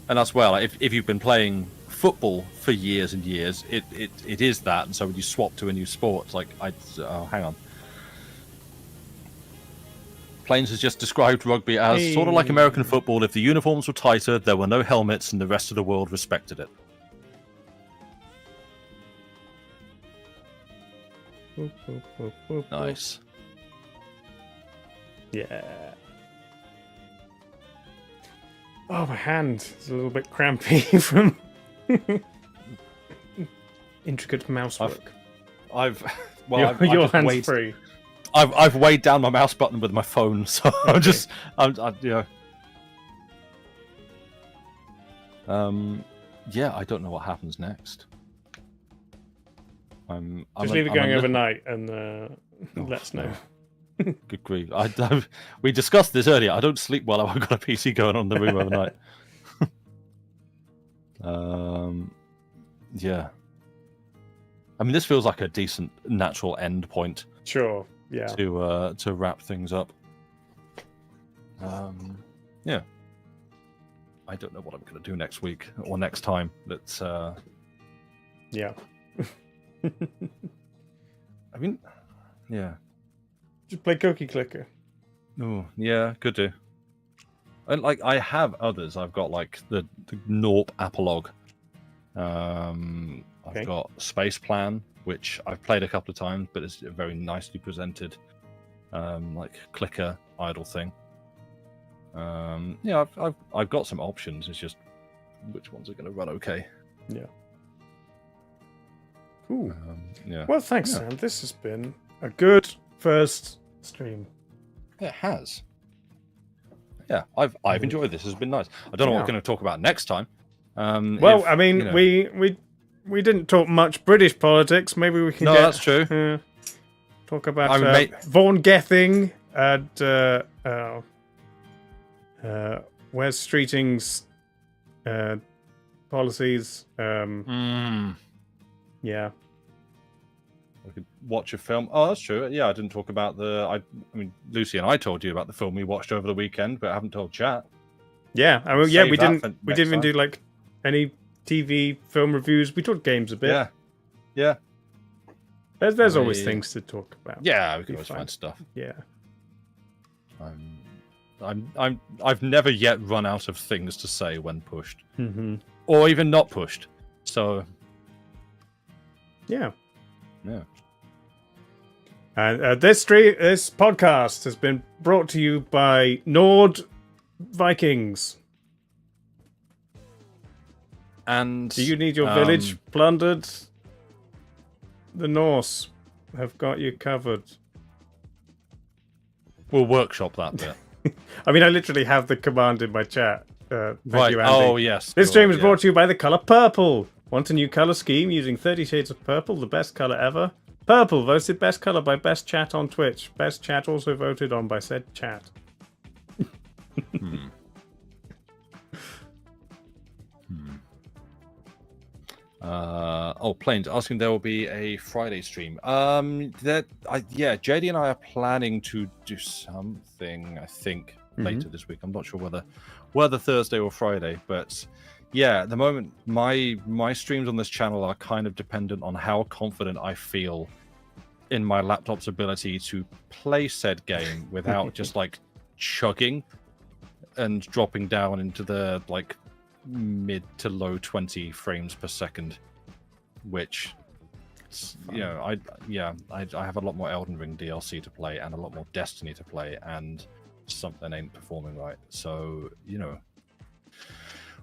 And that's well, if you've been playing football for years and years, it is that. And so when you swap to a new sport, it's like, hang on. Plains has just described rugby as sort of like American football. If the uniforms were tighter, there were no helmets, and the rest of the world respected it. Boop, boop, boop, boop, Nice. Yeah. Oh, my hand is a little bit crampy from intricate mouse work. Your hand's free. I've weighed down my mouse button with my phone, so Okay. I don't know what happens next. Just leave it going overnight and let us know. Good grief! We discussed this earlier. I don't sleep well. I've got a PC going on in the room overnight. Yeah. I mean, this feels like a decent natural end point. Sure. Yeah. To wrap things up. Yeah. I don't know what I'm going to do next week or next time. That's yeah. I mean, yeah. Just play Cookie Clicker. Oh, yeah, could do. And like, I have others. I've got like the Norp Apolog. I've got Space Plan, which I've played a couple of times, but it's a very nicely presented, like clicker idle thing. Yeah, I've got some options. It's just which ones are going to run okay. Yeah. Cool. Yeah. Well, thanks, Sam. This has been a good first stream. It has. Yeah, I've enjoyed this. It's been nice. I don't know what we're going to talk about next time. Well, I mean, we didn't talk much British politics. Maybe we can. That's true. Talk about Vaughan Gething and Wes Streeting's policies. Yeah. We could watch a film. Oh, that's true. Yeah, I didn't talk about I mean, Lucy and I told you about the film we watched over the weekend, but I haven't told chat. Yeah, I mean, we didn't even do like any TV film reviews. We talked games a bit. Yeah. There's always things to talk about. Yeah, we can always find stuff. Yeah. I've never yet run out of things to say when pushed, or even not pushed. So. Yeah. Yeah. This podcast has been brought to you by Nord Vikings. And do you need your village plundered? The Norse have got you covered. We'll workshop that bit. I mean, I literally have the command in my chat. Thank Right. you, Andy. Oh, yes. This stream is yeah. brought to you by the color purple. Want a new color scheme using 30 shades of purple, the best color ever? Purple voted best color by best chat on Twitch. Best chat also voted on by said chat. Planes asking there will be a Friday stream. Yeah, JD and I are planning to do something. I think later this week. I'm not sure whether Thursday or Friday, but yeah, at the moment my streams on this channel are kind of dependent on how confident I feel in my laptop's ability to play said game without just like chugging and dropping down into the like mid to low 20 frames per second, which I have a lot more Elden Ring DLC to play and a lot more Destiny to play, and something ain't performing right. So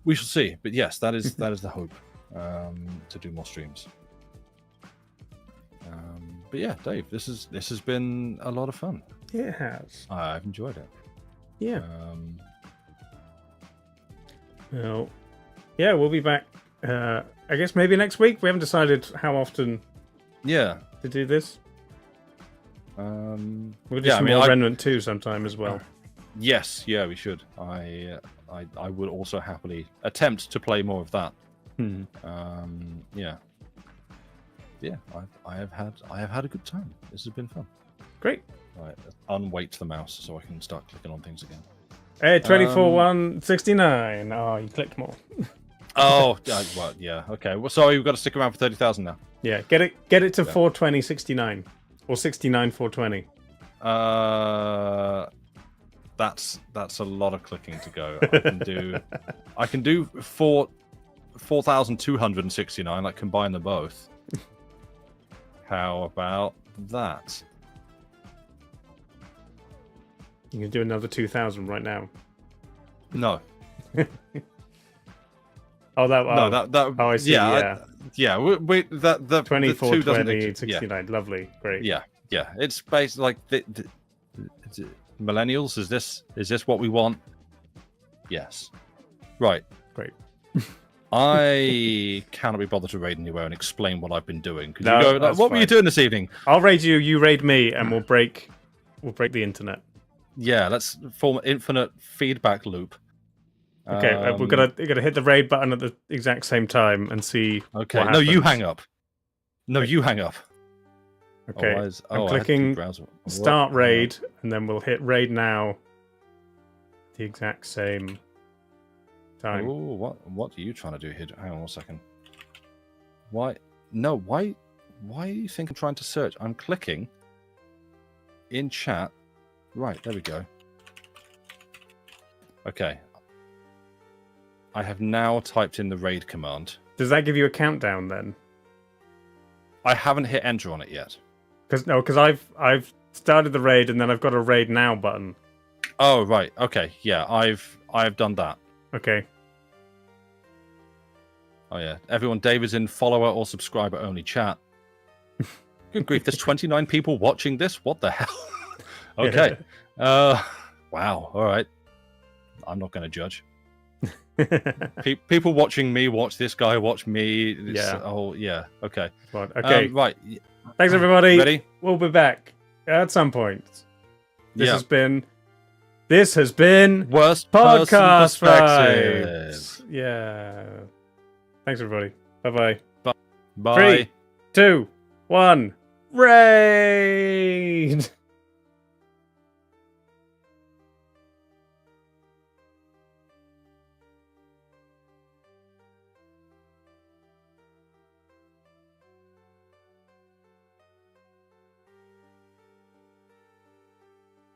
we shall see. But yes, that is the hope, to do more streams. But yeah, Dave, this has been a lot of fun. Yeah, it has. I've enjoyed it. Yeah. Well, yeah, we'll be back. I guess maybe next week. We haven't decided how often. Yeah. To do this. We'll do some more Remnant 2 sometime as well. Yes, yeah, we should. I would also happily attempt to play more of that. Yeah, I have had a good time. This has been fun. Great. Right, unweight the mouse so I can start clicking on things again. Hey, 24,169. Oh, you clicked more. Well, yeah, okay. Well, sorry, we've got to stick around for 30,000 now. Yeah, get it to 420,69 or 69,420. That's a lot of clicking to go. I can do 4,269. Like combine them both. How about that? You can do another 2,000 right now. No. Oh, that. Oh, I see. Yeah. We the 24, the 20, 69. Lovely. Great. Yeah. It's basically like the millennials. Is this what we want? Yes. Right. Great. I cannot be bothered to raid anywhere and explain what I've been doing. No, you go, like, what were you doing this evening? I'll raid you. You raid me, and we'll break the internet. Yeah, let's form an infinite feedback loop. Okay, we're gonna hit the raid button at the exact same time and see. Okay, no, you hang up. No, you hang up. Okay, I'm clicking start raid, and then we'll hit raid now. The exact same time. Oh, what are you trying to do here? Hang on 1 second. Why? No, why do you think I'm trying to search? I'm clicking in chat. Right, there we go. Okay. I have now typed in the raid command. Does that give you a countdown then? I haven't hit enter on it yet. Because I've started the raid and then I've got a raid now button. Oh right, okay, yeah, I've done that. Okay. Oh yeah, everyone, David's in follower or subscriber only chat. Good grief, there's 29 people watching this. What the hell? Okay. Wow. All right. I'm not going to judge. People watching me watch this guy watch me. Yeah. Oh, yeah. Okay. Right. Okay. Right. Thanks, everybody. Ready? We'll be back at some point. This Yeah. has been Worst podcast perspective. vibes. Yeah. Thanks, everybody. Bye-bye. Bye. 3, 2, 1. Raid.